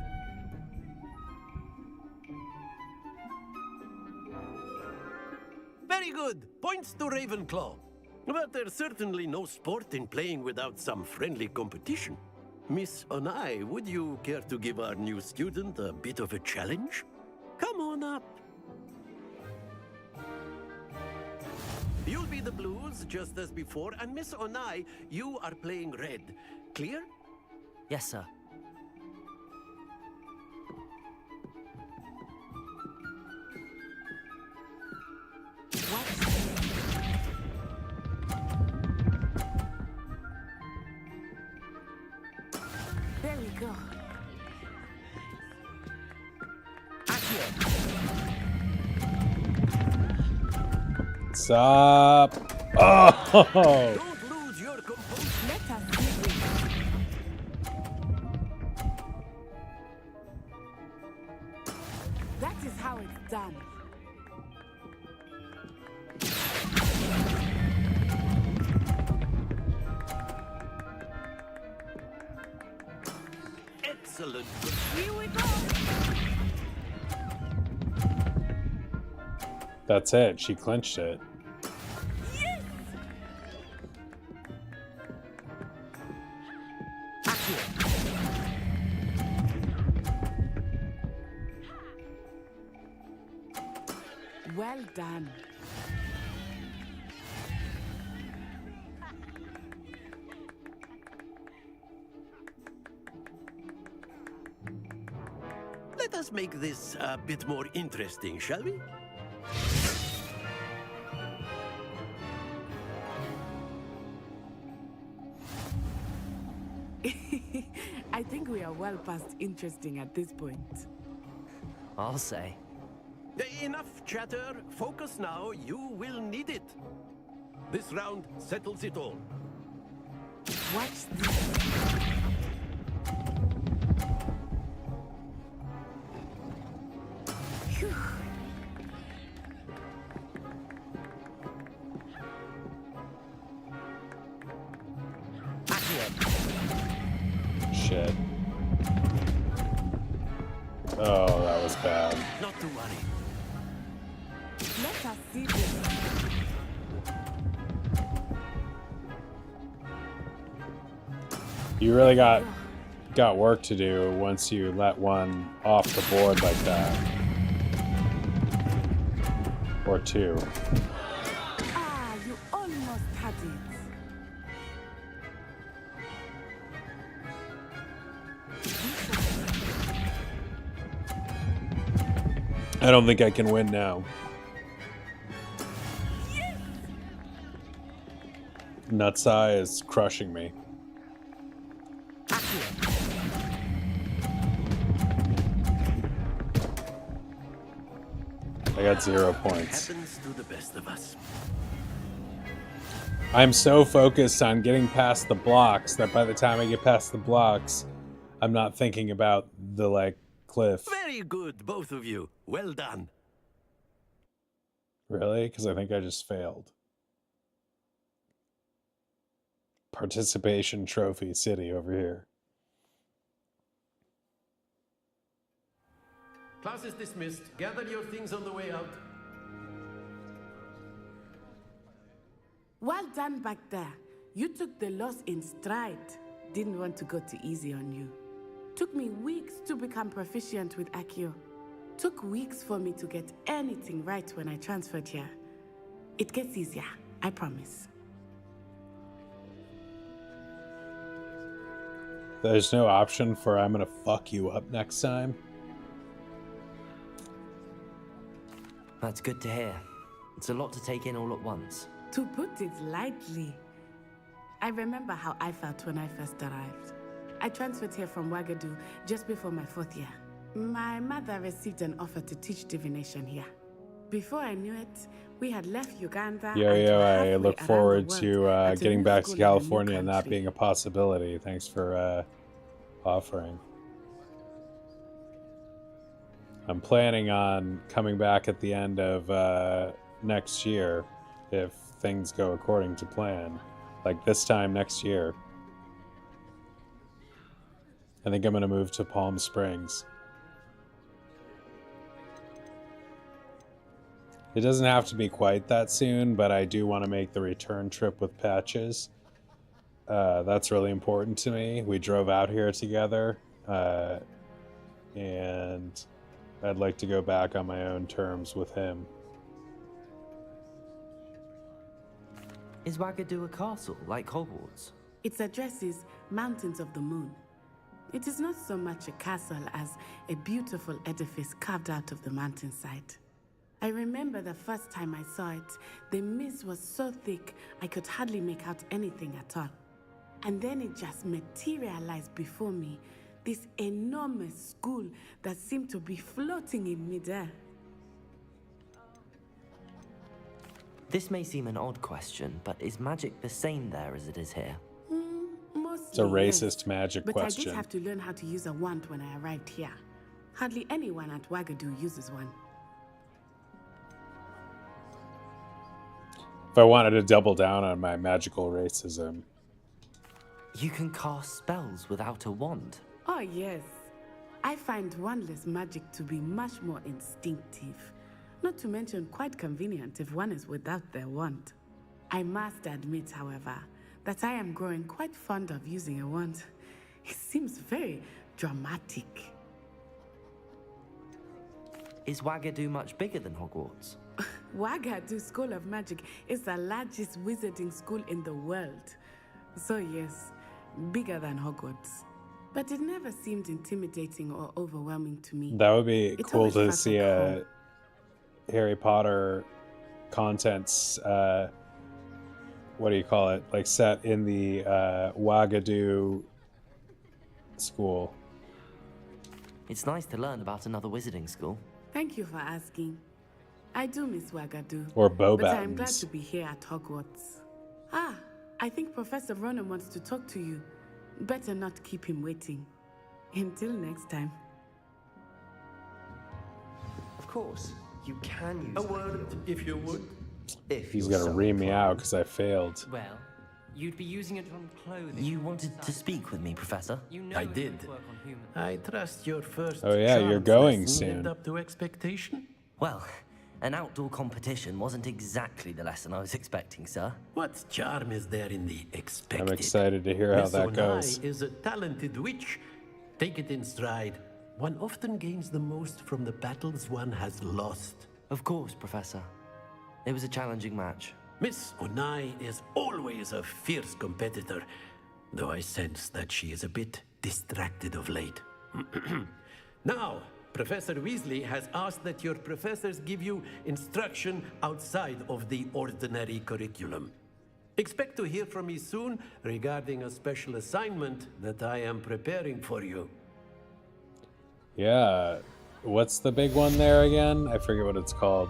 Very good! Points to Ravenclaw. But there's certainly no sport in playing without some friendly competition. Miss Onai, would you care to give our new student a bit of a challenge? Come on up. You'll be the blues, just as before, and Miss Onai, you are playing red. Clear? Yes, sir. There we go. Stop. Oh! Don't lose your composure. Let us see this. That is how it's done. Excellent. Here we go. That's it. She clinched it. Well done. Let us make this a bit more interesting, shall we? I think we are well past interesting at this point. I'll say. Enough chatter. Focus now. You will need it. This round settles it all. Watch this. Phew. Shit. Oh, that was bad. Not to worry. Let us see this. You really got work to do once you let one off the board like that. Or two. Ah, you almost had it. I don't think I can win now. Nutsai is crushing me. I got 0 points. Happens to the best of us. I'm so focused on getting past the blocks that by the time I get past the blocks, I'm not thinking about the, like, cliff. Very good, both of you. Well done. Really? Because I think I just failed. participation trophy city over here. Class is dismissed. Gather your things on the way out. Well done back there. You took the loss in stride. Didn't want to go too easy on you. Took me weeks to become proficient with Accio. Took weeks for me to get anything right when I transferred here. It gets easier, I promise. There's no option for I'm gonna fuck you up next time. That's good to hear. It's a lot to take in all at once. To put it lightly, I remember how I felt when I first arrived. I transferred here from Wagadu just before my 4th year. My mother received an offer to teach divination here. Before I knew it, we had left Uganda. Yo, I look forward to getting back to school in a new California and that country. being a possibility. Thanks for offering. I'm planning on coming back at the end of next year if things go according to plan. Like this time next year. I think I'm going to move to Palm Springs. It doesn't have to be quite that soon, but I do want to make the return trip with Patches. That's really important to me. We drove out here together, and I'd like to go back on my own terms with him. Is Wagadu a castle, like Hogwarts? Its address is Mountains of the Moon. It is not so much a castle as a beautiful edifice carved out of the mountainside. I remember the first time I saw it, the mist was so thick I could hardly make out anything at all. And then it just materialized before me, this enormous school that seemed to be floating in midair. This may seem an odd question, but is magic the same there as it is here? Mostly, It's a racist yes. magic but question. I did have to learn how to use a wand when I arrived here. Hardly anyone at Wagadu uses one. If I wanted to double down on my magical racism. You can cast spells without a wand. Oh yes. I find wandless magic to be much more instinctive. Not to mention quite convenient if one is without their wand. I must admit, however, that I am growing quite fond of using a wand. It seems very dramatic. Is Wagadu much bigger than Hogwarts? Wagadu School of Magic is the largest wizarding school in the world. So yes, bigger than Hogwarts. But it never seemed intimidating or overwhelming to me. That would be It cool always to felt see like a home. Harry Potter contents, what do you call it? Like set in the Wagadu school. It's nice to learn about another wizarding school. Thank you for asking. I do miss Wagadu. Or But I am glad Bobatons. to be here at Hogwarts. Ah, I think Professor Ronan wants to talk to you. Better not keep him waiting. Until next time. Of course, you can use A word, if you would. If He's you're gonna so ream me out inclined. because I failed. Well, you'd be using it on clothing. You wanted to speak with me, Professor? You know I it did. won't work on humans. I trust your first Oh, yeah, you're charms going lesson soon. lived up to expectation. Well, an outdoor competition wasn't exactly the lesson I was expecting, sir. What charm is there in the expected? I'm excited to hear how Miss that Onai goes. is a talented witch. Take it in stride. One often gains the most from the battles one has lost. Of course, Professor. It was a challenging match. Miss Onai is always a fierce competitor, though I sense that she is a bit distracted of late. Now, Professor Weasley has asked that your professors give you instruction outside of the ordinary curriculum. Expect to hear from me soon regarding a special assignment that I am preparing for you. Yeah. What's the big one there again? I forget what it's called.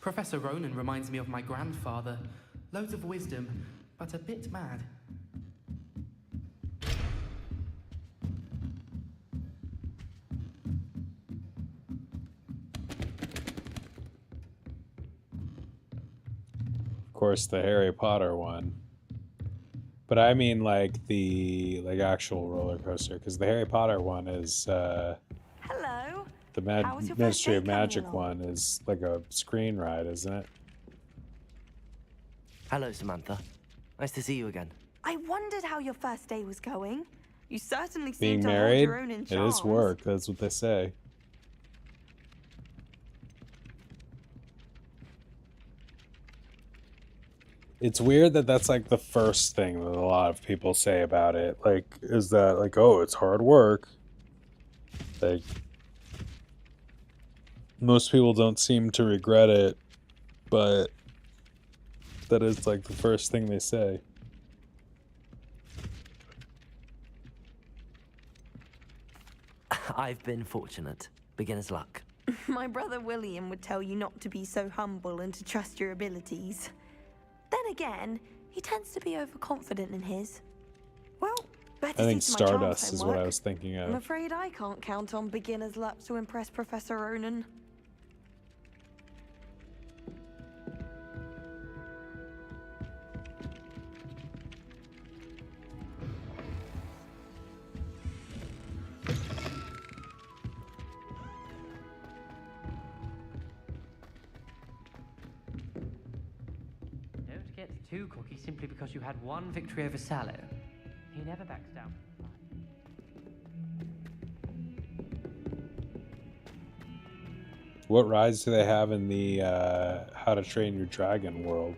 Professor Ronan reminds me of my grandfather. Loads of wisdom, but a bit mad. Of course, the Harry Potter one. But I mean like the actual roller coaster, because the Harry Potter one is Hello. the How was your first Ministry day of coming Magic along? one is like a screen ride, isn't it? Hello, Samantha. Nice to see you again. I wondered how your first day was going. You certainly seem Being to hold married, your own in it charms. is work. That's what they say. It's weird that that's like the first thing that a lot of people say about it. Like, is that like, oh, it's hard work. Like, most people don't seem to regret it, but that is like the first thing they say. I've been fortunate. Beginner's luck. My brother William would tell you not to be so humble and to trust your abilities. Then again, he tends to be overconfident in his. Well, better I think see to my charms Stardust is what I homework. was thinking I'm of. afraid I can't count on beginner's luck to impress Professor Ronan. Don't get too cocky simply because you had one victory over Sallow. He never backs down. What rides do they have in the How to Train Your Dragon world?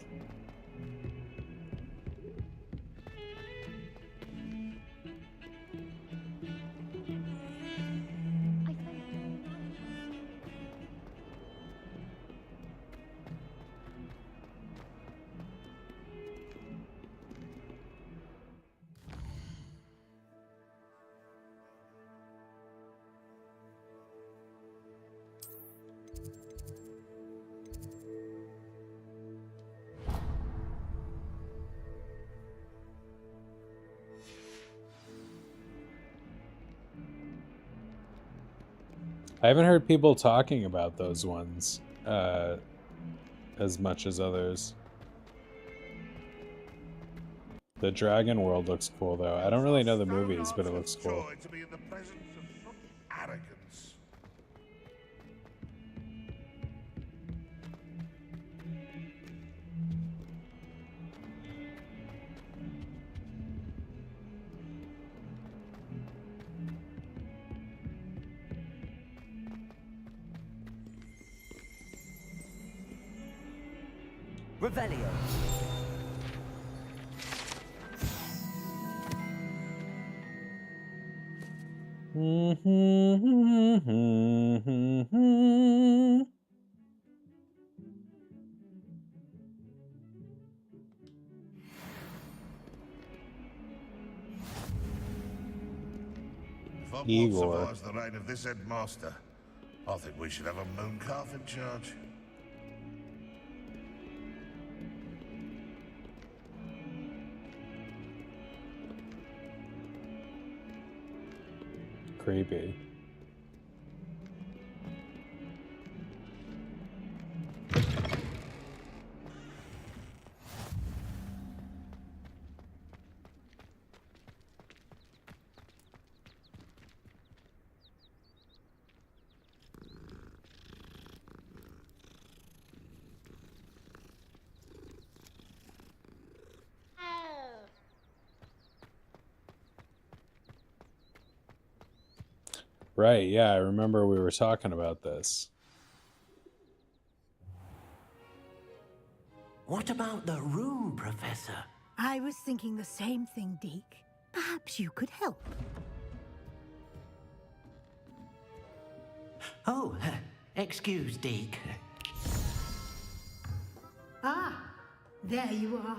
I haven't heard people talking about those ones as much as others. The Dragon World looks cool, though. I don't really know the movies, but it looks cool. To be in the presence of such arrogance. Revelio. If Hogwarts Igor. survives the reign of this headmaster, I think we should have a moon calf in charge. Creepy. Right, yeah, I remember we were talking about this. What about the room, Professor? I was thinking the same thing, Deke. Perhaps you could help. Oh, excuse, Deke. Ah, there you are.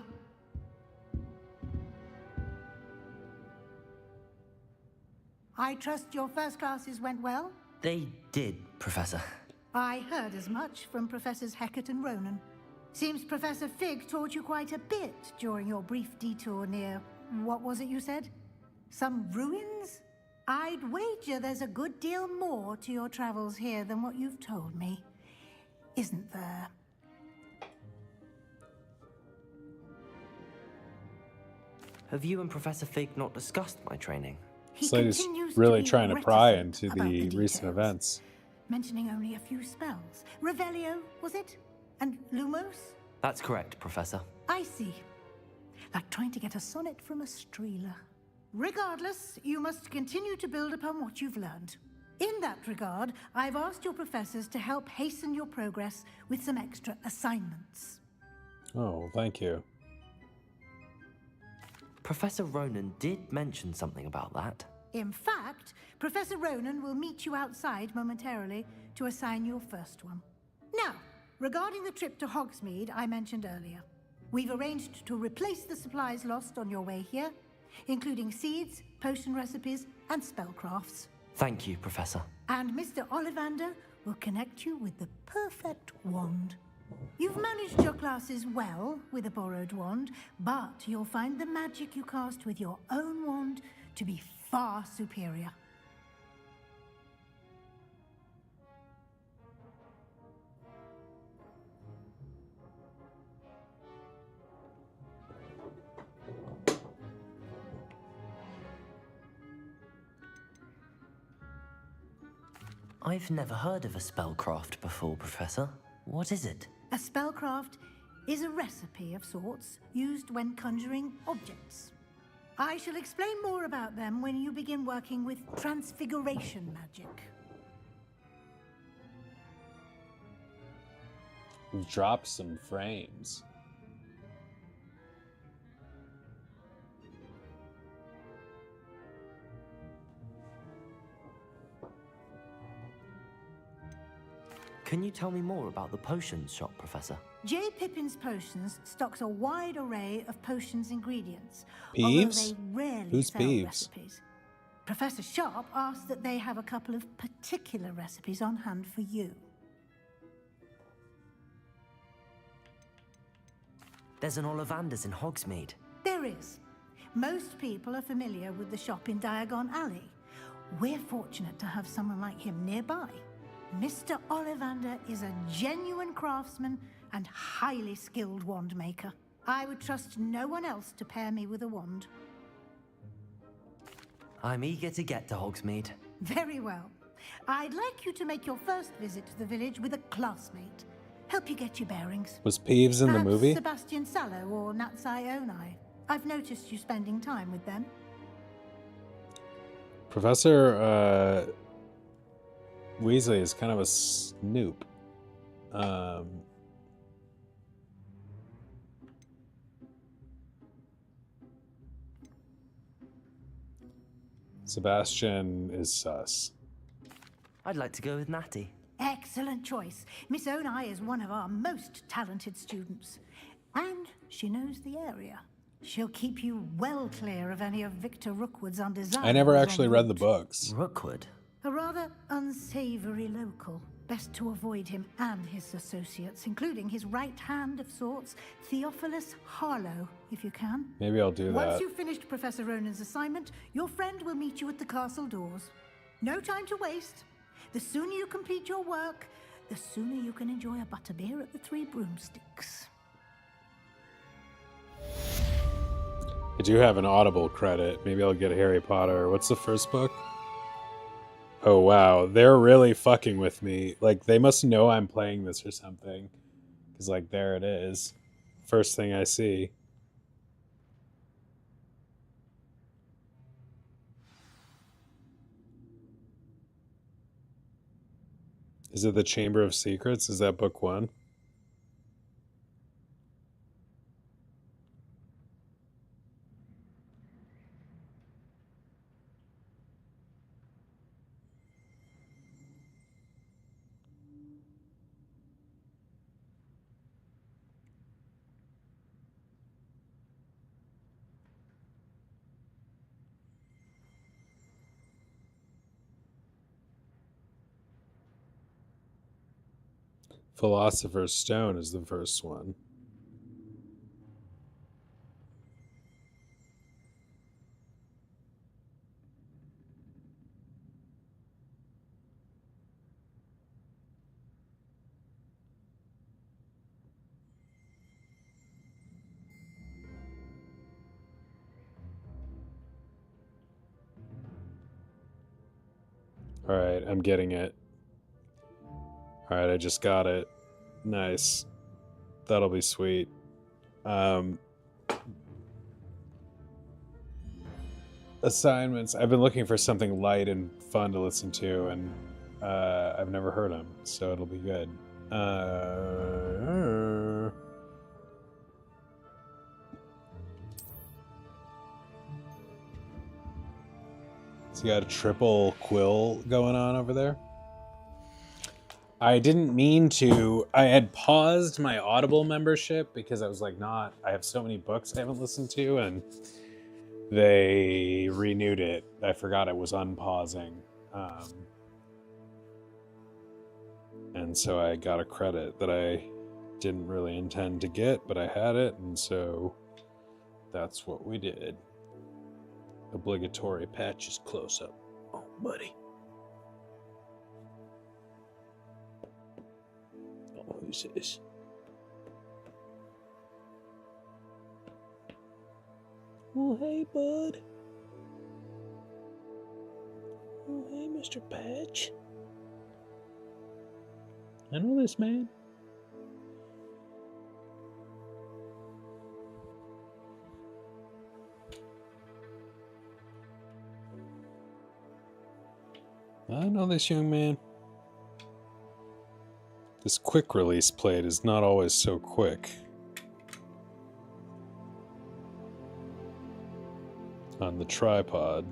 I trust your first classes went well? They did, Professor. I heard as much from Professors Hecat and Ronan. Seems Professor Fig taught you quite a bit during your brief detour near... what was it you said? Some ruins? I'd wager there's a good deal more to your travels here than what you've told me. Isn't there? Have you and Professor Fig not discussed my training? This lady's really trying to pry into the recent events. Mentioning only a few spells. Revelio, was it? And Lumos? That's correct, Professor. I see. Like trying to get a sonnet from a streeler. Regardless, you must continue to build upon what you've learned. In that regard, I've asked your professors to help hasten your progress with some extra assignments. Oh, thank you. Professor Ronan did mention something about that. In fact, Professor Ronan will meet you outside momentarily to assign your first one. Now, regarding the trip to Hogsmeade I mentioned earlier, we've arranged to replace the supplies lost on your way here, including seeds, potion recipes, and spellcrafts. Thank you, Professor. And Mr. Ollivander will connect you with the perfect wand. You've managed your classes well with a borrowed wand, but you'll find the magic you cast with your own wand to be far superior. I've never heard of a spellcraft before, Professor. What is it? A spellcraft is a recipe of sorts used when conjuring objects. I shall explain more about them when you begin working with transfiguration magic. We've dropped some frames. Can you tell me more about the potions shop, Professor? J. Pippin's Potions stocks a wide array of potions ingredients, Peeves? although they rarely Who's sell Peeves? recipes. Professor Sharp asked that they have a couple of particular recipes on hand for you. There's an Ollivander's in Hogsmeade. There is. Most people are familiar with the shop in Diagon Alley. We're fortunate to have someone like him nearby. Mr. Ollivander is a genuine craftsman and highly skilled wand maker. I would trust no one else to pair me with a wand. I'm eager to get to Hogsmeade. Very well. I'd like you to make your first visit to the village with a classmate. Help you get your bearings. Was Peeves in the Perhaps movie? Sebastian Sallow or Natsai Onai. I've noticed you spending time with them. Professor Weasley is kind of a snoop. Sebastian is sus. I'd like to go with Natty. Excellent choice. Miss Onai is one of our most talented students. And she knows the area. She'll keep you well clear of any of Victor Rookwood's undesirables. I never actually read the books. Rookwood? A rather unsavory local. Best to avoid him and his associates, including his right hand of sorts, Theophilus Harlow, if you can. Maybe I'll do that. Once you've finished Professor Ronan's assignment, your friend will meet you at the castle doors. No time to waste. The sooner you complete your work, the sooner you can enjoy a butterbeer at the Three Broomsticks. I do have an Audible credit. Maybe I'll get Harry Potter. What's the first book? Oh, wow. They're really fucking with me. Like, they must know I'm playing this or something. Because, like, there it is. First thing I see. Is it the Chamber of Secrets? Is that book one? Philosopher's Stone is the first one. Alright, I'm getting it. Alright, I just got it. Nice. That'll be sweet. Assignments. I've been looking for something light and fun to listen to, and I've never heard them, so it'll be good. So you got a triple quill going on over there? I didn't mean to. I had paused my Audible membership because I was like, I have so many books I haven't listened to, and they renewed it. I forgot it was unpausing. And so I got a credit that I didn't really intend to get, but I had it, and so that's what we did. Obligatory patches close up. Oh, buddy. Oh, who's this? Oh, hey, bud. Oh, hey, Mr. Patch. I know this man. I know this young man. This quick release plate is not always so quick. On the tripod.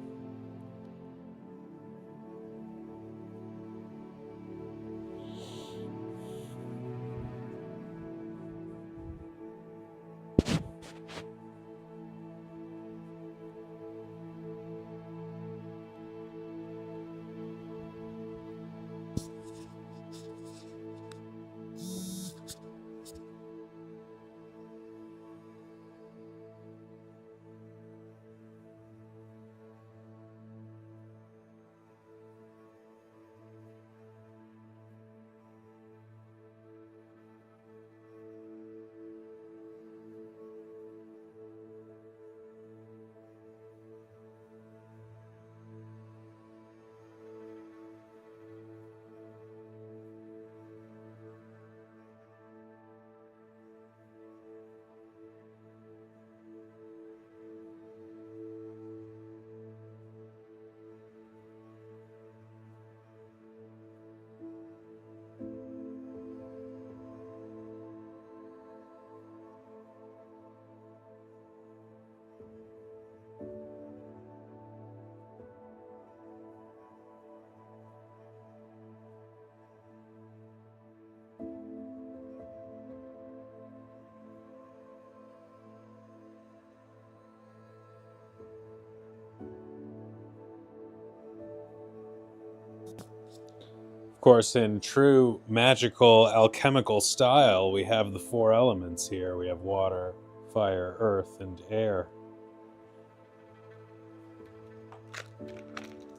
Of course, in true magical alchemical style, we have the four elements here. We have water, fire, earth, and air.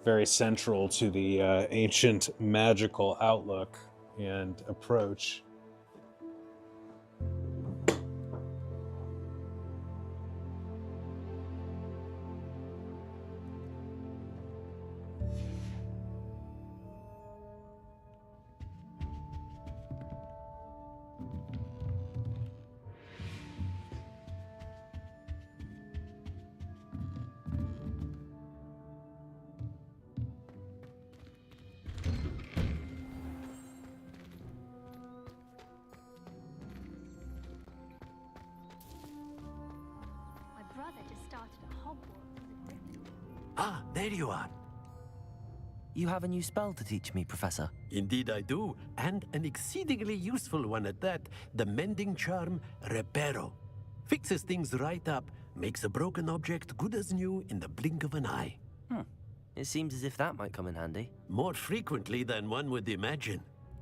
Very central to the ancient magical outlook and approach. Ah, there you are. You have a new spell to teach me, Professor. Indeed I do, and an exceedingly useful one at that. The mending charm, Reparo. Fixes things right up, makes a broken object good as new in the blink of an eye. It seems as if that might come in handy. More frequently than one would imagine.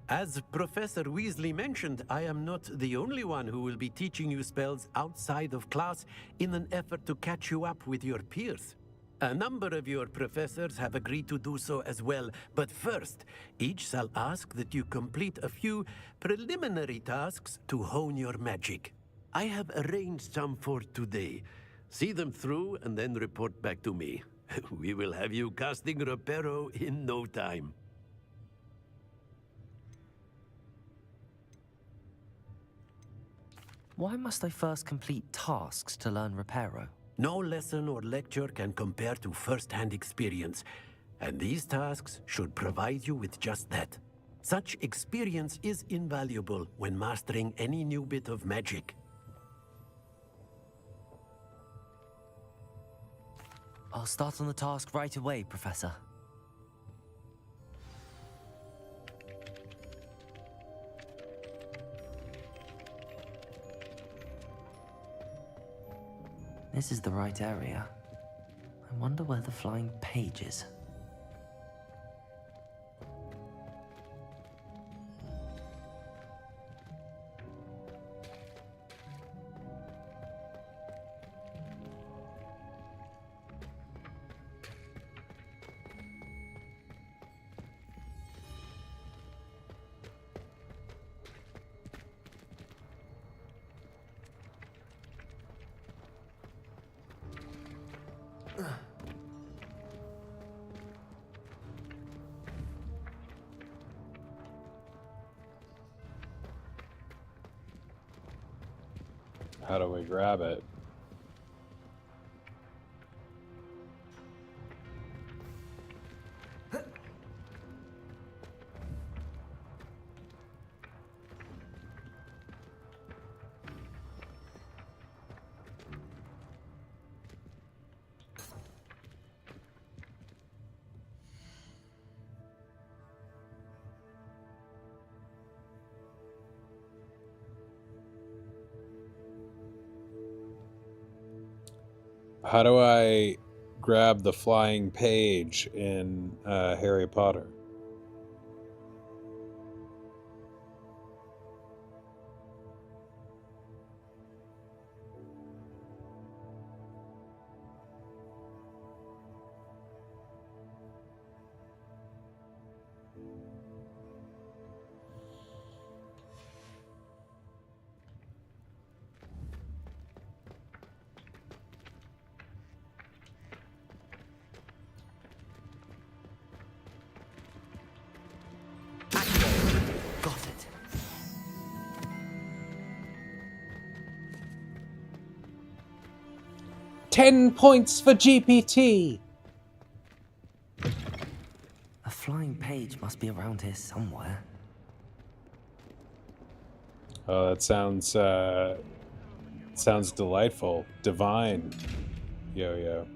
As Professor Weasley mentioned, I am not the only one who will be teaching you spells outside of class in an effort to catch you up with your peers. A number of your professors have agreed to do so as well, but first, each shall ask that you complete a few preliminary tasks to hone your magic. I have arranged some for today. See them through and then report back to me. We will have you casting Reparo in no time. Why must I first complete tasks to learn Reparo? No lesson or lecture can compare to first-hand experience, and these tasks should provide you with just that. Such experience is invaluable when mastering any new bit of magic. I'll start on the task right away, Professor. This is the right area. I wonder where the flying page is. How do we grab it? How do I grab the flying page in Harry Potter? Got it. £10 for GPT! A flying page must be around here somewhere. Oh, that sounds delightful. Divine. Yo-yo.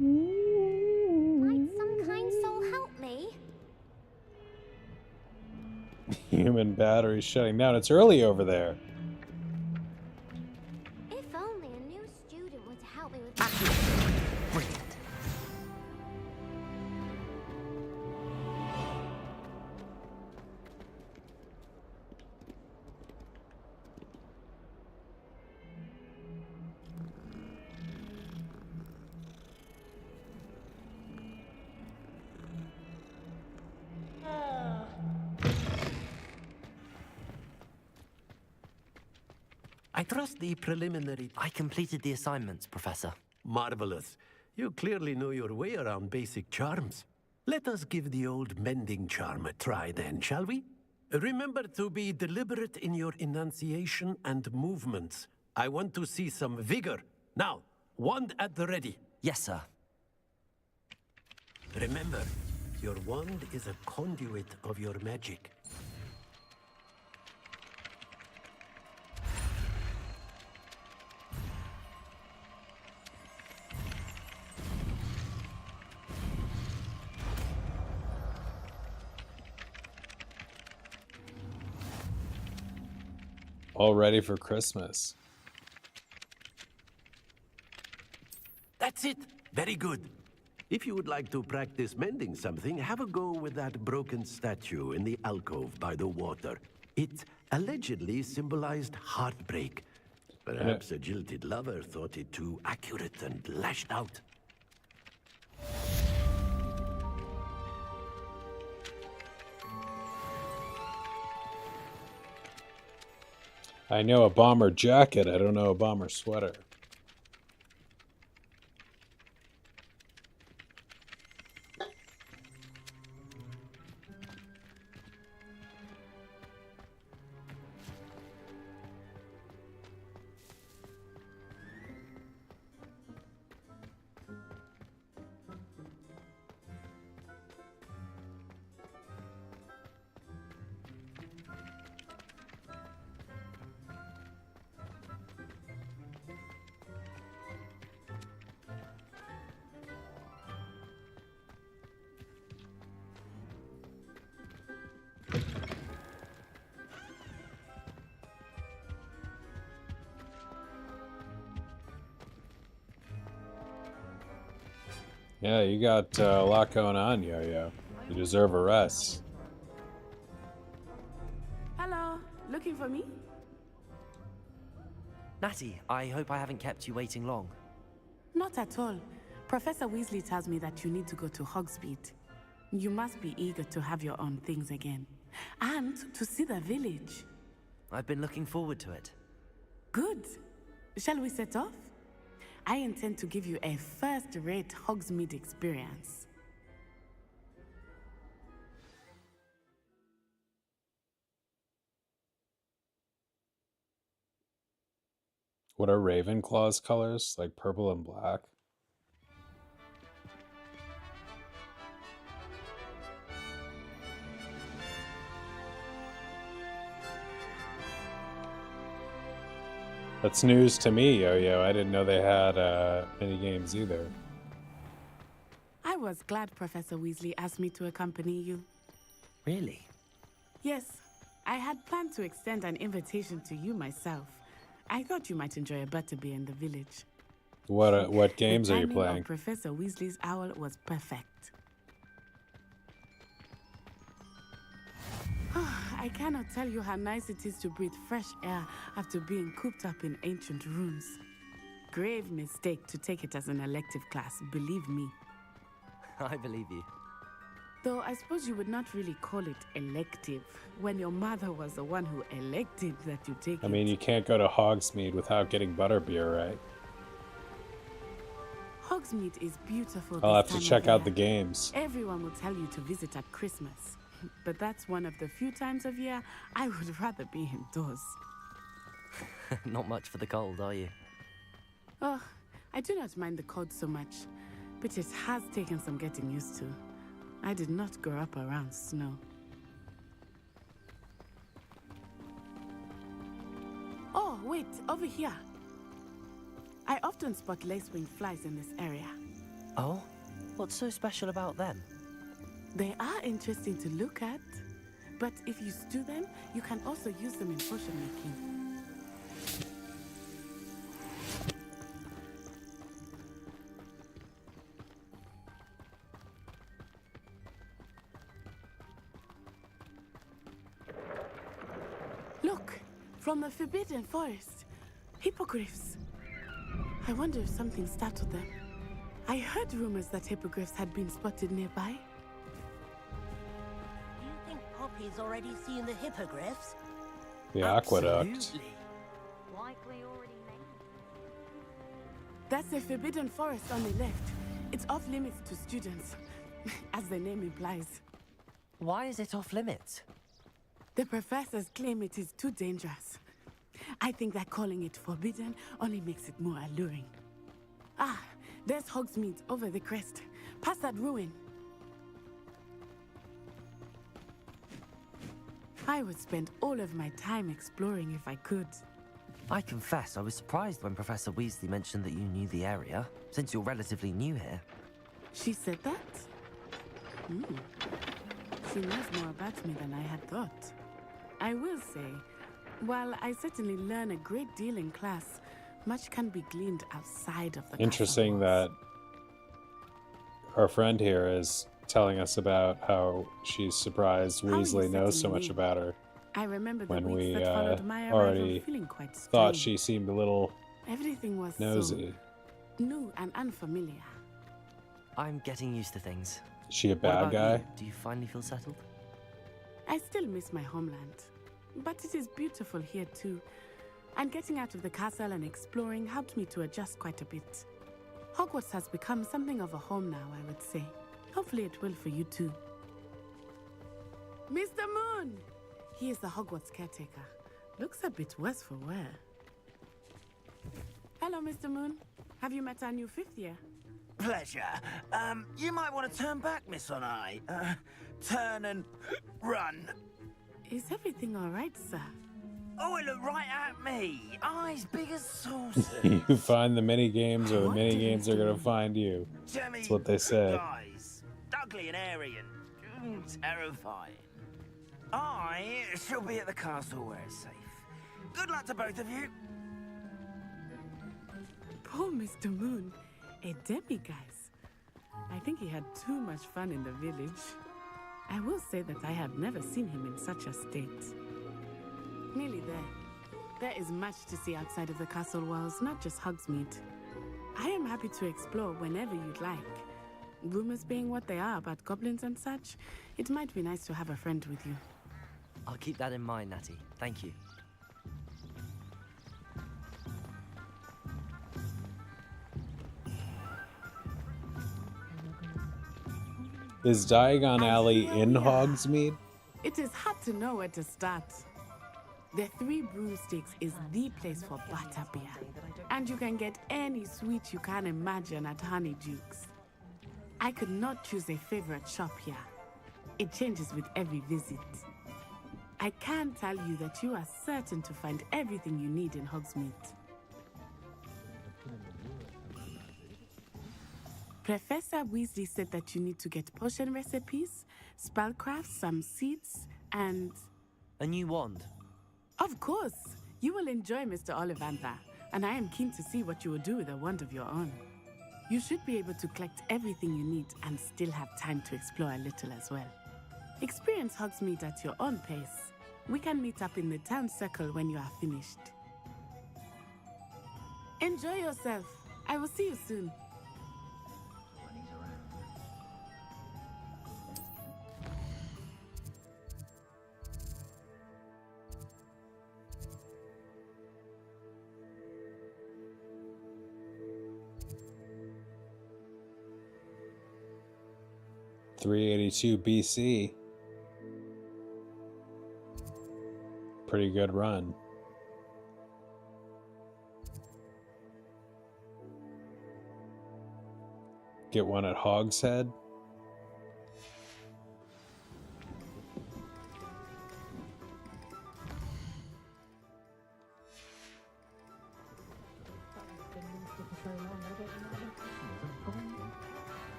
Might some kind soul help me? Human battery shutting down. It's early over there. If only a new student were to help me with... Brilliant. I trust the preliminary... I completed the assignments, Professor. Marvelous. You clearly know your way around basic charms. Let us give the old mending charm a try then, shall we? Remember to be deliberate in your enunciation and movements. I want to see some vigor. Now, wand at the ready. Yes, sir. Remember, your wand is a conduit of your magic. All ready for Christmas. That That's it. Very good. If you would like to practice mending something, have a go with that broken statue in the alcove by the water. It allegedly symbolized heartbreak. Perhaps a jilted lover thought it too accurate and lashed out. I know a bomber jacket. I don't know a bomber sweater. Yeah, you got a lot going on, Yo-Yo. You deserve a rest. Hello, looking for me? Natty, I hope I haven't kept you waiting long. Not at all. Professor Weasley tells me that you need to go to Hogsmeade. You must be eager to have your own things again. And to see the village. I've been looking forward to it. Good. Shall we set off? I intend to give you a first-rate Hogsmeade experience. What are Ravenclaw's colors? Like purple and black? That's news to me, Yo-Yo. I didn't know they had mini games either. I was glad Professor Weasley asked me to accompany you. Really? Yes, I had planned to extend an invitation to you myself. I thought you might enjoy a butterbeer in the village. What games are you The timing playing? of Professor Weasley's owl was perfect. I cannot tell you how nice it is to breathe fresh air after being cooped up in ancient rooms. Grave mistake to take it as an elective class, believe me. I believe you. Though I suppose you would not really call it elective, when your mother was the one who elected that you take it. I mean, you can't go to Hogsmeade without getting butterbeer, right? Hogsmeade is beautiful. I'll have this to time check of out year. the games. Everyone will tell you to visit at Christmas. But that's one of the few times of year I would rather be indoors. Not much for the cold, are you? Oh, I do not mind the cold so much, but it has taken some getting used to. I did not grow up around snow. Oh, wait, over here. I often spot lacewing flies in this area. Oh? What's so special about them? They are interesting to look at, but if you stew them, you can also use them in potion making. Look, from the Forbidden Forest, hippogriffs. I wonder if something startled them. I heard rumors that hippogriffs had been spotted nearby. Do you think Poppy's already seen the hippogriffs? The aqueduct. Likely already made. That's the Forbidden Forest on the left. It's off limits to students, as the name implies. Why is it off limits? The professors claim it is too dangerous. I think that calling it forbidden only makes it more alluring. Ah, there's Hogsmeade over the crest. Past that ruin. I would spend all of my time exploring if I could. I confess I was surprised when Professor Weasley mentioned that you knew the area, since you're relatively new here. She said that? She knows more about me than I had thought. I will say, while I certainly learn a great deal in class, much can be gleaned outside of the Interesting that our friend here is telling us about how she's surprised How are you Weasley knows so settling much in? about her. I remember the When weeks we that followed my arrival already feeling quite thought strange. she seemed a little Everything was nosy. so new and unfamiliar. I'm getting used to things. Is she a What bad about guy? you? Do you finally feel settled? I still miss my homeland, but it is beautiful here too. And getting out of the castle and exploring helped me to adjust quite a bit. Hogwarts has become something of a home now, I would say. Hopefully it will for you too. Mr. Moon! He is the Hogwarts caretaker. Looks a bit worse for wear. Hello, Mr. Moon. Have you met our new 5th year? Pleasure. You might want to turn back, Miss Onai. Turn and run. Is everything all right, sir? Oh, it looked right at me. Eyes big as saucers. You find the mini games, or the mini games are gonna find you. That's what they say. Guys, ugly and airy and terrifying. I shall be at the castle where it's safe. Good luck to both of you. Poor Mr. Moon, a demiguise. I think he had too much fun in the village. I will say that I have never seen him in such a state. Nearly there. There is much to see outside of the castle walls, not just Hogsmeade. I am happy to explore whenever you'd like. Rumors being what they are about goblins and such, it might be nice to have a friend with you. I'll keep that in mind, Natty. Thank you. Is Diagon Alley in Hogsmeade? It is hard to know where to start. The Three Broomsticks is the place for butterbeer, and you can get any sweet you can imagine at Honeydukes. I could not choose a favorite shop here. It changes with every visit. I can tell you that you are certain to find everything you need in Hogsmeade. Professor Weasley said that you need to get potion recipes, spellcraft, some seeds, and... A new wand? Of course! You will enjoy Mr. Ollivander, and I am keen to see what you will do with a wand of your own. You should be able to collect everything you need and still have time to explore a little as well. Experience Hogsmeade at your own pace. We can meet up in the town circle when you are finished. Enjoy yourself. I will see you soon. .382 BC. Pretty good run. Get one at Hogshead.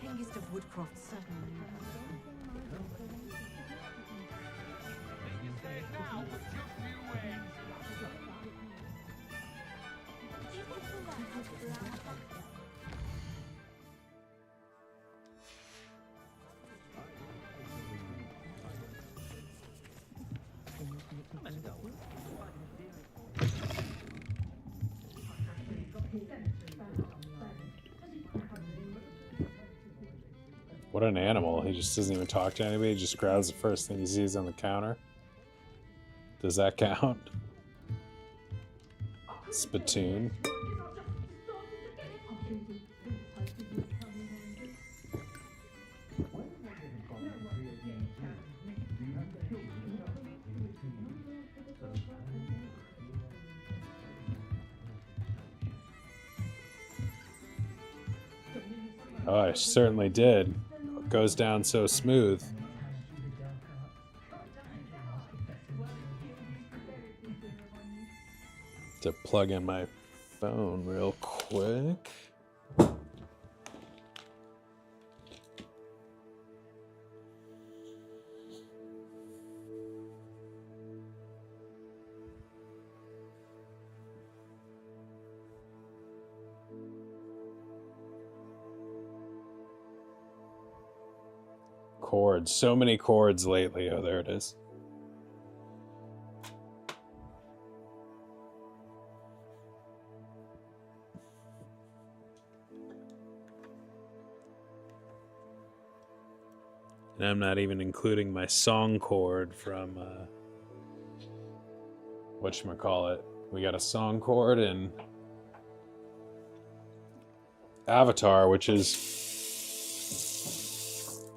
Hengist of Woodcroft, certainly. What an animal. He just doesn't even talk to anybody. He just grabs the first thing he sees on the counter. Does that count? Spittoon. Oh, I certainly did. It goes down so smooth. To plug in my phone real quick. chords. So many chords lately. Oh, there it is. And I'm not even including my song chord from whatchamacallit. We got a song chord in Avatar, which is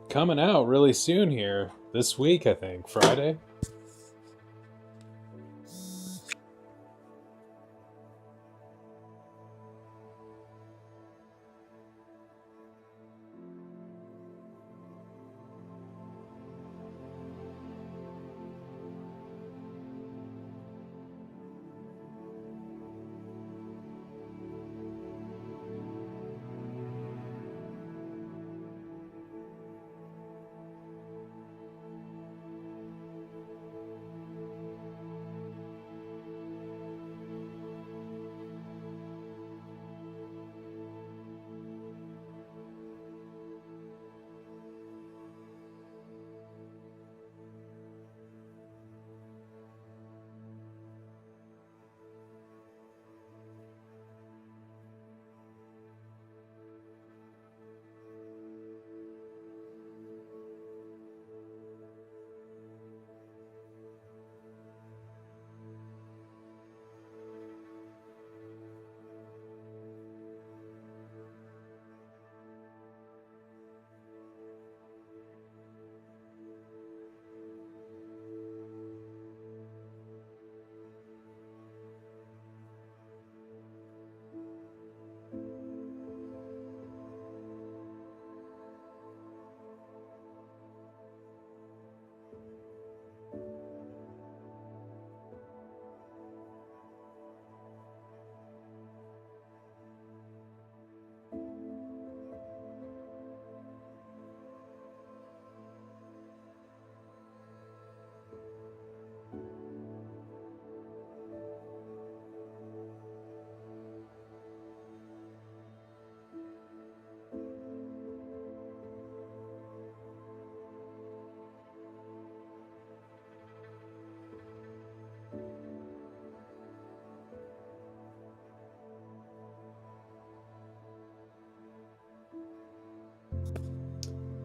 coming out really soon here. This week, I think. Friday.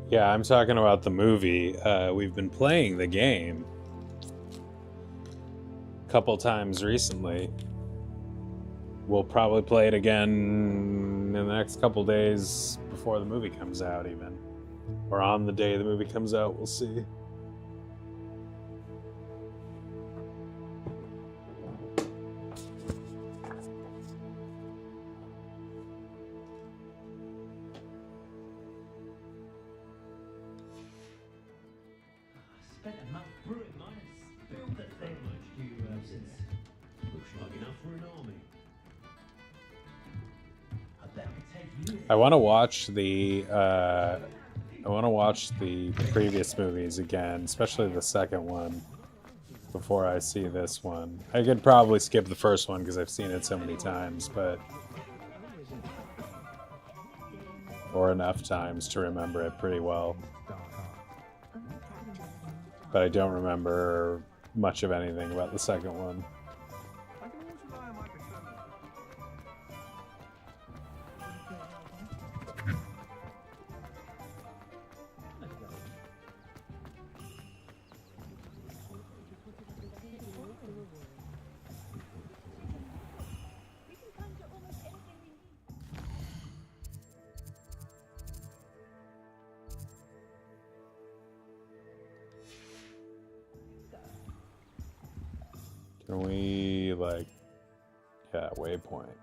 Yeah, I'm talking about the movie. We've been playing the game a couple times recently. We'll probably play it again in the next couple days before the movie comes out, even. Or on the day the movie comes out, we'll see. Spent a month brewing mine and spilled the thing. How much do you since? Looks like enough for an army. I bet I could take you. I want to watch the previous movies again, especially the second one, before I see this one. I could probably skip the first one because I've seen it so many times, or enough times to remember it pretty well. But I don't remember much of anything about the second one. Can we, waypoint.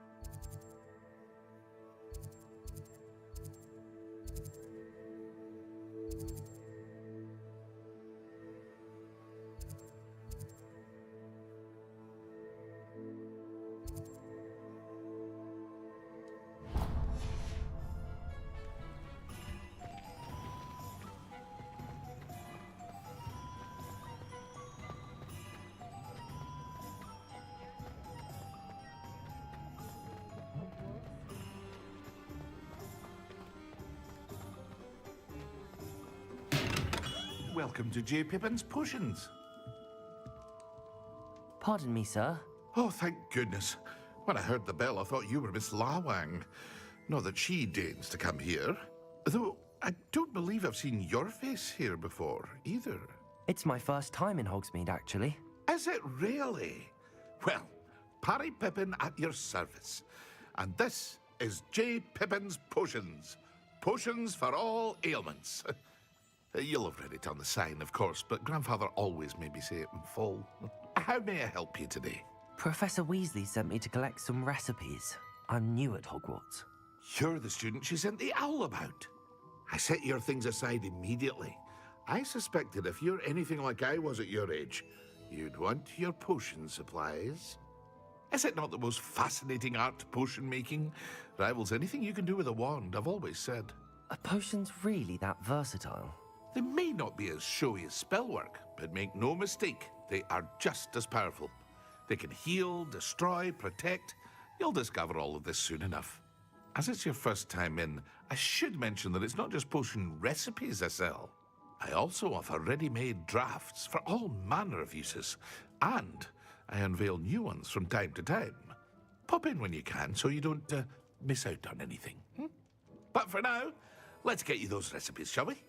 welcome to J. Pippin's Potions. Pardon me, sir. Oh, thank goodness. When I heard the bell, I thought you were Miss Lawang. Not that she deigns to come here. Though, I don't believe I've seen your face here before, either. It's my first time in Hogsmeade, actually. Is it really? Well, Parry Pippin at your service. And this is J. Pippin's Potions. Potions for all ailments. You'll have read it on the sign, of course, but Grandfather always made me say it in full. How may I help you today? Professor Weasley sent me to collect some recipes. I'm new at Hogwarts. You're the student she sent the owl about. I set your things aside immediately. I suspected if you're anything like I was at your age, you'd want your potion supplies. Is it not the most fascinating art, potion making? Rivals anything you can do with a wand, I've always said. Are potions really that versatile? They may not be as showy as spellwork, but make no mistake, they are just as powerful. They can heal, destroy, protect. You'll discover all of this soon enough. As it's your first time in, I should mention that it's not just potion recipes I sell. I also offer ready-made drafts for all manner of uses, and I unveil new ones from time to time. Pop in when you can so you don't miss out on anything. But for now, let's get you those recipes, shall we?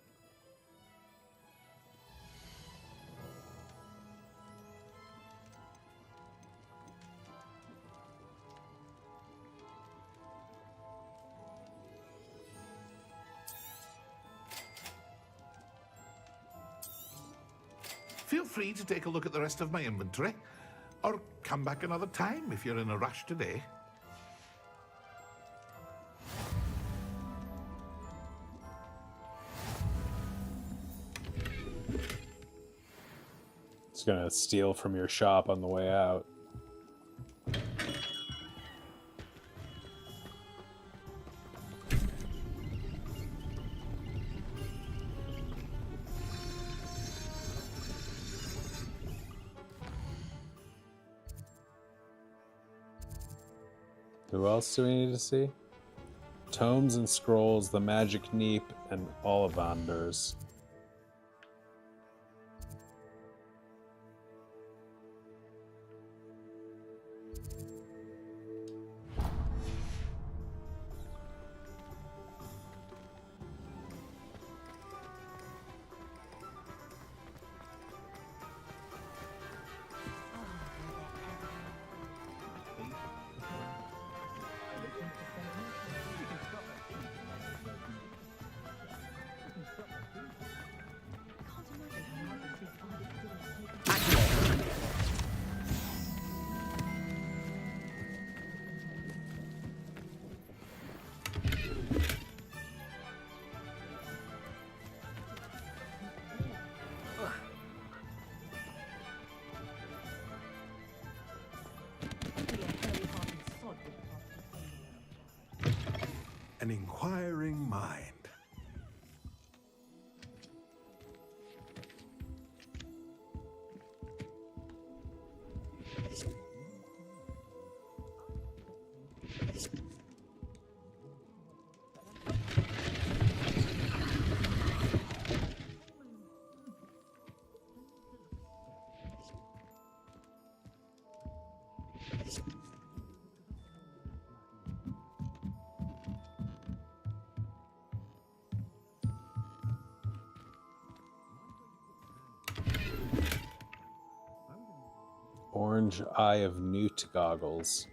Feel free to take a look at the rest of my inventory, or come back another time if you're in a rush today. It's gonna steal from your shop on the way out. Who else do we need to see? Tomes and Scrolls, the Magic Neep, and Ollivanders. An inquiring mind. Orange Eye of Newt goggles.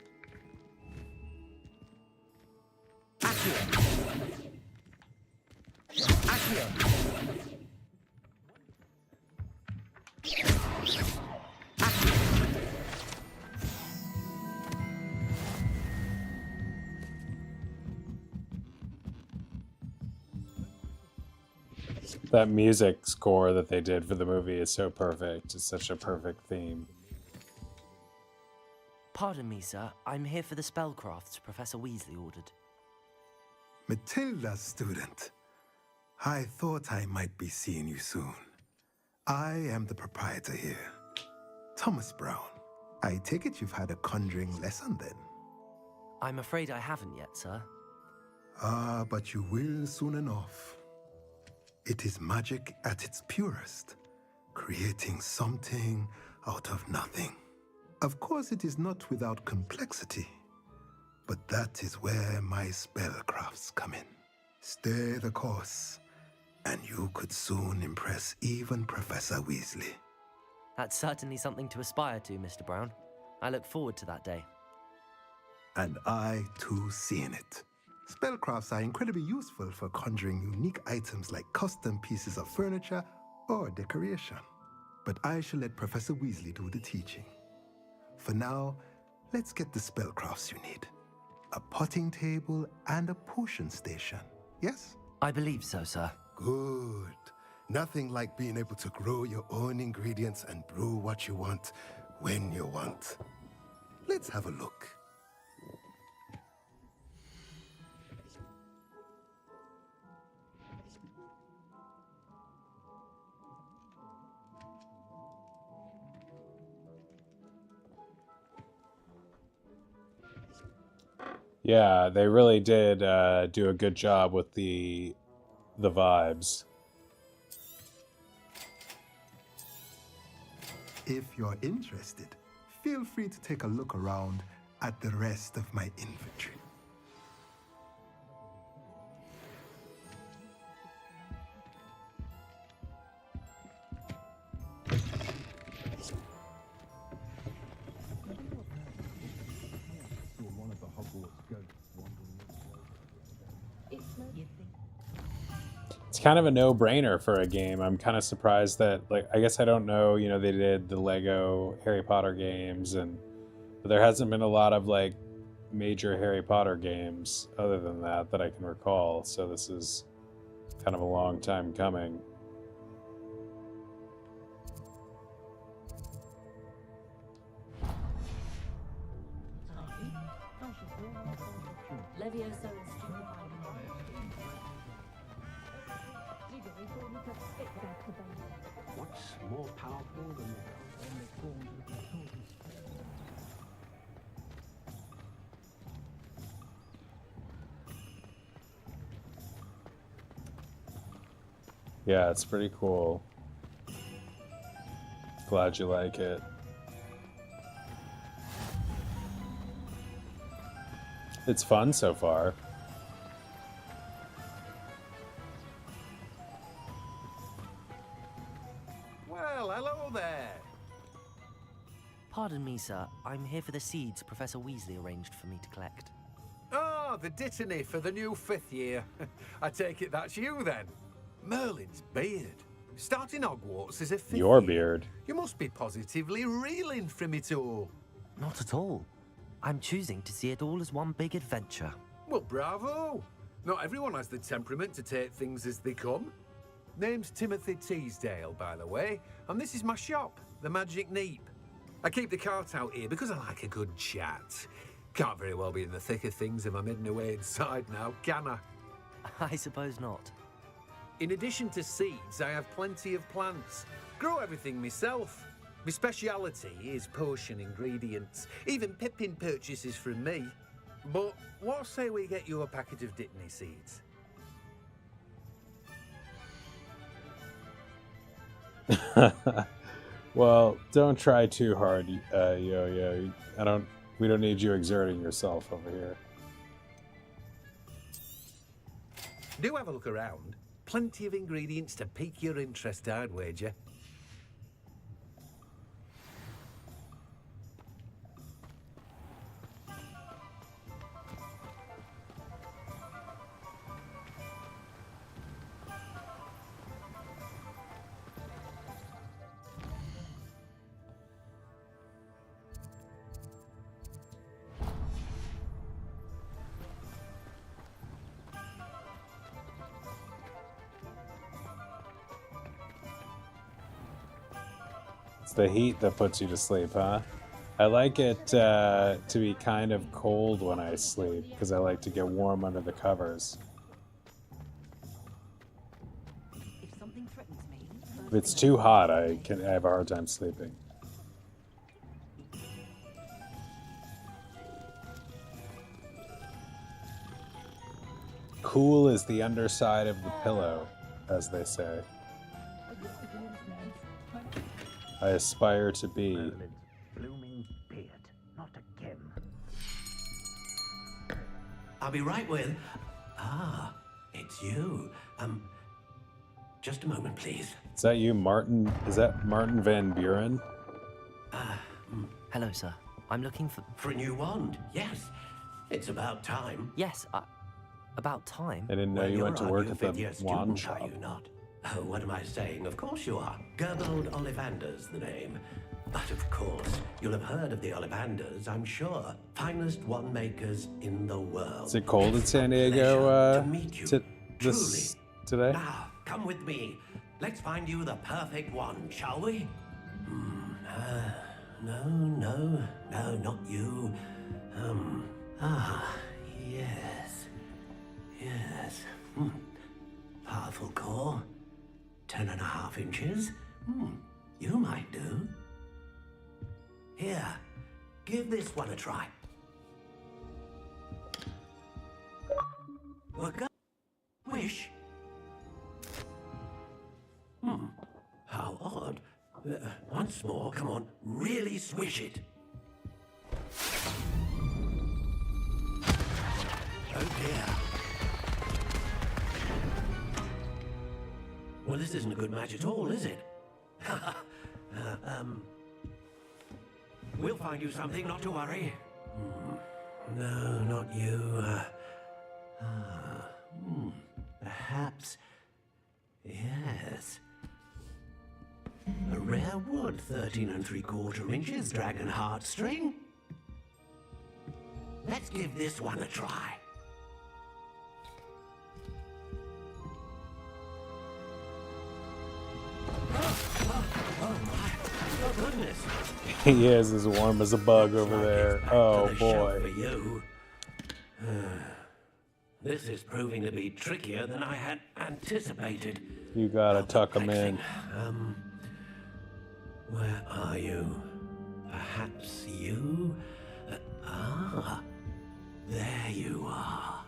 That music score that they did for the movie is so perfect. It's such a perfect theme. Pardon me, sir. I'm here for the spellcrafts Professor Weasley ordered. Matilda's student. I thought I might be seeing you soon. I am the proprietor here, Thomas Brown. I take it you've had a conjuring lesson then? I'm afraid I haven't yet, sir. Ah, but you will soon enough. It is magic at its purest, creating something out of nothing. Of course, it is not without complexity, but that is where my spellcrafts come in. Stay the course, and you could soon impress even Professor Weasley. That's certainly something to aspire to, Mr. Brown. I look forward to that day. And I, too, see in it. Spellcrafts are incredibly useful for conjuring unique items like custom pieces of furniture or decoration. But I shall let Professor Weasley do the teaching. For now, let's get the spellcrafts you need. A potting table and a potion station, yes? I believe so, sir. Good. Nothing like being able to grow your own ingredients and brew what you want when you want. Let's have a look. Yeah, they really did do a good job with the vibes. If you're interested, feel free to take a look around at the rest of my inventory. It's kind of a no-brainer for a game. I'm kind of surprised that, like, I guess I don't know, you know, they did the Lego Harry Potter games, but there hasn't been a lot of, like, major Harry Potter games other than that I can recall. So this is kind of a long time coming. What's more powerful than Yeah, it's pretty cool. Glad you like it. It's fun so far. Well, hello there. Pardon me, sir. I'm here for the seeds Professor Weasley arranged for me to collect. Oh, the dittany for the new 5th year. I take it that's you then. Merlin's beard. Starting Hogwarts as a 5th Your year. beard. You must be positively reeling from it all. Not at all. I'm choosing to see it all as one big adventure. Well, bravo. Not everyone has the temperament to take things as they come. Name's Timothy Teasdale, by the way, and this is my shop, the Magic Neep. I keep the cart out here because I like a good chat. Can't very well be in the thick of things if I'm hidden away inside now, can I? I suppose not. In addition to seeds, I have plenty of plants. Grow everything myself. My speciality is potion ingredients. Even Pippin purchases from me. But what say we get you a packet of Dittany seeds? Well, don't try too hard, Yo-Yo. We don't need you exerting yourself over here. Do have a look around. Plenty of ingredients to pique your interest, I'd wager. It's the heat that puts you to sleep, huh? I like it to be kind of cold when I sleep, because I like to get warm under the covers. If it's too hot, I have a hard time sleeping. Cool is the underside of the pillow. as they say. I aspire to be. Blooming beard, not again. I'll be right with. Ah, it's you. Just a moment, please. Is that you, Martin? Is that Martin Van Buren? Hello, sir. I'm looking for... For a new wand, yes. It's about time. Yes, about time? I didn't know you went to work at the wand shop. Are you not? Oh, what am I saying? Of course you are. Gerbold Ollivander's the name. But of course, you'll have heard of the Ollivanders, I'm sure. Finest wand makers in the world. Is it cold in San Diego to meet you. today? Now, come with me. Let's find you the perfect wand, shall we? No, not you. Yes. Powerful core. 10.5 inches. You might do. Here, give this one a try. Wish. How odd. Once more, come on, really swish it. Oh dear. Well, this isn't a good match at all, is it? We'll find you something, not to worry. No, not you. Perhaps. Yes. A rare wood, 13 3/4 inches, dragon heartstring. Let's give this one a try. Oh goodness. He is as warm as a bug over there. Oh boy. For you. This is proving to be trickier than I had anticipated. You gotta tuck him in. Where are you? Perhaps you? There you are.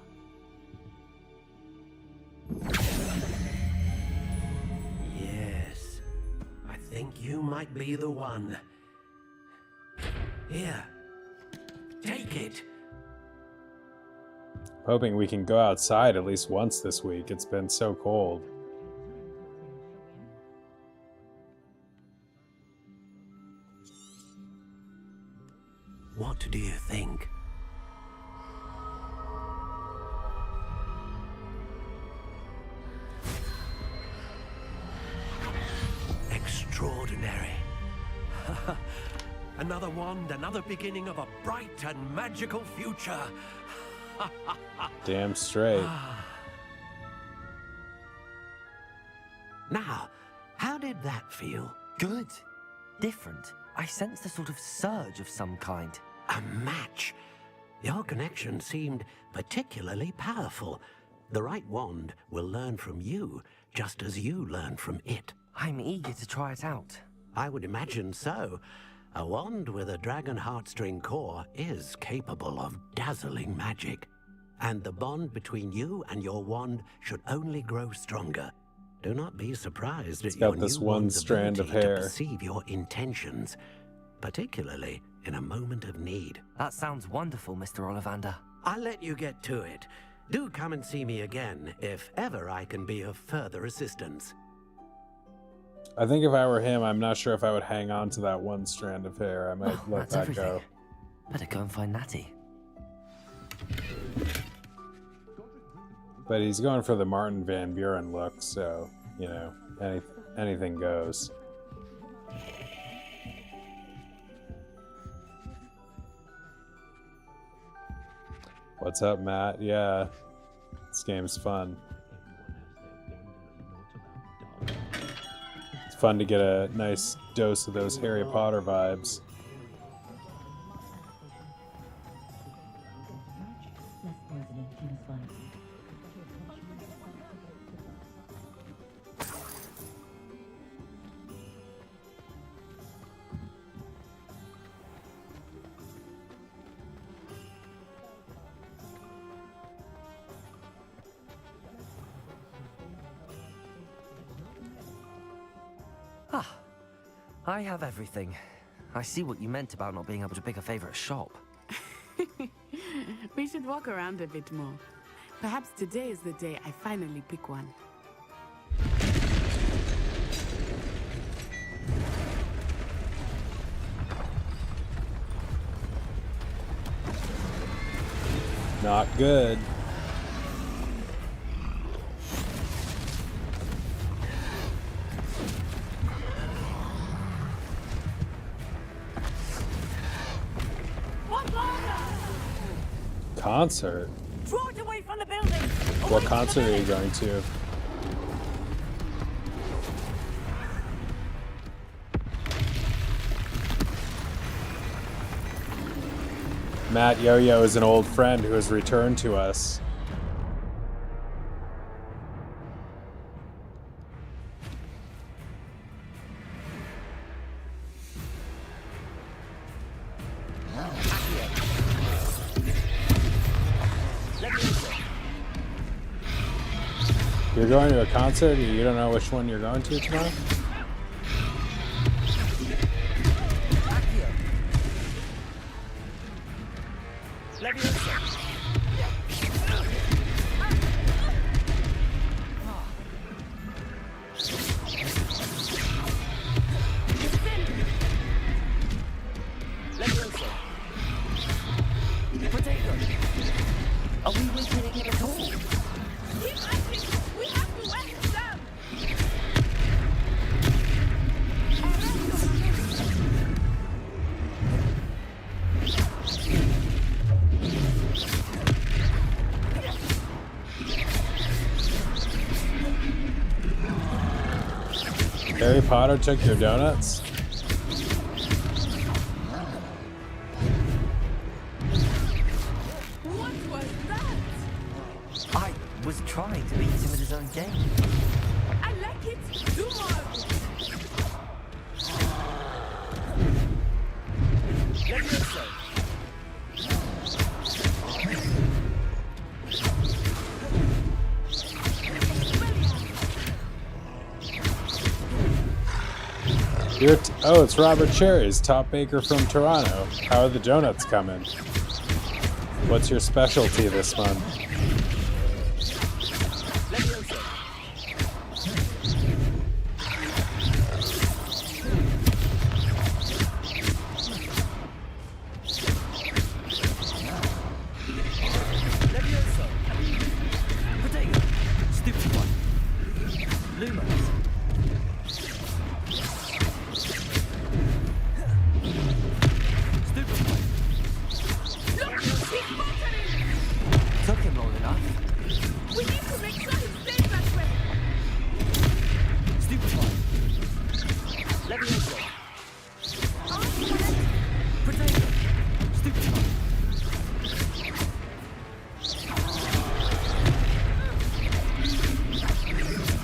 Yes, I think you might be the one. Here, take it. Hoping we can go outside at least once this week. It's been so cold. What do you think? Extraordinary. Another wand, another beginning of a bright and magical future. Damn straight. Now, how did that feel? Good. Different. I sensed a sort of surge of some kind. A match. Your connection seemed particularly powerful. The right wand will learn from you, just as you learn from it. I'm eager to try it out. I would imagine so. A wand with a dragon heartstring core is capable of dazzling magic. And the bond between you and your wand should only grow stronger. Do not be surprised at your this new one wand's strand of ability to hair. perceive your intentions, particularly in a moment of need. That sounds wonderful, Mr. Ollivander. I'll let you get to it. Do come and see me again if ever I can be of further assistance. I think if I were him, I'm not sure if I would hang on to that one strand of hair. I might let that's that everything. go. Better go and find Natty. But he's going for the Martin Van Buren look, so, you know, anything goes. What's up, Matt? Yeah, this game's fun. It's fun to get a nice dose of those Harry Potter vibes. I have everything. I see what you meant about not being able to pick a favorite shop. We should walk around a bit more. Perhaps today is the day I finally pick one. Not good. Concert? Draw it away from the building. What concert are you going to? Matt Yo-Yo is an old friend who has returned to us. You're going to a concert and you don't know which one you're going to tomorrow? Are we waiting again at all? Harry Potter took your donuts? What was that? I was trying to beat him at his own game. I like it. Do more. Oh, it's Robert Cherry's, top baker from Toronto. How are the donuts coming? What's your specialty this month?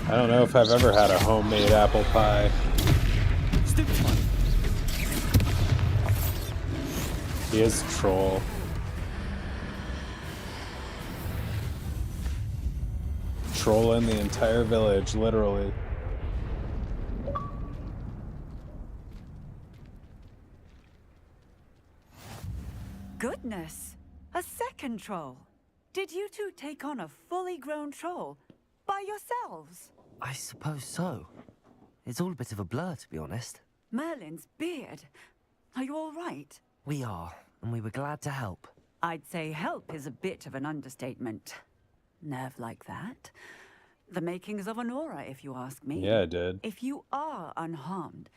I don't know if I've ever had a homemade apple pie. He is a troll. Trolling the entire village, literally. Goodness! A second troll! Did you two take on a fully grown troll by yourselves? I suppose so. It's all a bit of a blur, to be honest. Merlin's beard. Are you all right? We are, and we were glad to help. I'd say help is a bit of an understatement. Nerve like that. The makings of an aura, if you ask me. Yeah, it did. If you are unharmed,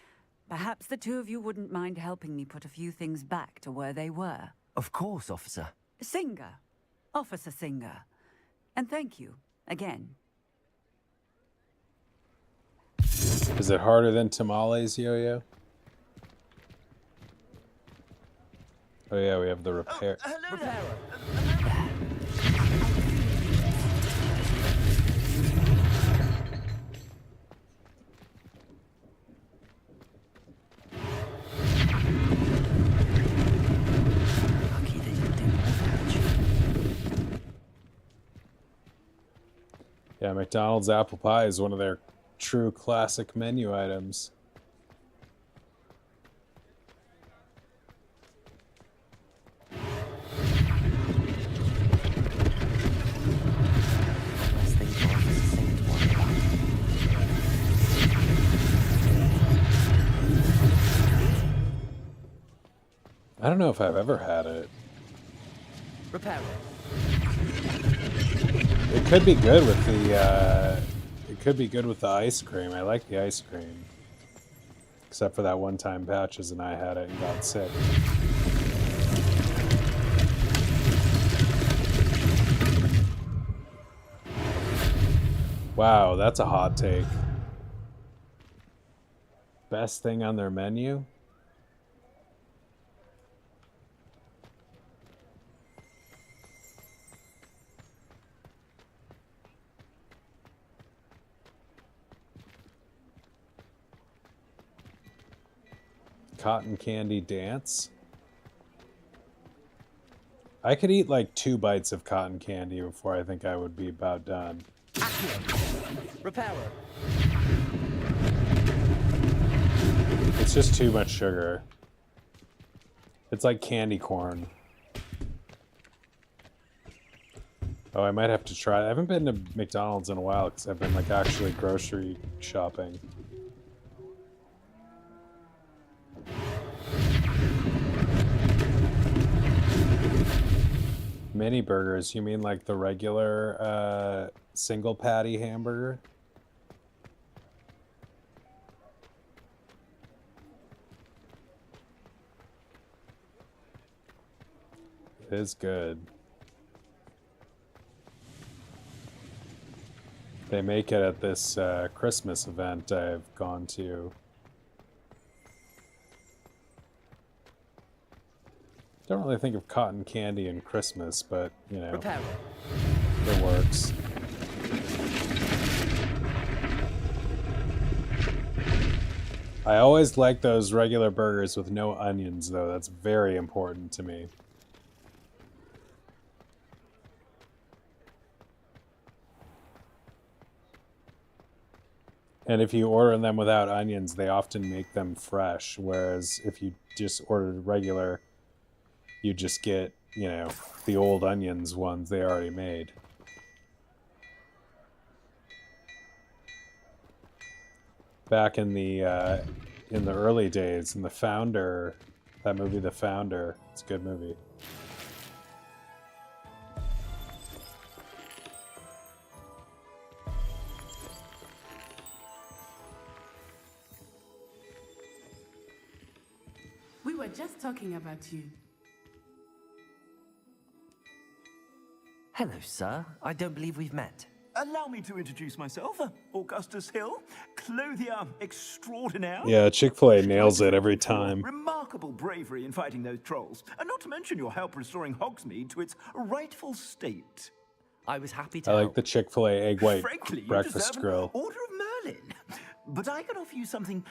perhaps the two of you wouldn't mind helping me put a few things back to where they were. Of course, officer. Singer. Officer Singer. And thank you, again. Is it harder than tamales, Yo-Yo? Oh yeah, we have the repair. Yeah, McDonald's apple pie is one of their true classic menu items. I don't know if I've ever had it. Repair It could be good with the it could be good with the ice cream. I like the ice cream. Except for that one time Patches and I had it and got sick. Wow, that's a hot take. Best thing on their menu? Cotton candy dance? I could eat like 2 bites of cotton candy before I think I would be about done. Repairer. It's just too much sugar. It's like candy corn. Oh, I might have to try. I haven't been to McDonald's in a while because I've been like actually grocery shopping. Mini burgers, you mean like the regular single patty hamburger? It is good. They make it at this Christmas event I've gone to. Don't really think of cotton candy and Christmas, but, you know, it works. I always like those regular burgers with no onions, though. That's very important to me. And if you order them without onions, they often make them fresh, whereas if you just ordered regular, you just get, you know, the old onions ones they already made. Back in the early days, in The Founder, that movie, The Founder, it's a good movie. We were just talking about you. Hello, sir. I don't believe we've met. Allow me to introduce myself, Augustus Hill, clothier extraordinaire. Yeah, Chick-fil-A nails it every time. Remarkable bravery in fighting those trolls, and not to mention your help restoring Hogsmeade to its rightful state. I was happy to I like help. the Chick-fil-A egg white Frankly, you breakfast deserve grill. an Order of Merlin. But I can offer you something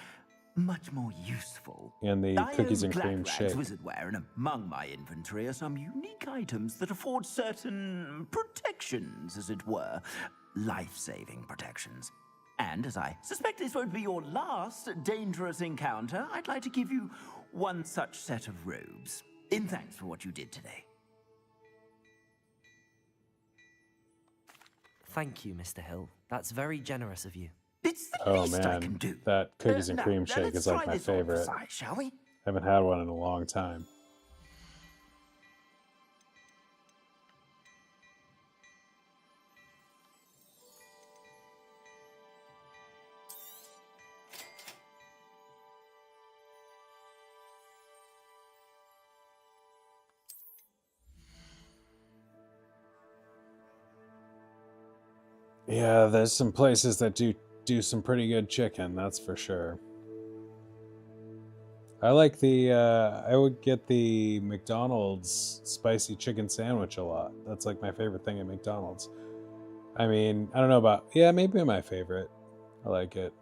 much more useful. And the I cookies own and cream Black shake. Rag's wizardware, and among my inventory are some unique items that afford certain protections, as it were. Life-saving protections. And as I suspect this won't be your last dangerous encounter, I'd like to give you one such set of robes, in thanks for what you did today. Thank you, Mr. Hill. That's very generous of you. It's the Oh least I can man, do. that cookies and Now, cream now shake let's is like try my this on the favorite. side, shall we? Haven't had one in a long time. Yeah, there's some places that do some pretty good chicken, that's for sure. I like the, I would get the McDonald's spicy chicken sandwich a lot. That's like my favorite thing at McDonald's. I mean, I don't know about, yeah, maybe my favorite. I like it.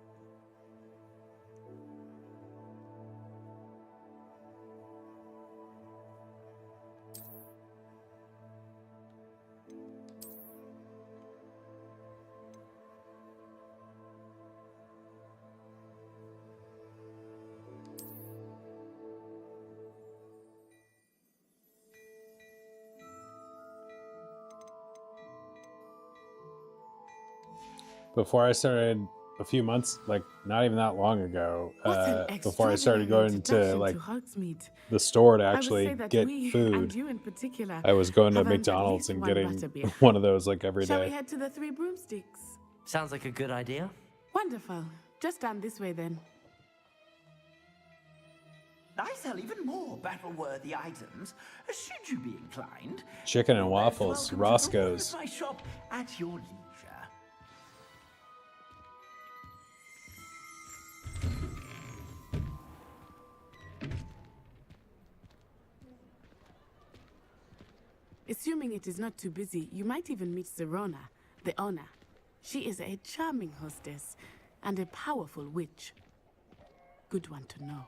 Before I started a few months, like not even that long ago, What an before I started extraordinary going to introduction like to Hogsmeade. the store to I would say actually that get we, food. and you in particular, I was going to have earned at McDonald's least and one getting butterbeer. one of those like every Shall we day. head to the Three Broomsticks? Sounds like a good idea. Wonderful. Just down this way then. I sell even more battle-worthy items. Should you be inclined, Chicken and you're most waffles, welcome to Roscoe's. peruse my shop at your leisure. Assuming it is not too busy, you might even meet Serona, the owner. She is a charming hostess and a powerful witch. Good one to know.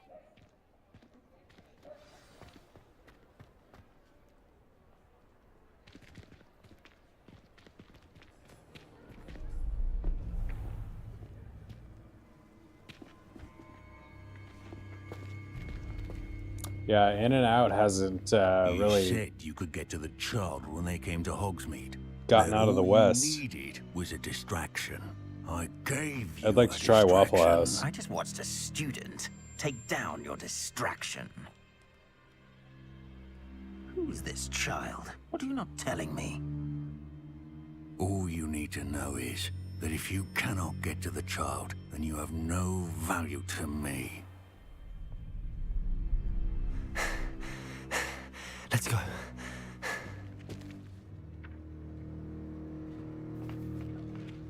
Yeah, In and Out hasn't You really said you could get to the child when they came to Hogsmeade. gotten That out of the all West. you needed was a distraction. I gave you I'd like a to try Waffle distraction. House. I just watched a student take down your distraction. Who's this child? What are you not telling me? All you need to know is that if you cannot get to the child, then you have no value to me. Let's go.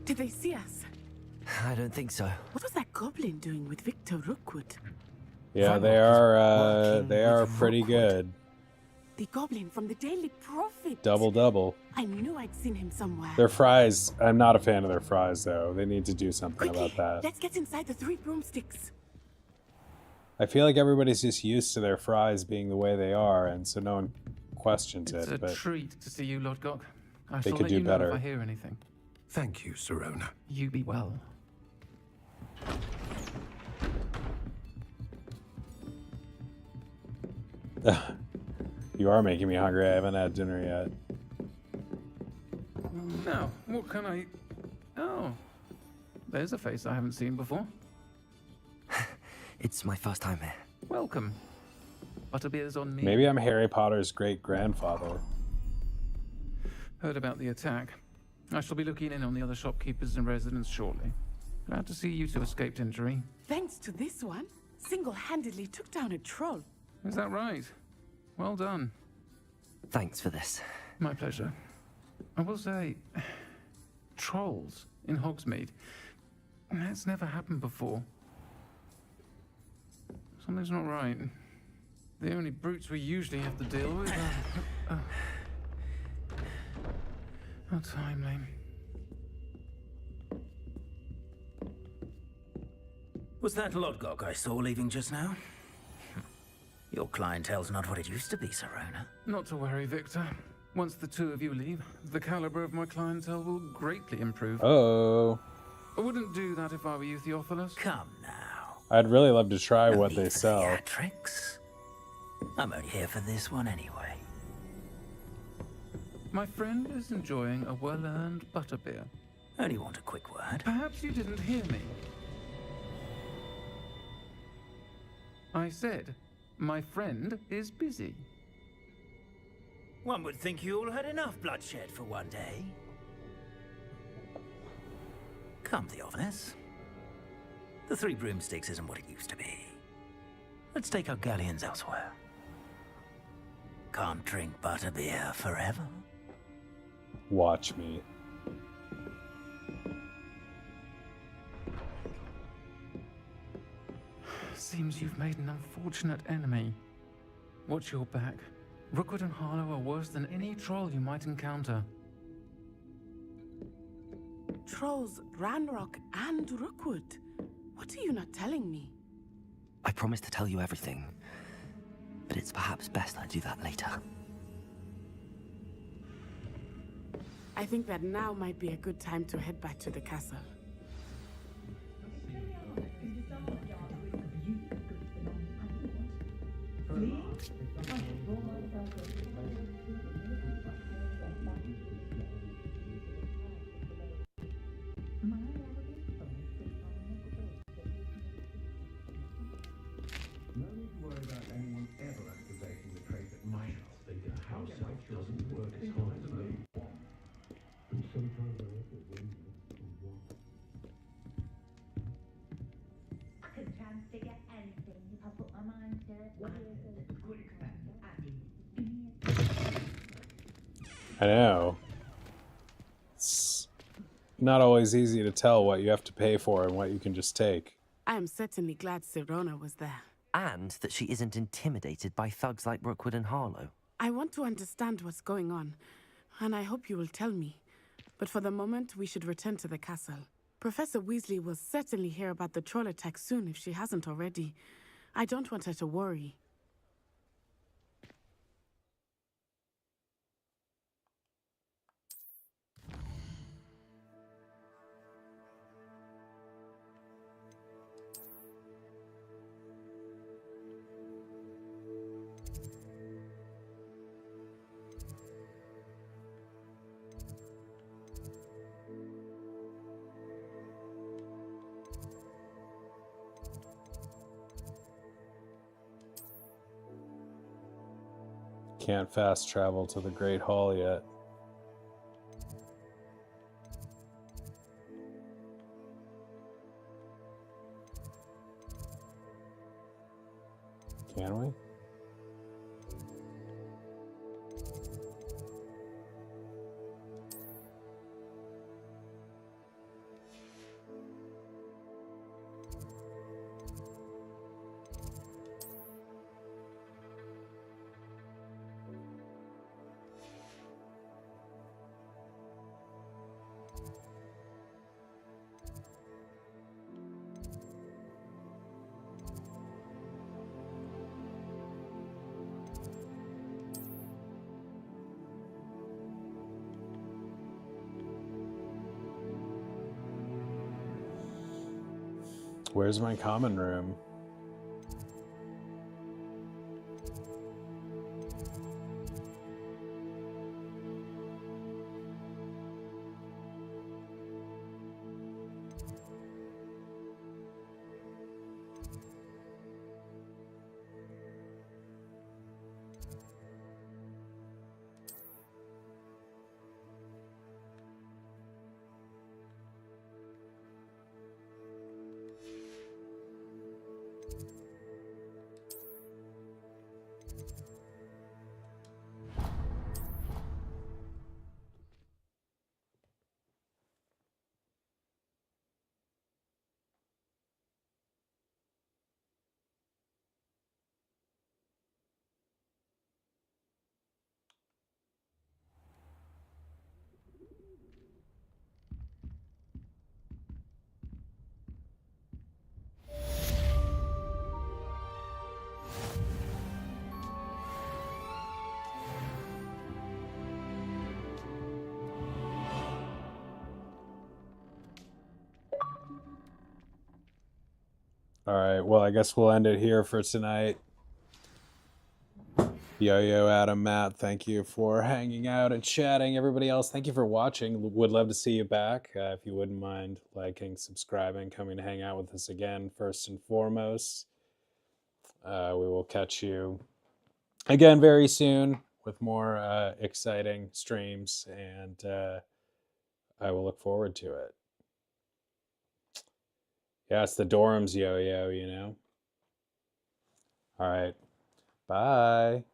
Did they see us? I don't think so. What was that goblin doing with Victor Rookwood? Yeah, they are pretty good. The goblin from the Daily Prophet. Double. I knew I'd seen him somewhere. Their fries, I'm not a fan of their fries though. They need to do something about that. Let's get inside the Three Broomsticks. I feel like everybody's just used to their fries being the way they are, and so no one questions It's it. a But treat to see you, Lodgok. I They shall could let do you know better. if I hear anything. Thank you, Serona. You be well. you are making me hungry. I haven't had dinner yet. Now, what can I... Oh, there's a face I haven't seen before. It's my first time here. Welcome. Butterbeer's on me. Maybe I'm Harry Potter's great-grandfather. Heard about the attack. I shall be looking in on the other shopkeepers and residents shortly. Glad to see you two escaped injury. Thanks to this one, single-handedly took down a troll. Is that right? Well done. Thanks for this. My pleasure. I will say, trolls in Hogsmeade. That's never happened before. Something's not right. The only brutes we usually have to deal with are... How timely. Was that Lodgok I saw leaving just now? Your clientele's not what it used to be, Serona. Not to worry, Victor. Once the two of you leave, the caliber of my clientele will greatly improve. Oh. I wouldn't do that if I were you, Theophilus. Come now. I'd really love to try No what need they for sell. theatrics. I'm only here for this one anyway. My friend is enjoying a well-earned butterbeer. Only want a quick word. Perhaps you didn't hear me. I said, my friend is busy. One would think you all had enough bloodshed for one day. Come, Theophilus. The Three Broomsticks isn't what it used to be. Let's take our galleons elsewhere. Can't drink butterbeer forever. Watch me. Seems you've made an unfortunate enemy. Watch your back. Rookwood and Harlow are worse than any troll you might encounter. Trolls, Ranrock, and Rookwood. What are you not telling me? I promised to tell you everything, but it's perhaps best I do that later. I think that now might be a good time to head back to the castle. I know. It's not always easy to tell what you have to pay for and what you can just take. I am certainly glad Sirona was there. And that she isn't intimidated by thugs like Rookwood and Harlow. I want to understand what's going on, and I hope you will tell me. But for the moment, we should return to the castle. Professor Weasley will certainly hear about the troll attack soon if she hasn't already. I don't want her to worry. Can't fast travel to the Great Hall yet. Can we? Where's my common room? All right, well, I guess we'll end it here for tonight. Yo, Adam, Matt, thank you for hanging out and chatting. Everybody else, thank you for watching. Would love to see you back. If you wouldn't mind liking, subscribing, coming to hang out with us again, first and foremost. We will catch you again very soon with more exciting streams, and I will look forward to it. Yeah, it's the dorms, yo, you know. All right. Bye.